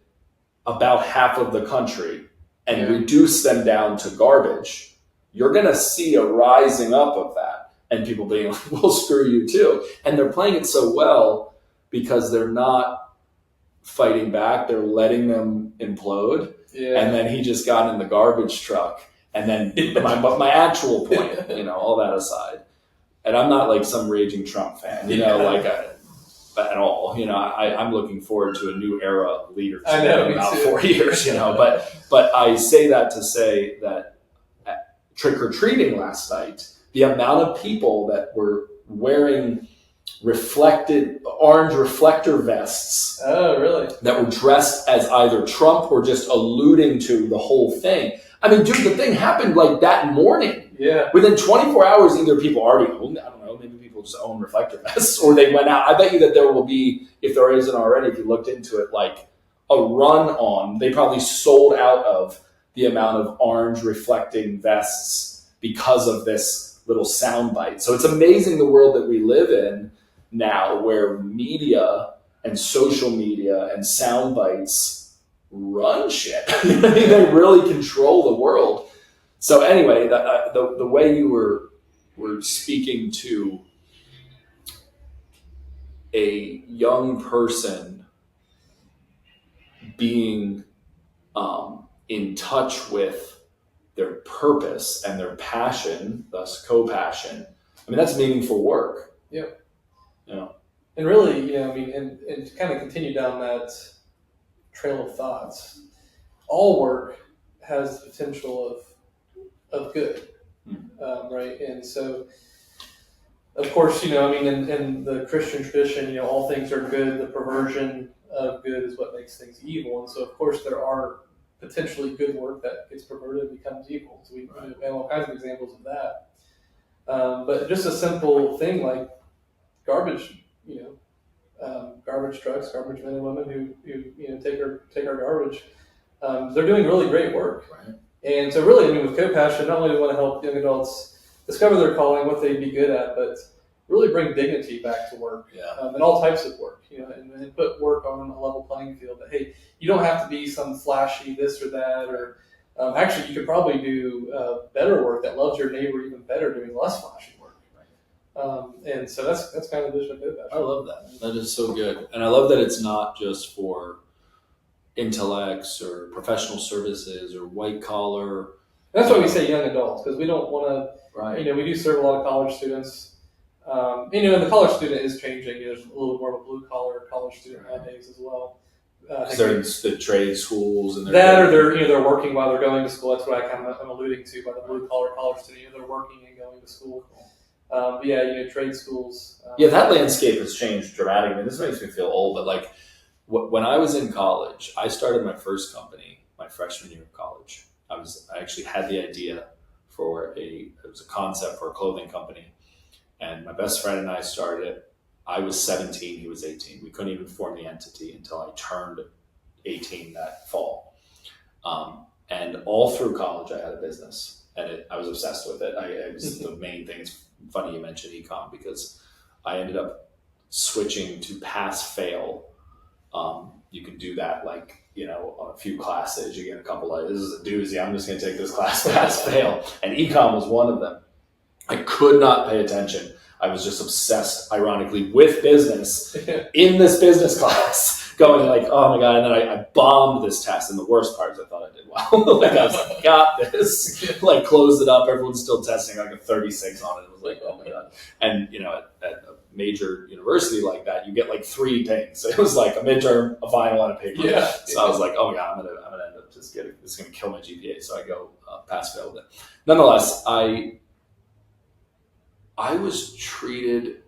about half of the country and reduced them down to garbage. You're gonna see a rising up of that, and people being like, well, screw you too. And they're playing it so well because they're not fighting back. They're letting them implode. Yeah. And then he just got in the garbage truck. And then my actual point, all that aside, and I'm not like some raging Trump fan, at all. I'm looking forward to a new era of leadership in about 4 years, but I say that to say that at trick-or-treating last night, the amount of people that were wearing orange reflector vests. Oh, really? That were dressed as either Trump or just alluding to the whole thing. I mean, dude, the thing happened like that morning. Yeah. Within 24 hours, either people already owned, I don't know, maybe people just own reflector vests, or they went out. I bet you that there will be, if there isn't already, if you looked into it, like a run on, they probably sold out of the amount of orange reflecting vests because of this little soundbite. So it's amazing the world that we live in now, where media and social media and sound bites run shit. They really control the world. So anyway, the way you were speaking to a young person being in touch with their purpose and their passion, thus co-passion, I mean, that's meaningful work. Yeah. Yeah. And really, and to kind of continue down that trail of thoughts, all work has the potential of good, right? And so, of course, in the Christian tradition, all things are good. The perversion of good is what makes things evil. And so, of course, there are potentially good work that gets perverted and becomes evil. So we have all kinds of examples of that. But just a simple thing like garbage, garbage trucks, garbage men and women who take our garbage. They're doing really great work. Right. And so really, with co-passion, not only do we want to help young adults discover their calling, what they'd be good at, but really bring dignity back to work, and all types of work, and put work on a level playing field. That, hey, you don't have to be some flashy this or that, or actually you could probably do better work that loves your neighbor even better, doing less flashy work. And so that's kind of the vision of co-passion. I love that. That is so good. And I love that it's not just for intellects or professional services or white collar. That's why we say young adults, because we don't want to, right. We do serve a lot of college students. And the college student is changing. There's a little more of a blue collar college student nowadays as well. They're in the trade schools and they're working while they're going to school. That's what I'm alluding to by the blue collar college student. They're working and going to school. But trade schools. That landscape has changed dramatically. I mean, this makes me feel old, but like when I was in college, I started my first company my freshman year of college. I actually had the idea it was a concept for a clothing company, and my best friend and I started it. I was 17, he was 18. We couldn't even form the entity until I turned 18 that fall. And all through college, I had a business, and I was obsessed with it. It was the main thing. It's funny you mentioned ecom, because I ended up switching to pass-fail. You can do that on a few classes. You get a couple of, this is a doozy, I'm just going to take this class, pass-fail. And ecom was one of them. I could not pay attention I was just obsessed, ironically, with business in this business class, going like, oh my God. And then I bombed this test. And the worst part is I thought I did well. Like I was like, got this. Like closed it up. Everyone's still testing like a 36 on it. It was like, oh my God. And, you know, at a major university like that, you get like 3 things. So it was like a midterm, a final, and a paper. Yeah. So I was like, oh my God, I'm gonna end up just getting, this is gonna kill my GPA. So I go pass fail with it. Nonetheless, I was treated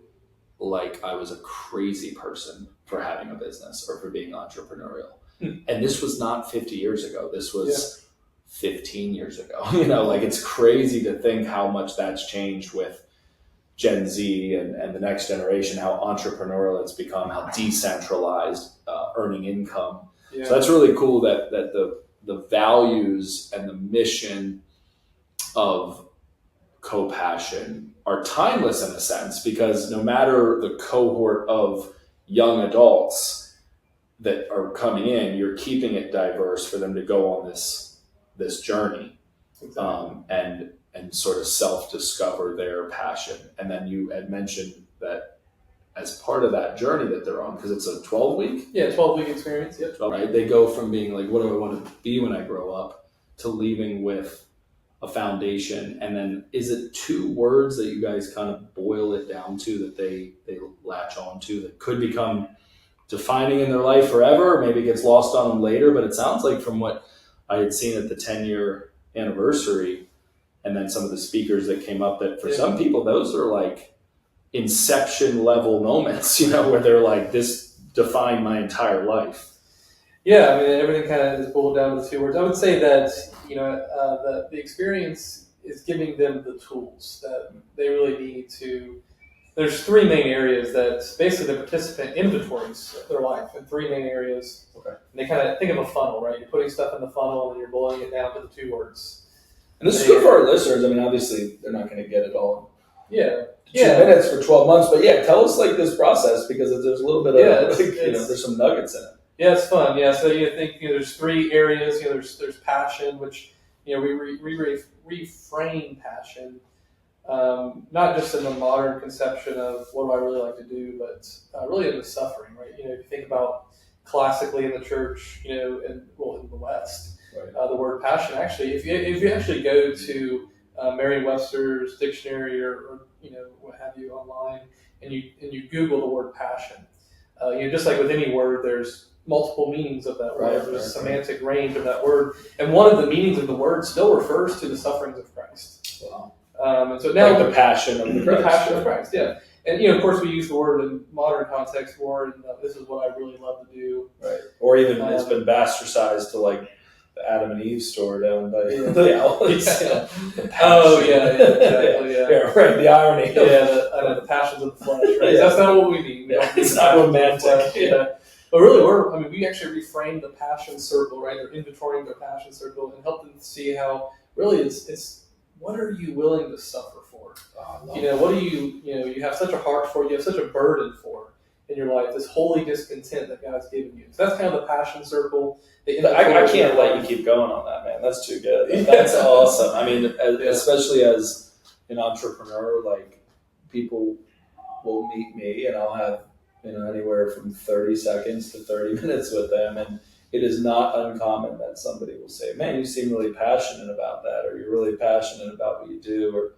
like I was a crazy person for having a business or for being entrepreneurial. And this was not 50 years ago. This was 15 years ago. You know, like it's crazy to think how much that's changed with Gen Z and the next generation, how entrepreneurial it's become, how decentralized earning income. Yeah. So that's really cool that the values and the mission of co-passion are timeless in a sense, because no matter the cohort of young adults that are coming in, you're keeping it diverse for them to go on this journey. Exactly. And sort of self-discover their passion. And then you had mentioned that as part of that journey that they're on, because it's a 12-week? Yeah, 12-week experience, yeah. Right? They go from being like, what do I want to be when I grow up, to leaving with a foundation. And then is it 2 words that you guys kind of boil it down to that they latch on to that could become defining in their life forever, or maybe gets lost on them later? But it sounds like from what I had seen at the 10-year anniversary, and then some of the speakers that came up, that for some people, those are like inception level moments, you know, where they're like, this defined my entire life. Yeah, I mean, everything kind of is boiled down to 2 words. I would say that, you know, the experience is giving them the tools that they really need to. There's 3 main areas that basically the participant inventories their life in 3 main areas. Okay. And they kind of think of a funnel, right? You're putting stuff in the funnel and you're boiling it down to the 2 words. And this is good for our listeners. I mean, obviously, they're not going to get it all. Yeah. 2 minutes for 12 months. But yeah, tell us like this process, because there's a little bit of, there's some nuggets in it. Yeah, it's fun. Yeah, so you think, you know, there's 3 areas. You know, there's passion, which, you know, we reframe passion, not just in the modern conception of what do I really like to do, but really in the suffering, right? You know, if you think about classically in the church, you know, in the West, right. The word passion actually, if you actually go to Merriam-Webster's dictionary or you know what have you online, and you Google the word passion, you know, just like with any word, there's multiple meanings of that word. There's a semantic range of that word, and one of the meanings of the word still refers to the sufferings of Christ. Wow. And so now like the passion of Christ. The passion of Christ, yeah. And you know, of course, we use the word in modern context more, and this is what I really love to do. Right. Or even it's been bastardized to like the Adam and Eve store down by the outlets. Yeah. Exactly. Yeah. Yeah, right. The irony. The passions of the flesh. Right. That's not what we mean. It's not romantic. But really, we actually reframe the passion circle, right? They're inventorying their passion circle and help them see how really it's what are you willing to suffer for? You know, what do you have such a heart for, you have such a burden for in your life, this holy discontent that God's given you. So that's kind of the passion circle. I can't let you keep going on that, man. That's too good. That's awesome. I mean, especially as an entrepreneur, like people will meet me and I'll have, you know, anywhere from 30 seconds to 30 minutes with them. And it is not uncommon that somebody will say, man, you seem really passionate about that, or you're really passionate about what you do.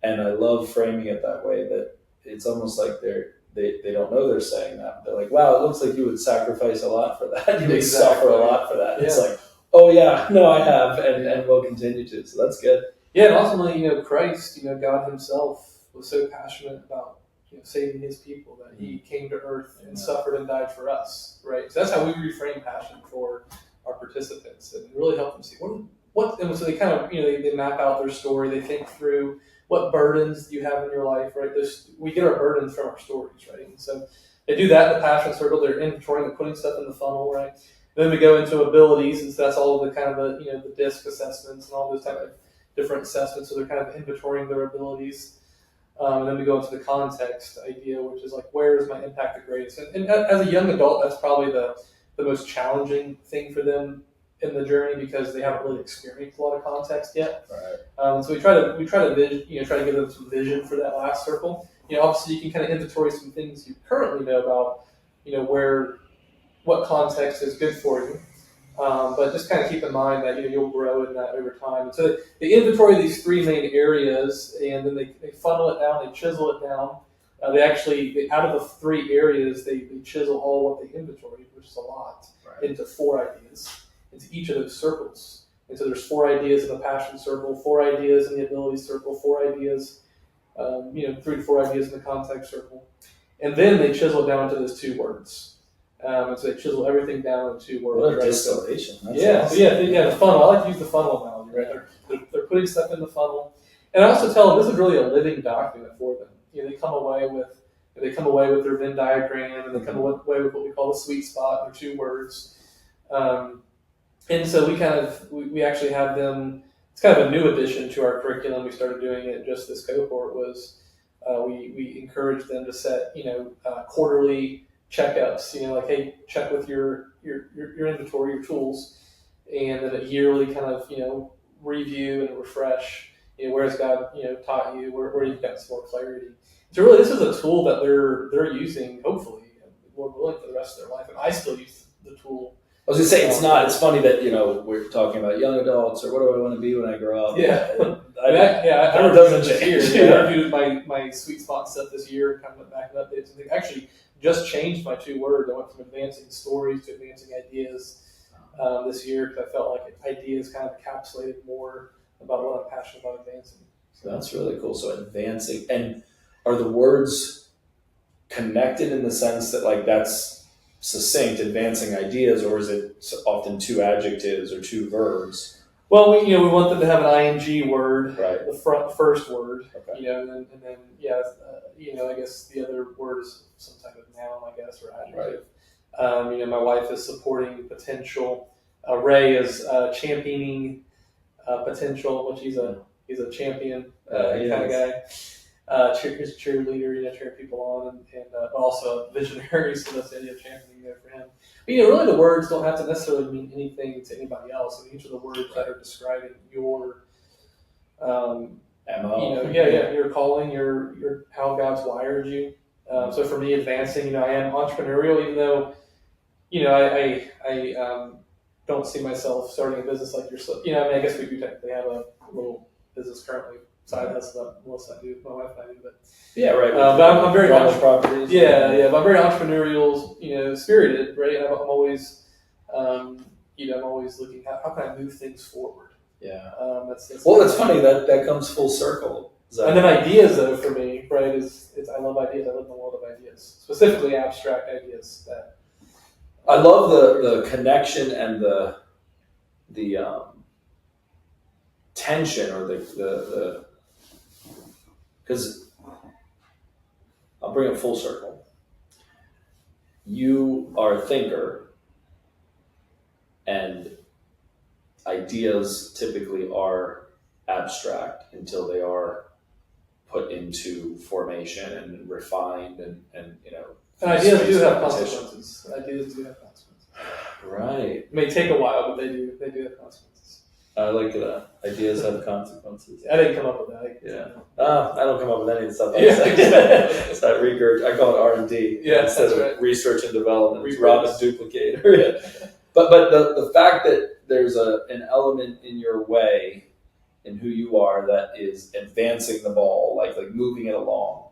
And I love framing it that way, that it's almost like they don't know they're saying that. They're like, wow, it looks like you would sacrifice a lot for that. You would suffer a lot for that. Yeah. It's like, oh yeah, no, I have, and will continue to. So that's good. Yeah, and ultimately, you know, Christ, you know, God himself was so passionate about, you know, saving his people that he came to earth and suffered and died for us, right? So that's how we reframe passion for our participants and really help them see what and so they kind of, you know, they map out their story, they think through what burdens you have in your life, right? We get our burdens from our stories, right? And so they do that in the passion circle. They're inventorying, they're putting stuff in the funnel, right? Then we go into abilities, and so that's all of the kind of the DISC assessments and all those type of different assessments. So they're kind of inventorying their abilities. And then we go into the context idea, which is like, where is my impact the greatest? And as a young adult, that's probably the most challenging thing for them in the journey, because they haven't really experienced a lot of context yet. Right. So we try to give them some vision for that last circle. obviously you can kind of inventory some things you currently know about, what context is good for you. But just kind of keep in mind that you'll grow in that over time. And so they inventory these three main areas, and then they funnel it down, they chisel it down. They out of the three areas, they chisel all what they inventory, which is a lot, into 4 ideas, into each of those circles. And so there's 4 ideas in the passion circle, 4 ideas in the ability circle, 4 ideas, 3 to 4 ideas in the context circle. And then they chisel it down to those 2 words. And so they chisel everything down in 2 words. What a distillation. That's awesome. The funnel. I like to use the funnel analogy, right? They're putting stuff in the funnel. And I also tell them this is really a living document for them. They come away with their Venn diagram, and they come away with what we call the sweet spot, or 2 words. And so we actually have them. It's kind of a new addition to our curriculum. We started doing it just this cohort was we encouraged them to set quarterly checkups. Like, hey, check with your inventory, your tools, and then a yearly kind of review and refresh. Where has God taught you? Where you've got some more clarity. So really, this is a tool that they're using, hopefully, more willing for the rest of their life. And I still use the tool. I was gonna say it's funny that we're talking about young adults or what do I want to be when I grow up. I doesn't change. I reviewed my sweet spot stuff this year and kind of went back and updated something. Actually, just changed my 2 words. I went from advancing stories to advancing ideas this year because I felt like ideas kind of encapsulated more about what I'm passionate about advancing. So that's really cool. So advancing, and are the words connected in the sense that like that's succinct, advancing ideas, or is it often 2 adjectives or 2 verbs? Well, we want them to have an ing word, right? The first word, okay. and then I guess the other word is some type of noun, I guess, or adjective. Right. My wife is supporting potential. Ray is championing potential, which he's a champion kind of guy. He's a cheerleader, cheering people on, and also a visionary, so that's the idea of championing there for him. But really the words don't have to necessarily mean anything to anybody else. Each of the words that are describing your MO. your calling, your how God's wired you. So for me, advancing, I am entrepreneurial, even though, I don't see myself starting a business like yourself. I guess we do technically have a little business currently. Side hustle that Melissa I do, my wife and I do, but but I'm very properties. But I'm very entrepreneurial, spirited, right? I'm always, I'm always looking how can I move things forward. Yeah. That's it's funny that comes full circle. And then ideas, though, for me, right, is I love ideas. I live in the world of ideas, specifically abstract ideas. That I love the connection and the tension or the because I'll bring it full circle. You are a thinker, and ideas typically are abstract until they are put into formation and refined and And ideas do have consequences. Right. It may take a while, but they do have consequences. I like that. Ideas have consequences. I didn't come up with that. I don't come up with any of the stuff. It's that I call it R&D instead of research and development. It's rob and duplicate. But the fact that there's an element in your way, in who you are, that is advancing the ball, like moving it along,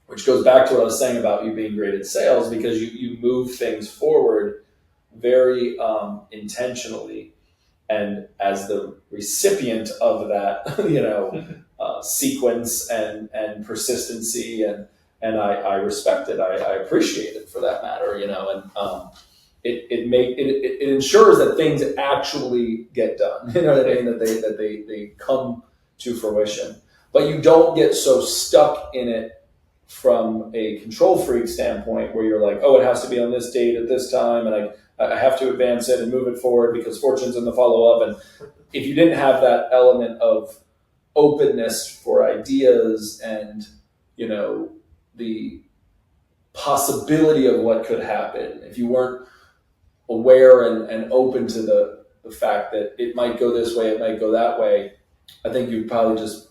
which goes back to what I was saying about you being great at sales, because you move things forward very intentionally. And as the recipient of that, sequence and persistency, and I respect it. I appreciate it for that matter, and it ensures that things actually get done. You know what I mean? That they come to fruition. But you don't get so stuck in it from a control freak standpoint, where you're like, oh, it has to be on this date at this time, and I have to advance it and move it forward because fortune's in the follow-up. And if you didn't have that element of openness for ideas and, the possibility of what could happen, if you weren't aware and open to the fact that it might go this way, it might go that way, I think you'd probably just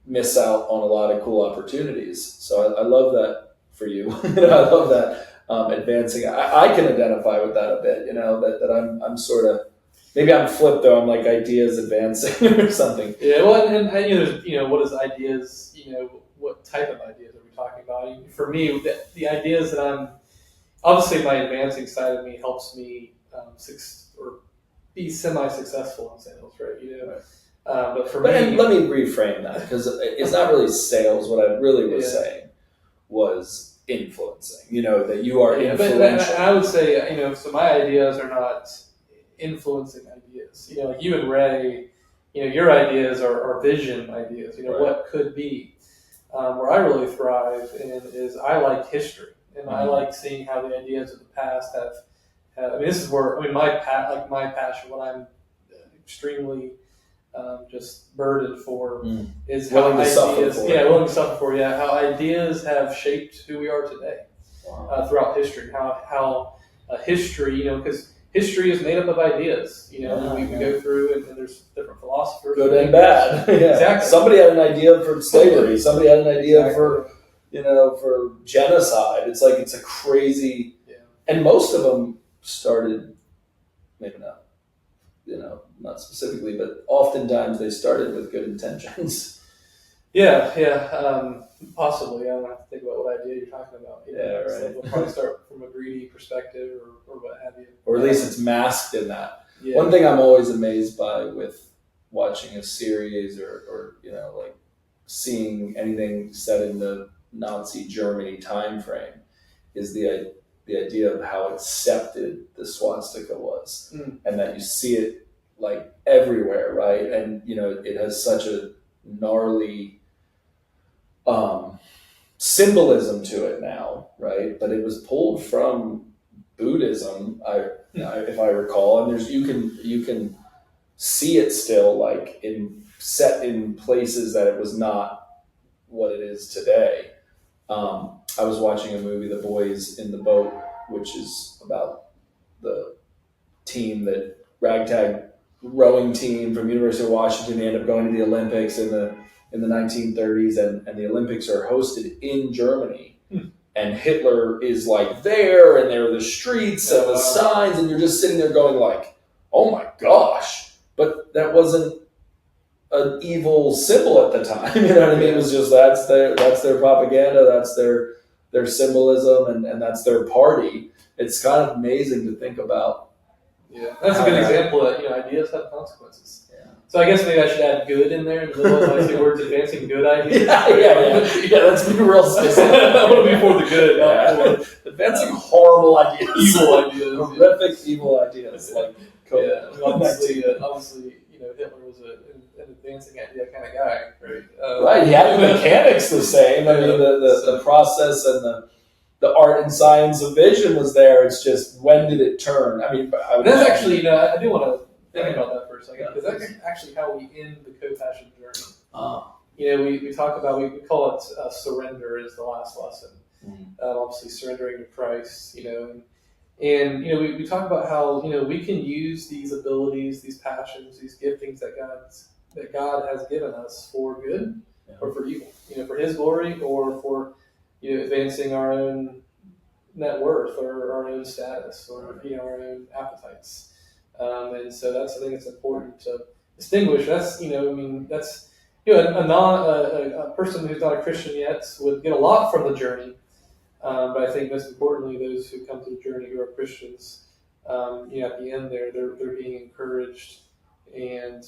miss out on a lot of cool opportunities. So I love that for you. I love that advancing. I can identify with that a bit, that I'm sort of, maybe I'm flipped though. I'm like ideas advancing or something. Yeah, well, and what is ideas, what type of ideas are we talking about? For me, the ideas that obviously my advancing side of me helps me or be semi-successful in sales, right? Right. But for But me, let me reframe that, because it's not really sales. What I really was saying was influencing, that you are influential. But I would say, so my ideas are not influencing ideas. Like you and Ray, your ideas are vision ideas, Right. What could be. Where I really thrive in is I like history, and I like seeing how the ideas of the past have this is where, my passion, what I'm extremely just burdened for is how willing to suffer ideas, for. willing to suffer for, how ideas have shaped who we are today. Wow. Throughout history, how history, because history is made up of ideas. We go through, and there's different philosophers. Good and bad. Yeah. Exactly. Somebody had an idea for slavery. Somebody had an idea for genocide. It's like, it's a crazy, and most of them started, maybe not specifically, but oftentimes they started with good intentions. Possibly. I don't have to think about what idea you're talking about. Right. So we'll probably start from a greedy perspective or what have you. Or at least it's masked in that. Yeah. One thing I'm always amazed by with watching a series or like seeing anything set in the Nazi Germany time frame is the idea of how accepted the swastika was, and that you see it like everywhere, right? And it has such a gnarly symbolism to it now, right? But it was pulled from Buddhism, if I recall, and you can see it still like set in places that it was not what it is today. I was watching a movie, The Boys in the Boat, which is about the ragtag rowing team from University of Washington. They end up going to the Olympics in the 1930s, and the Olympics are hosted in Germany. And Hitler is like there, and there are the streets and the signs, and you're just sitting there going like, oh my gosh. But that wasn't an evil symbol at the time. You know what I mean? It was just, that's their propaganda, that's their symbolism, and that's their party. It's kind of amazing to think about. Yeah, that's a good example that ideas have consequences. Yeah. So I guess maybe I should add good in there in the middle of my two words, advancing good ideas. Yeah. Let's be real specific. I want to be for the good, not for advancing horrible ideas, evil ideas, horrific evil ideas. Like obviously, Hitler was an advancing idea kind of guy, right? Right. He had the mechanics the same. I mean, the process and the art and science of vision was there. It's just, when did it turn? I mean, that's actually, I do want to think about that for a second, because that's actually how we end the co-passion journey. We talk about, we call it surrender is the last lesson. Obviously surrendering to Christ, and we talk about how, we can use these abilities, these passions, these giftings that God has given us for good or for evil, for His glory or for, advancing our own net worth or our own status or, our own appetites. And so that's, I think it's important to distinguish. That's, that's, a person who's not a Christian yet would get a lot from the journey. But I think most importantly, those who come to the journey who are Christians, at the end they're being encouraged and,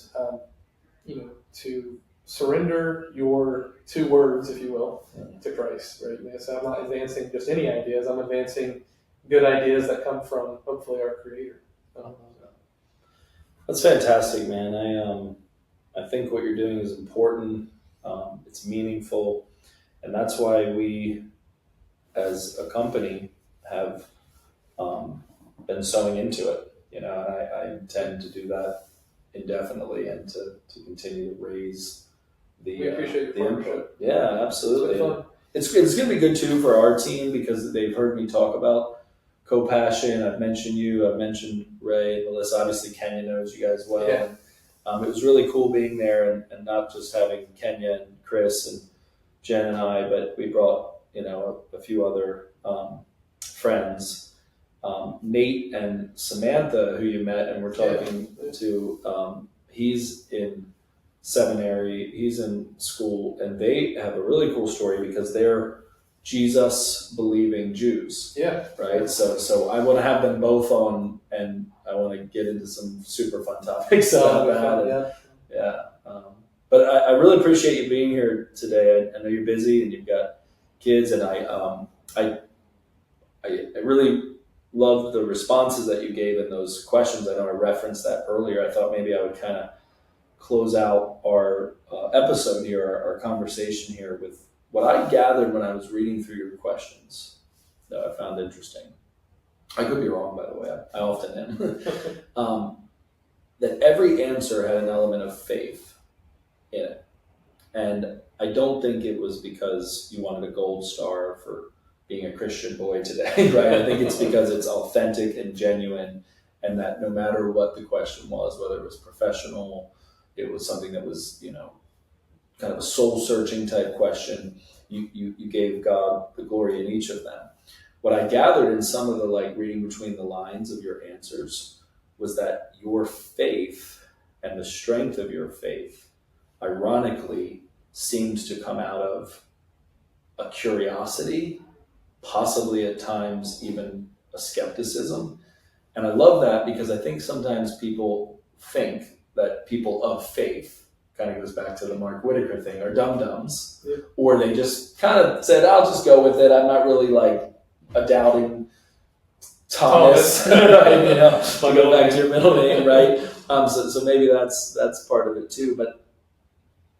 to surrender your two words, if you will, to Christ, right? So I'm not advancing just any ideas. I'm advancing good ideas that come from, hopefully, our Creator. That's fantastic, man. I think what you're doing is important. It's meaningful, and that's why we, as a company, have been sowing into it. And I intend to do that indefinitely and to continue to raise we appreciate your input. Yeah, absolutely. It's going to be good too for our team, because they've heard me talk about co-passion. I've mentioned you. I've mentioned Ray, Melissa. Obviously, Kenya knows you guys well. Yeah. It was really cool being there and not just having Kenya and Chris and Jen and I, but we brought, a few other friends, Nate and Samantha, who you met and we're talking to. He's in seminary, he's in school, and they have a really cool story because they're Jesus believing Jews. Yeah. Right. So I want to have them both on, and I want to get into some super fun topics about that. Yeah. But I really appreciate you being here today. I know you're busy and you've got kids, and I really love the responses that you gave in those questions. I know I referenced that earlier. I thought maybe I would kind of close out our episode here, our conversation here, with what I gathered when I was reading through your questions that I found interesting. I could be wrong, by the way. I often am. That every answer had an element of faith in it. And I don't think it was because you wanted a gold star for being a Christian boy today, right? I think it's because it's authentic and genuine, and that no matter what the question was, whether it was professional, it was something that was, kind of a soul-searching type question, you gave God the glory in each of them. What I gathered in some of the reading between the lines of your answers was that your faith and the strength of your faith, ironically, seems to come out of a curiosity, possibly at times even a skepticism. And I love that because I think sometimes people think that people of faith, kind of goes back to the Mark Whitaker thing, are dum-dums, or they just kind of said, I'll just go with it. I'm not really a doubting Thomas, to go back to your middle name, right? So maybe that's part of it too. But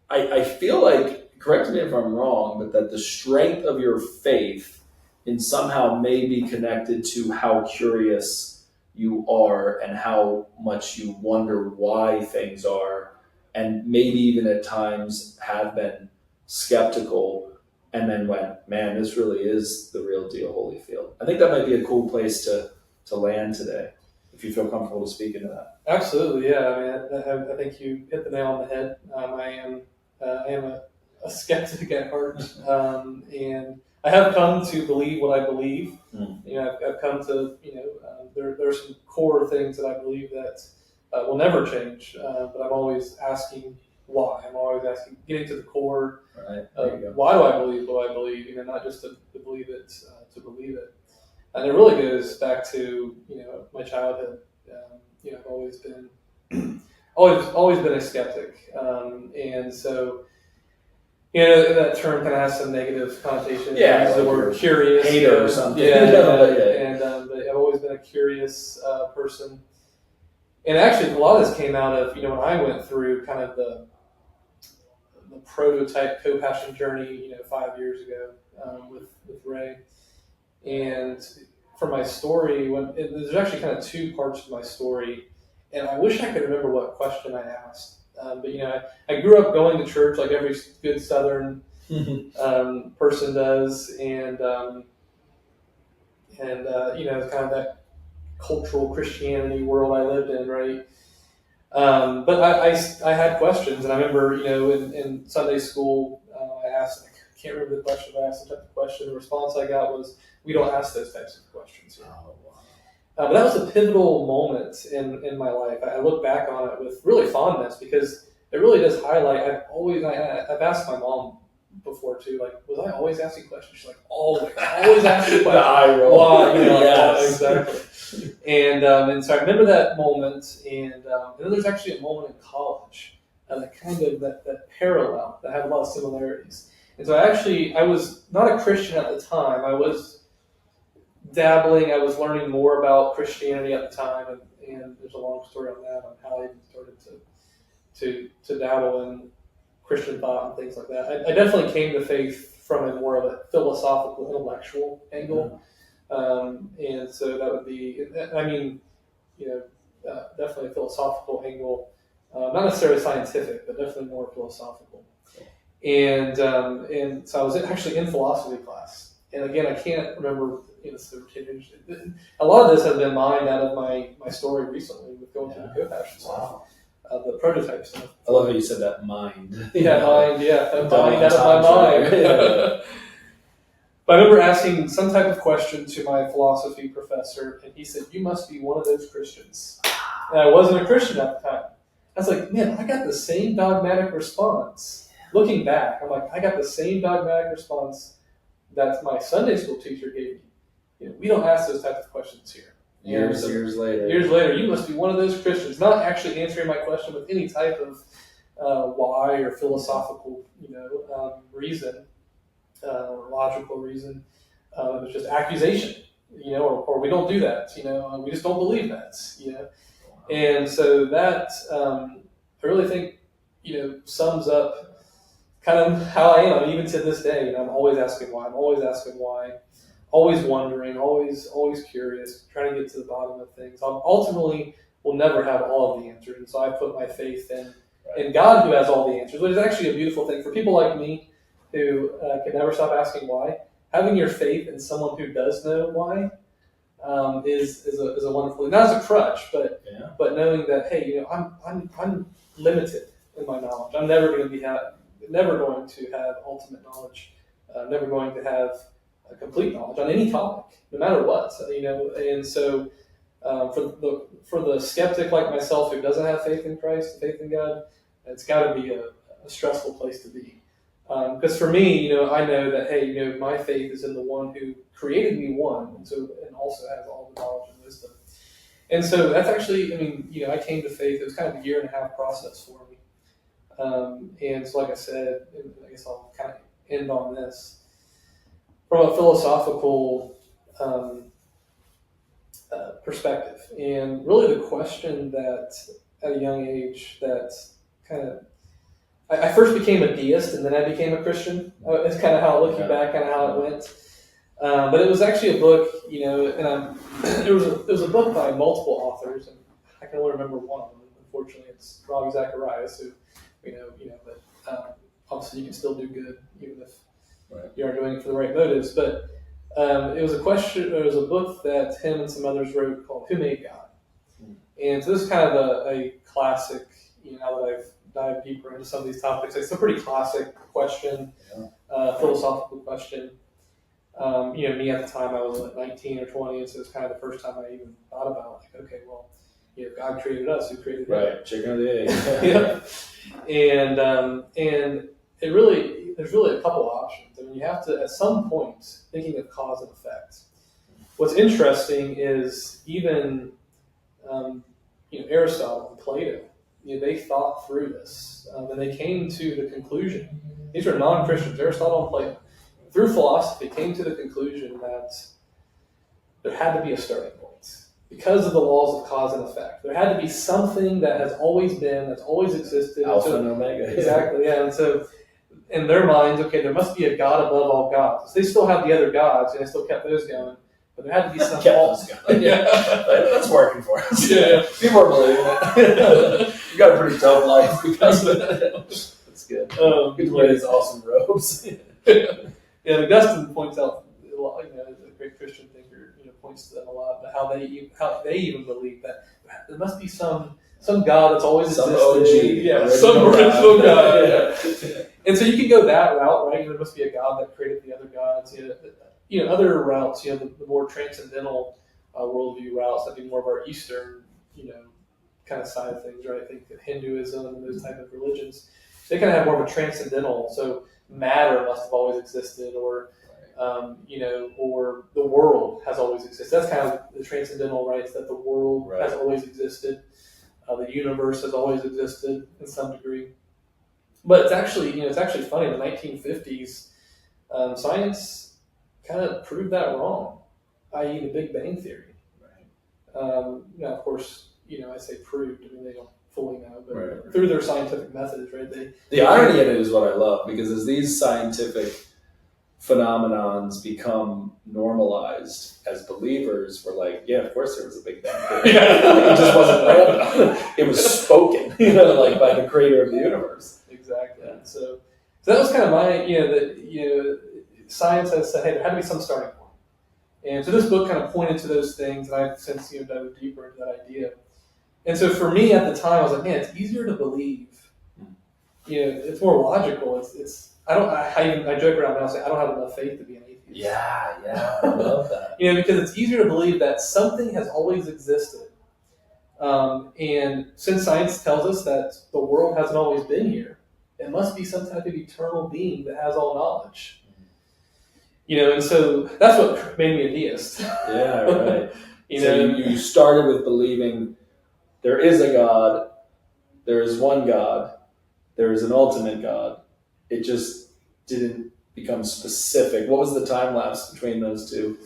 I feel like, correct me if I'm wrong, but that the strength of your faith in somehow may be connected to how curious you are and how much you wonder why things are, and maybe even at times have been skeptical and then went, man, this really is the real deal, Holyfield. I think that might be a cool place to land today, if you feel comfortable to speak into that. Absolutely, yeah. I think you hit the nail on the head. I am a skeptic at heart, and I have come to believe what I believe. I've come to, there are some core things that I believe that will never change, but I'm always asking why. I'm always asking, getting to the core. Right. Why do I believe what I believe? Not just to believe it, to believe it. And it really goes back to my childhood. I've always been always been a skeptic, and so that term kind of has some negative connotation. Yeah, the word curious, hater or something. And but I've always been a curious person. And actually, a lot of this came out of when I went through kind of the prototype co-passion journey 5 years ago with Ray. And for my story, there's actually kind of two parts to my story, and I wish I could remember what question I asked. But I grew up going to church like every good Southern person does, and kind of that cultural Christianity world I lived in, right? But I had questions, and I remember in Sunday school I asked, I can't remember the question, but I asked the type of question. The response I got was, "We don't ask those types of questions." But that was a pivotal moment in my life. I look back on it with really fondness because it really does highlight. I've asked my mom before too, was I always asking questions? She's like, always asking questions. The eye roll. Why? Yes. Exactly. And so I remember that moment, and then there's actually a moment in college, that parallel that had a lot of similarities. And so I was not a Christian at the time. I was dabbling. I was learning more about Christianity at the time, and there's a long story on that, on how I even started to dabble in Christian thought and things like that. I definitely came to faith from a more of a philosophical, intellectual angle, and so that would be, definitely a philosophical angle, not necessarily scientific, but definitely more philosophical. And so I was actually in philosophy class, and again, I can't remember. A lot of this has been mined out of my story recently with going through the co-passion stuff. the prototype stuff. I love how you said that mind. Mind out of my mind. Yeah. But I remember asking some type of question to my philosophy professor, and he said, "You must be one of those Christians." And I wasn't a Christian at the time. I was like, man, I got the same dogmatic response. Looking back, I'm like, I got the same dogmatic response that my Sunday school teacher gave me. We don't ask those types of questions here. Years later. Years later, you must be one of those Christians, not actually answering my question with any type of why or philosophical, reason or logical reason. It was just accusation, or we don't do that, we just don't believe that, And so that I really think, sums up kind of how I am, even to this day. I'm always asking why. Always wondering, always curious, trying to get to the bottom of things. Ultimately, we'll never have all of the answers, and so I put my faith in God, who has all the answers, which is actually a beautiful thing for people like me who can never stop asking why. Having your faith in someone who does know why is a wonderful thing. Not as a crutch, but knowing that, hey, I'm limited in my knowledge. I'm never going to have ultimate knowledge. Never going to have a complete knowledge on any topic, no matter what. And so for the skeptic like myself who doesn't have faith in Christ, faith in God, it's got to be a stressful place to be. Because for me, I know that, hey, my faith is in the one who created me, and also has all the knowledge and wisdom. And so that's actually, I came to faith. It was kind of a 1.5-year process for me. And so, like I said, I guess I'll kind of end on this. From a philosophical perspective, and really the question that at a young age that kind of, I first became a deist and then I became a Christian. It's kind of how, looking back, kind of how it went. But it was actually a book, and it was a book by multiple authors, and I can only remember one of them. Unfortunately, it's Zachary T, who, but obviously you can still do good even if you aren't doing it for the right motives. But it was a book that him and some others wrote called "Who Made God?" And so this is kind of a classic. Now that I've dived deeper into some of these topics, it's a pretty classic question, philosophical question. Me at the time, I was 19 or 20, and so it's kind of the first time I even thought about, okay, well, God created us, who created God? Right, chicken or the egg. And there's really a couple options. You have to, at some point, thinking of cause and effect. What's interesting is even, Aristotle and Plato, they thought through this, and they came to the conclusion. These are non-Christians, Aristotle and Plato, through philosophy, came to the conclusion that there had to be a starting point because of the laws of cause and effect. There had to be something that has always been, that's always existed. Alpha and Omega. Exactly, yeah. And so in their minds, okay, there must be a God above all gods. They still have the other gods, and they still kept those going. But there had to be some That's working for us. Yeah. People are believing it. You got a pretty tough life because of it. That's good. Good to wear these awesome robes. Yeah, Augustine points out a lot. A great Christian thinker, points to them a lot, but how they even believe that there must be some God that's always existed. Some original God. Yeah. And so you can go that route, right? There must be a God that created the other gods. Other routes, the more transcendental worldview routes, that'd be more of our Eastern, kind of side of things, right? I think that Hinduism and those type of religions, they kind of have more of a transcendental. So matter must have always existed, or or the world has always existed. That's kind of the transcendental, right? It's that the world has always existed, the universe has always existed in some degree. But it's actually funny. In the 1950s, science kind of proved that wrong, i.e., the Big Bang Theory. Now, of course, I say proved. They don't fully know, but through their scientific methods, right? The irony in it is what I love, because as these scientific phenomenons become normalized as believers, we're like, yeah, of course there was a Big Bang Theory. It just wasn't random. It was spoken, by the creator of the universe. Exactly. So that was kind of my, science has said, hey, there had to be some starting point. And so this book kind of pointed to those things, and I've since dove deeper into that idea. And so for me at the time, I was like, man, it's easier to believe. It's more logical. I joke around now, say I don't have enough faith to be an atheist. Yeah, I love that. Because it's easier to believe that something has always existed. And since science tells us that the world hasn't always been here, it must be some type of eternal being that has all knowledge. And so that's what made me a deist. Yeah, right. You started with believing there is a God, there is one God, there is an ultimate God. It just didn't become specific. What was the time lapse between those two?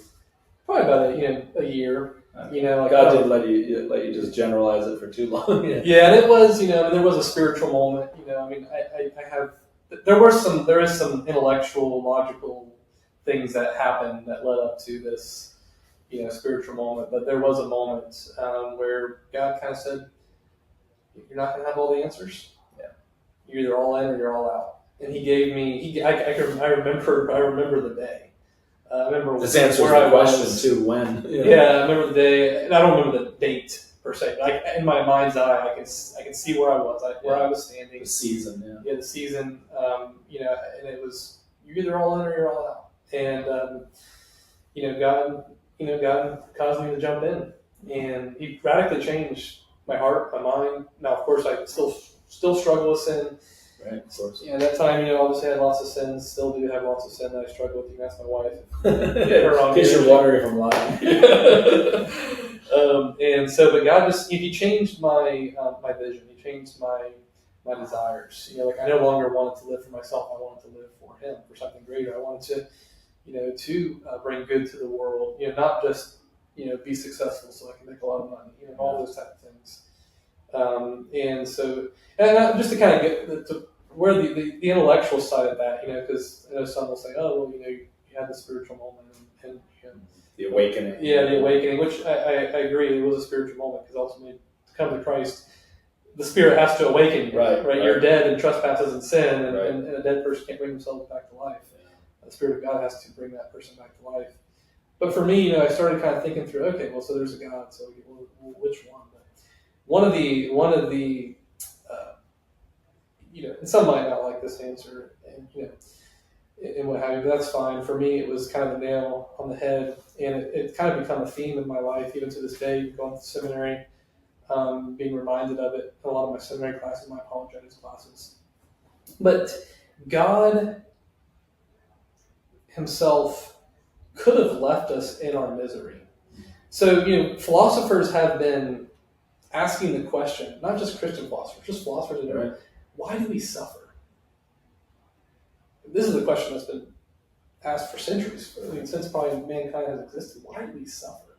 Probably about a year. God didn't let you just generalize it for too long. Yeah, and it was, there was a spiritual moment. There is some intellectual, logical things that happened that led up to this, spiritual moment. But there was a moment where God kind of said, "You're not going to have all the answers. Yeah, you're either all in or you're all out." And He gave me. I remember the day. I remember this answers the question too. When? Yeah, I remember the day, and I don't remember the date per se. Like in my mind's eye, I can see where I was, where I was standing. The season, the season. And it was you're either all in or you're all out. And God caused me to jump in, and He radically changed my heart, my mind. Now, of course, I still struggle with sin. Right, of course. At that time, obviously I had lots of sins. Still do have lots of sin that I struggle with. You can ask my wife. In case you're wondering if I'm lying. But God He changed my my vision. He changed my desires. I no longer wanted to live for myself. I wanted to live for Him, for something greater. I wanted to bring good to the world. Not just be successful so I can make a lot of money. All those type of things. Just to kind of get to where the intellectual side of that, because I know some will say, oh, well, you had the spiritual moment and the awakening. Yeah, the awakening, which I agree, it was a spiritual moment because ultimately to come to Christ, the Spirit has to awaken you. Right? You're dead in trespasses and sin, and a dead person can't bring themselves back to life. Yeah. The Spirit of God has to bring that person back to life. But for me, I started kind of thinking through, okay, well, so there's a God, so which one? One of the and some might not like this answer, and what have you, but that's fine. For me, it was kind of a nail on the head, and it kind of become a theme in my life, even to this day, going to seminary, being reminded of it in a lot of my seminary classes, my apologetics classes. But God Himself could have left us in our misery. So, philosophers have been asking the question, not just Christian philosophers, just philosophers in general, why do we suffer? This is a question that's been asked for centuries, since probably mankind has existed. Why do we suffer?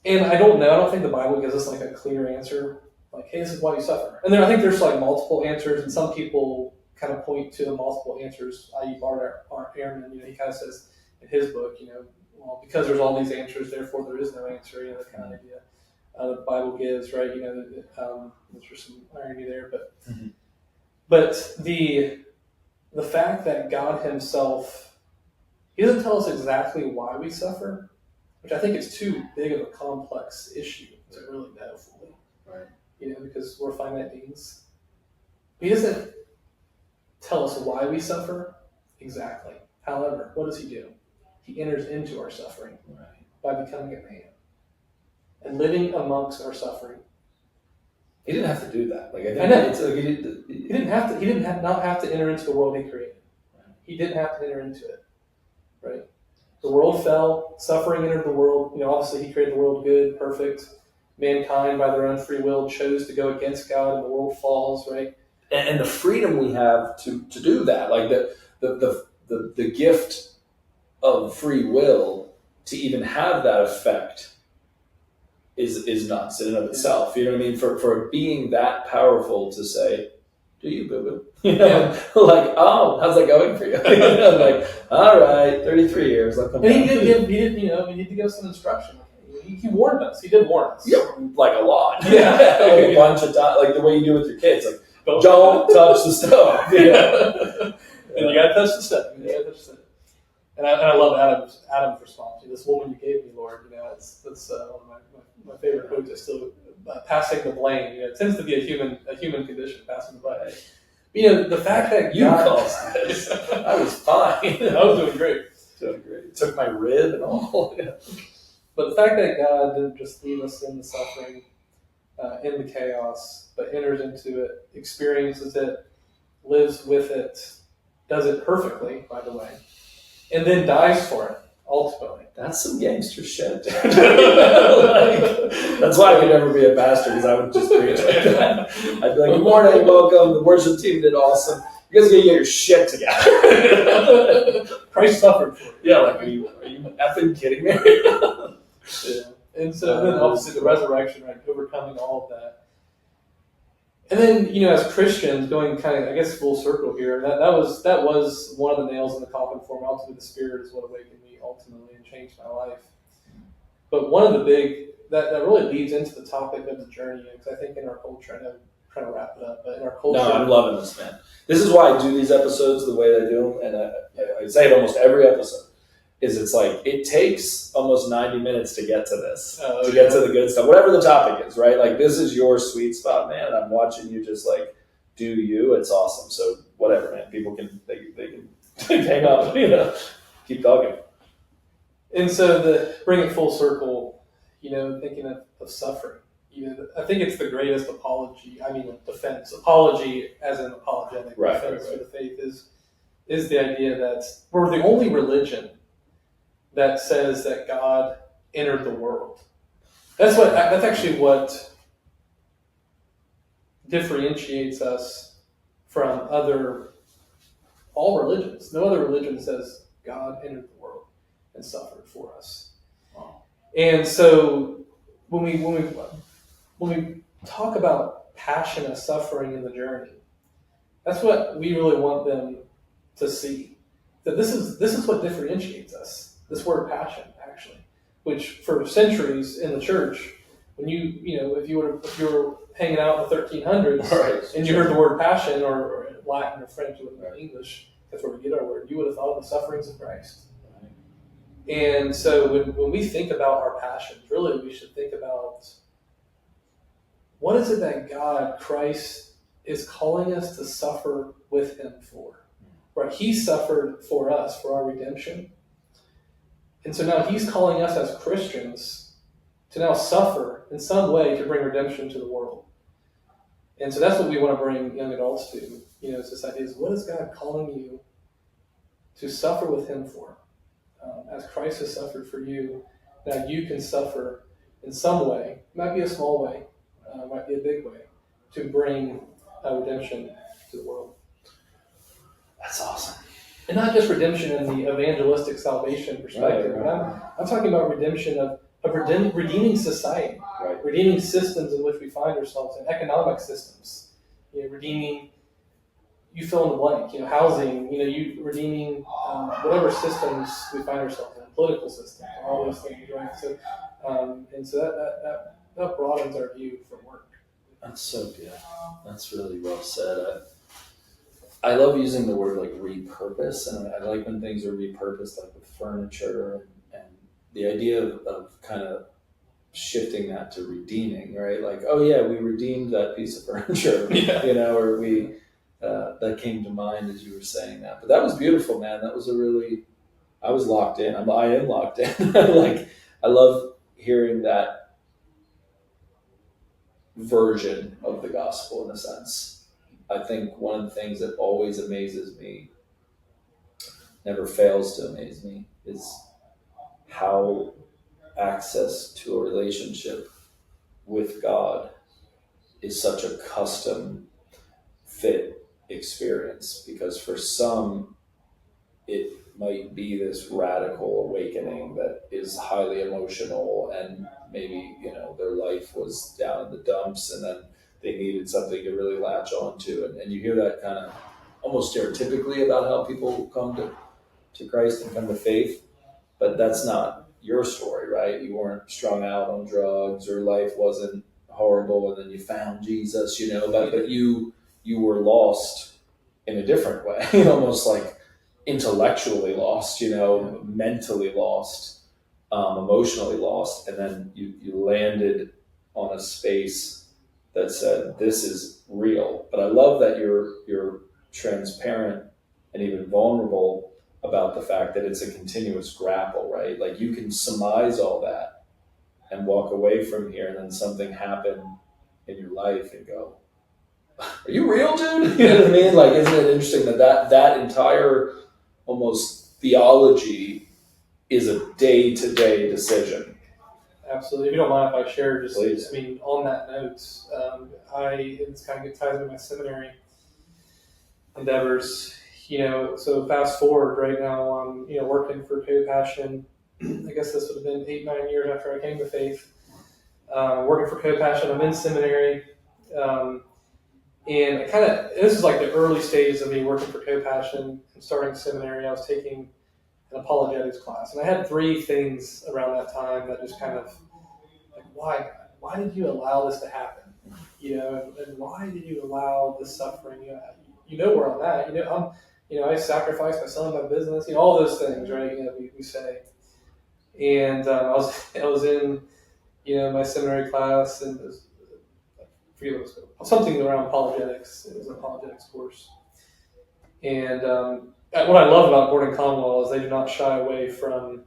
And I don't know. I don't think the Bible gives us like a clear answer. Like, hey, this is why you suffer. And then I think there's like multiple answers, and some people kind of point to the multiple answers. I.e., Bart Ehrman, he kind of says in his book, well, because there's all these answers, therefore there is no answer. That kind of idea. The Bible gives, right? There's some irony there, but the fact that God Himself, He doesn't tell us exactly why we suffer, which I think is too big of a complex issue to really know fully. Right. Because we're finite beings. He doesn't tell us why we suffer exactly. However, what does He do? He enters into our suffering by becoming a man and living amongst our suffering. He didn't have to do that. I know. He didn't have to. He didn't not have to enter into the world He created. He didn't have to enter into it. Right. The world fell. Suffering entered the world. Obviously He created the world good, perfect. Mankind, by their own free will, chose to go against God, and the world falls. Right. And the freedom we have to do that, like the gift of free will to even have that effect is nuts in and of itself. You know what I mean? For a being that powerful to say, do you, boo-boo? Like, oh, how's that going for you? Like, all right, 33 years. I'll come back. And we need to give some instruction. He warned us. He did warn us. Yeah, like a lot. Yeah. Like a bunch of times, like the way you do with your kids. Like, don't touch the stove. And you got to touch the stove. And I love Adam's response. This woman you gave me, Lord. That's one of my favorite quotes. Is still passing the blame. It tends to be a human condition, passing the blame. The fact that You God, caused this. I was fine. I was doing great. Took my rib and all. Yeah. But the fact that God didn't just leave us in the suffering, in the chaos, but enters into it, experiences it, lives with it, does it perfectly, by the way, and then dies for it, ultimately. That's some gangster shit. That's why I could never be a pastor, because I would just preach like that. I'd be like, good morning, welcome, the worship team did awesome. You guys gotta get your shit together. Christ suffered for it. Yeah, like, are you effing kidding me? Yeah. And so then obviously the resurrection, right, overcoming all of that. And then, as Christians, going kind of, I guess, full circle here, that was one of the nails in the coffin for me. Ultimately, the Spirit is what awakened me ultimately and changed my life. But one of the big, that really leads into the topic of the journey, because I think in our culture, I know I'm trying to wrap it up, but in our culture. No, I'm loving this, man. This is why I do these episodes the way I do them, and I say it almost every episode. It's like, it takes almost 90 minutes to get to this, get to the good stuff, whatever the topic is, right? Like, this is your sweet spot, man. I'm watching you just like do you. It's awesome. So whatever, man. People can hang up, keep talking. And so bring it full circle, thinking of suffering. I think it's the greatest defense. Apology as an apologetic defense for the faith is the idea that we're the only religion that says that God entered the world. That's actually what differentiates us from all religions. No other religion says God entered the world and suffered for us. Wow. And so when we talk about passion and suffering in the journey, that's what we really want them to see. That this is what differentiates us. This word passion, actually, which for centuries in the church, when if you were hanging out in the 1300s, right, and you heard the word passion or Latin or French or English, that's where we get our word. You would have thought of the sufferings of Christ. Right. And so when we think about our passions, really we should think about what is it that Christ is calling us to suffer with Him for. Right? He suffered for us, for our redemption. And so now He's calling us as Christians to now suffer in some way to bring redemption to the world. And so that's what we want to bring young adults to. It's this idea is, what is God calling you to suffer with Him for? As Christ has suffered for you, now you can suffer in some way. It might be a small way, might be a big way, to bring redemption to the world. That's awesome. And not just redemption in the evangelistic salvation perspective. Right. I'm talking about redemption of redeeming society, right. Redeeming systems in which we find ourselves in, economic systems, redeeming, you fill in the blank, housing, you redeeming whatever systems we find ourselves in, political systems, all those things, right? So, and so that broadens our view from work. That's so good. That's really well said. I love using the word like repurpose, and I like when things are repurposed, like with furniture, and the idea of kind of shifting that to redeeming, right? Like, oh yeah, we redeemed that piece of furniture, or we that came to mind as you were saying that. But that was beautiful, man. That was I was locked in. I am locked in. Like, I love hearing that version of the gospel in a sense. I think one of the things that always amazes me, never fails to amaze me, is how access to a relationship with God is such a custom fit experience. Because for some, it might be this radical awakening that is highly emotional, and maybe, their life was down in the dumps, and then they needed something to really latch on to. And you hear that kind of almost stereotypically about how people come to Christ and come to faith. But that's not your story, right? You weren't strung out on drugs, or life wasn't horrible and then you found Jesus, but you were lost in a different way. Almost like intellectually lost, mentally lost, emotionally lost, and then you landed on a space that said, this is real. But I love that you're transparent and even vulnerable about the fact that it's a continuous grapple, right? Like you can surmise all that and walk away from here, and then something happen in your life and go, are you real, dude? You know what I mean? Like, isn't it interesting that entire almost theology is a day-to-day decision? Absolutely. If you don't mind if I share, Please. I mean, on that note, it's kind of ties into my seminary endeavors. So fast forward right now, I'm working for Co-Passion. I guess this would have been 8-9 years after I came to faith. Working for Co-Passion, I'm in seminary, and this is like the early stages of me working for Co-Passion and starting seminary. I was taking an apologetics class, and I had 3 things around that time that just kind of like, why did you allow this to happen? And why did you allow this suffering? Where I'm at. I sacrificed by selling my business. All those things, right? We say. And I was in, my seminary class, and it was, I forget what it was, something around apologetics. It was an apologetics course. And what I love about Gordon Conwell is they do not shy away from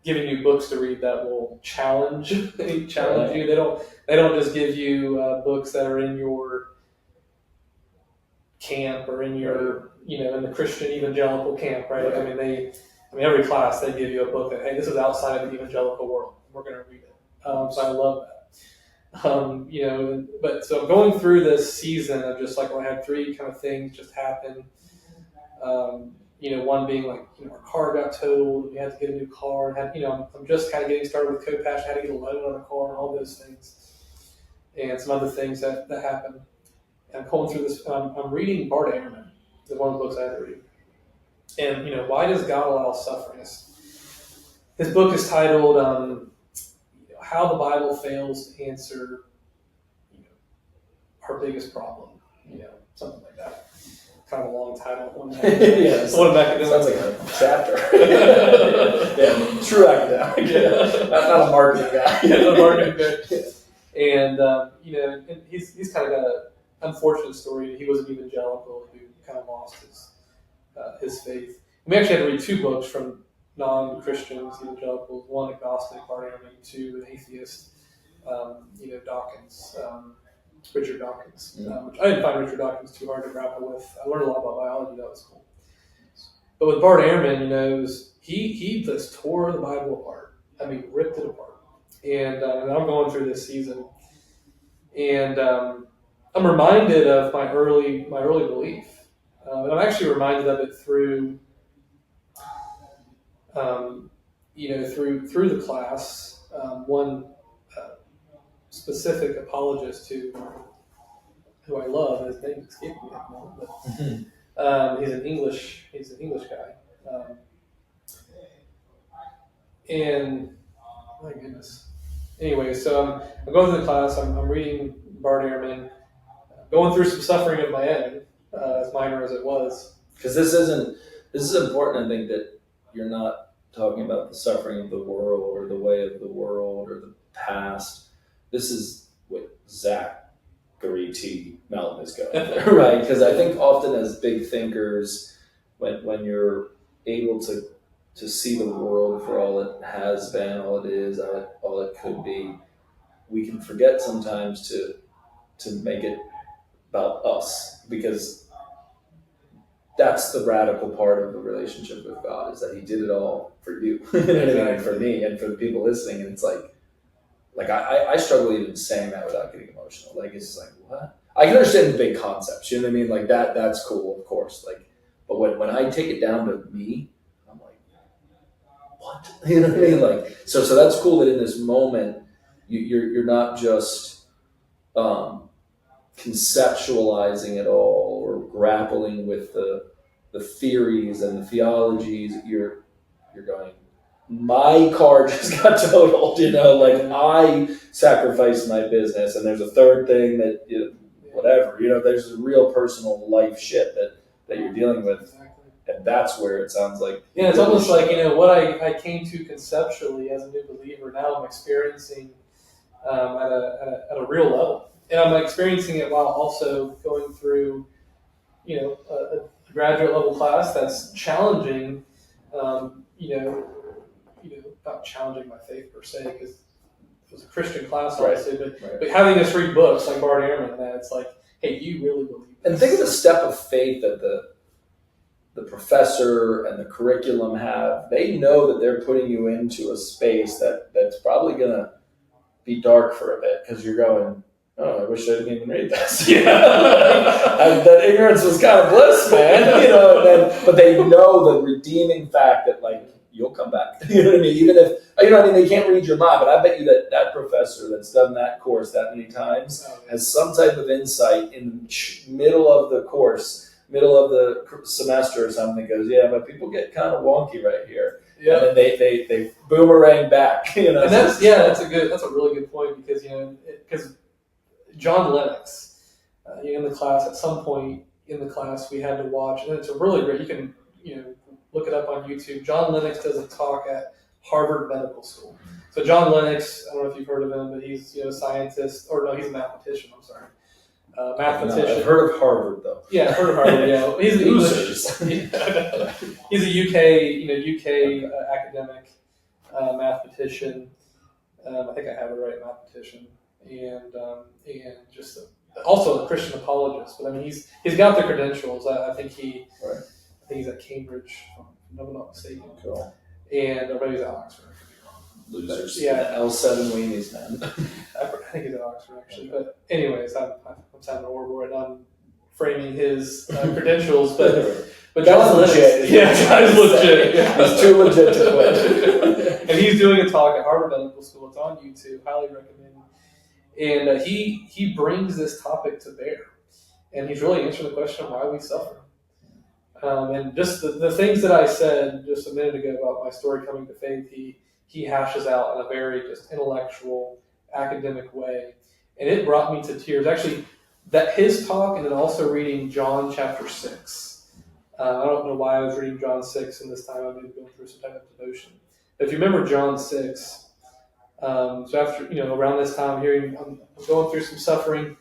giving you books to read that will challenge you. They don't just give you books that are in your camp or in your in the Christian evangelical camp, right? Right. Every class they give you a book that, hey, this is outside of the evangelical world. We're going to read it. So I love that. But so going through this season of just like, I had 3 kind of things just happen. One being like, our car got totaled. We had to get a new car. I'm just kind of getting started with Co-Passion. I had to get a loan on a car and all those things, and some other things that happened. And I'm going through this. I'm reading Bart Ehrman, the one of the books I had to read. And why does God allow suffering? His book is titled "How the Bible Fails to Answer Our Biggest Problem." Something like that. Kind of a long title. Yeah, sounds like a chapter. Yeah, true academic. Yeah. Not a marketing guy. Not a marketing guy. And and he's kind of got an unfortunate story. He was an evangelical who kind of lost his faith. We actually had to read 2 books from non-Christians, evangelicals. One agnostic, Bart Ehrman. 2 an atheist, Dawkins. Richard Dawkins, which I didn't find Richard Dawkins too hard to grapple with. I learned a lot about biology. That was cool. But with Bart Ehrman, he just tore the Bible apart. Ripped it apart. And I'm going through this season, and I'm reminded of my early belief. And I'm actually reminded of it through, through the class. One specific apologist who I love. His name escaped me at the moment, but he's an English guy. And my goodness. Anyway, so I'm going through the class. I'm reading Bart Ehrman, going through some suffering of my own, as minor as it was. Because this is important. I think that you're not talking about the suffering of the world or the way of the world or the past. This is what Zachary T. Melton is going through, right? Because I think often as big thinkers, when you're able to see the world for all it has been, all it is, all it could be, we can forget sometimes to make it about us, because that's the radical part of the relationship with God, is that He did it all for you, and for me, and for the people listening. And it's like I struggle even saying that without getting emotional. Like, it's just like, what? I can understand the big concepts, you know what I mean? Like that's cool, of course. Like, but when I take it down to me, I'm like, what? You know what I mean? Like, so that's cool that in this moment, you're not just conceptualizing it all or grappling with the theories and the theologies. You're going, my car just got totaled, like I sacrificed my business, and there's a third thing that, whatever, there's a real personal life shit that you're dealing with. Exactly. And that's where it sounds like. Yeah, it's almost like, what I came to conceptually as a new believer, now I'm experiencing at a real level. And I'm experiencing it while also going through, a graduate level class that's challenging, not challenging my faith per se, because it was a Christian class, obviously, but having us read books like Bart Ehrman and that, it's like, hey, do you really believe this? And think of the step of faith that the professor and the curriculum have. They know that they're putting you into a space that's probably going to be dark for a bit, because you're going, oh, I wish I didn't even read this. That ignorance was kind of bliss, man. But they know the redeeming fact that, like, you'll come back. You know what I mean? Even if, they can't read your mind, but I bet you that professor that's done that course that many times has some type of insight in the middle of the course, middle of the semester or something, goes, yeah, but people get kind of wonky right here. Yeah. And then they boomerang back. And that's a really good point, because John Lennox, in the class, at some point in the class we had to watch, and it's a really great, you can look it up on YouTube. John Lennox does a talk at Harvard Medical School. So John Lennox, I don't know if you've heard of him, but he's a scientist, or no, he's a mathematician, I'm sorry. Mathematician. No, I've heard of Harvard though. Yeah, I've heard of Harvard. Yeah, he's an English. He's a UK academic mathematician. I think I have it right, mathematician, and just also a Christian apologist. But I mean, he's got the credentials. I think he's at Cambridge, if I'm not mistaken. Cool. And or maybe he's at Oxford. Losers. Yeah. L7 weenies, man. I think he's at Oxford, actually. But anyways, I'm having a horrible right now. I'm framing his credentials, but John Lennox, guy's legit. He's too legit to quit. And he's doing a talk at Harvard Medical School. It's on YouTube. Highly recommend. And he brings this topic to bear, and he's really answering the question of why we suffer. And just the things that I said just a minute ago about my story coming to faith, he hashes out in a very just intellectual, academic way. And it brought me to tears. Actually, that his talk, and then also reading John chapter 6. I don't know why I was reading John 6 in this time. I've been going through some type of devotion. But if you remember John 6, so after, around this time here, I'm going through some suffering,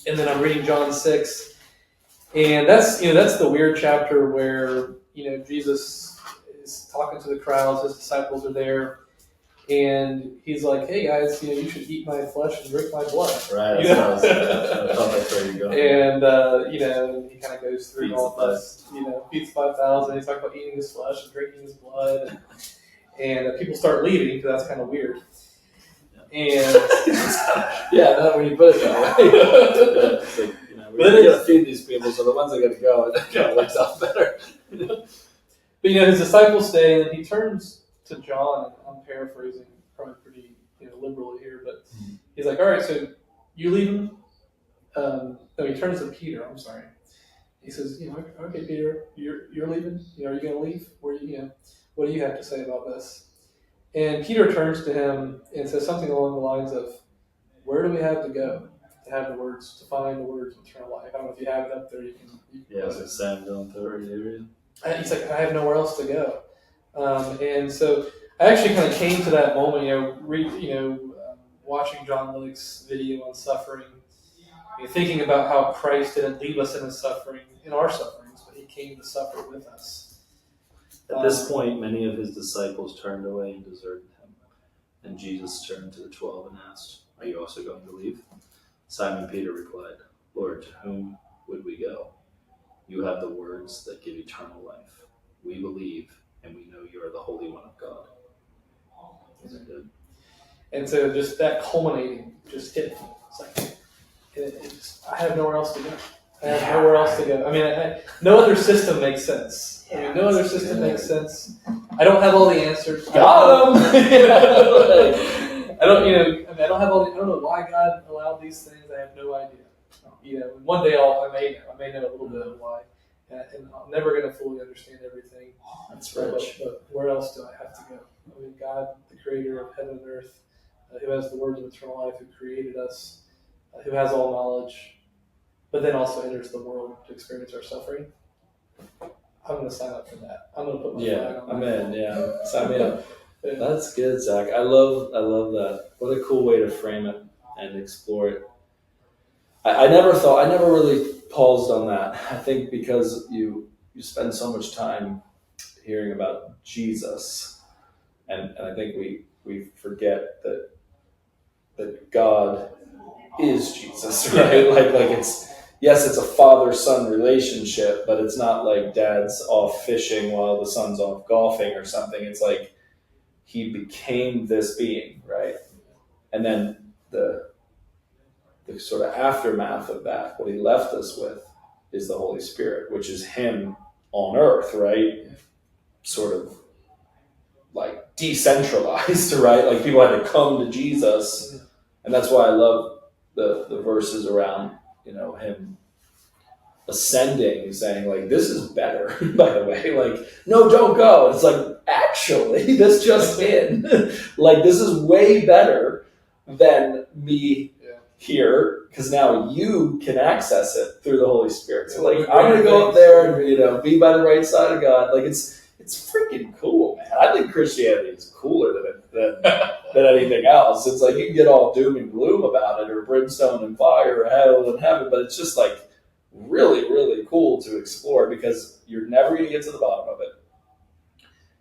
and then I'm reading John 6. And that's the weird chapter where, Jesus is talking to the crowds, his disciples are there, and he's like, hey guys, you should eat my flesh and drink my blood. Right, I thought that's where you're going. And, and he kind of goes through all this, feeds 5,000, he's talking about eating his flesh and drinking his blood, and people start leaving, because that's kind of weird. And yeah, when you put it that way. It's like, we got to feed these people, so the ones that got to go, it kind of works out better. But his disciples stay, and then he turns to John, and I'm paraphrasing probably pretty liberally here, but he's like, all right, so you leaving? No, he turns to Peter, I'm sorry. He says, okay, Peter, you're leaving? Are you going to leave? What do you have to say about this? And Peter turns to him and says something along the lines of, where do we have to go to have the words, to find the words of eternal life? I don't know if you have it up there. You can yeah, it's like Sam going through the area. He's like, I have nowhere else to go. And so I actually kind of came to that moment, watching John Lennox's video on suffering, thinking about how Christ didn't leave us in his suffering, in our sufferings, but he came to suffer with us. At this point, many of his disciples turned away and deserted him. And Jesus turned to the 12 and asked, are you also going to leave? Simon Peter replied, Lord, to whom would we go? You have the words that give eternal life. We believe, and we know you are the Holy One of God. And so just that culminating just hit me. It's like, I have nowhere else to go. I have nowhere else to go. I mean, no other system makes sense. No other system makes sense. I don't have all the answers. Got him! I don't have all the, I don't know why God allowed these things. I have no idea. One day I may know a little bit of why. And I'm never going to fully understand everything. That's rich. But where else do I have to go? I mean, God, the creator of heaven and earth, who has the words of eternal life, who created us, who has all knowledge, but then also enters the world to experience our suffering. I'm going to sign up for that. I'm going to put my Yeah, flag on I'm that. in. Yeah, sign me up. Yeah. That's good, Zach. I love that. What a cool way to frame it and explore it. I never really paused on that. I think because you spend so much time hearing about Jesus, and I think we forget that God is Jesus, right? Like it's a father-son relationship, but it's not like dad's off fishing while the son's off golfing or something. It's like he became this being, right? And then the sort of aftermath of that, what he left us with, is the Holy Spirit, which is him on earth, right? Sort of like decentralized, right? Like people had to come to Jesus. And that's why I love the verses around, him ascending, saying like, this is better, by the way. Like, no, don't go. It's like, actually, this just in. Like, this is way better than me here, because now you can access it through the Holy Spirit. So like, I'm going to go up there and, be by the right side of God. Like, it's freaking cool, man. I think Christianity is cooler than anything else. It's like you can get all doom and gloom about it, or brimstone and fire, or hell and heaven, but it's just like really, really cool to explore, because you're never going to get to the bottom of it.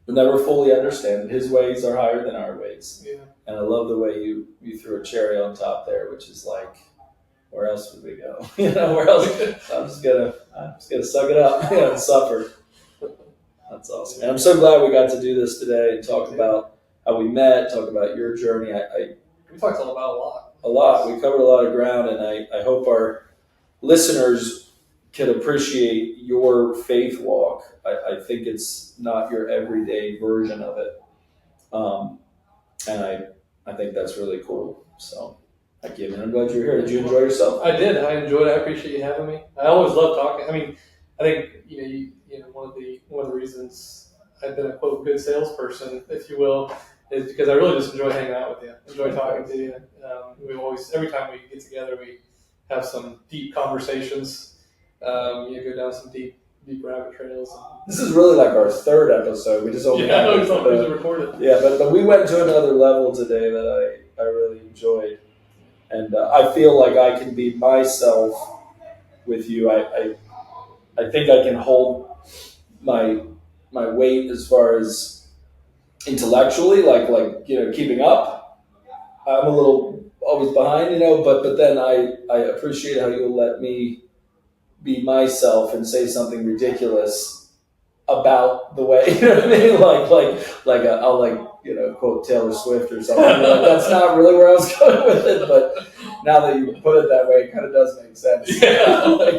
You'll never fully understand it. His ways are higher than our ways. Yeah. And I love the way you threw a cherry on top there, which is like, where else would we go? Where else? I'm just gonna suck it up and suffer. That's awesome. And I'm so glad we got to do this today and talk about how we met, talk about your journey. We talked all about a lot. A lot. We covered a lot of ground, and I hope our listeners can appreciate your faith walk. I think it's not your everyday version of it. And I think that's really cool. So thank you, man. I'm glad you're here. Did you enjoy yourself? I did. I enjoyed it. I appreciate you having me. I always love talking. I mean, I think one of the reasons I've been a quote good salesperson, if you will, is because I really just enjoy hanging out with you. Enjoy talking to you. We always, every time we get together, we have some deep conversations. Go down some deep rabbit trails. This is really like our third episode. We just only recorded. Yeah, but we went to another level today that I really enjoyed, and I feel like I can be myself with you. I think I can hold my weight as far as intellectually, like keeping up. I'm a little always behind, but then I appreciate how you'll let me be myself and say something ridiculous about the way, you know what I mean? I'll quote Taylor Swift or something. That's not really where I was going with it, but now that you put it that way, it kind of does make sense. Yeah.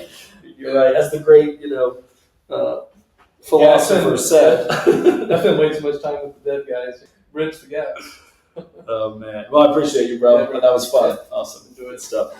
You're right. As the great, philosopher said. I've been way too much time with the dead guys. Bridge the gaps. Oh man. Well, I appreciate you, bro. Yeah, that was fun. Yeah. Awesome. Enjoyed stuff.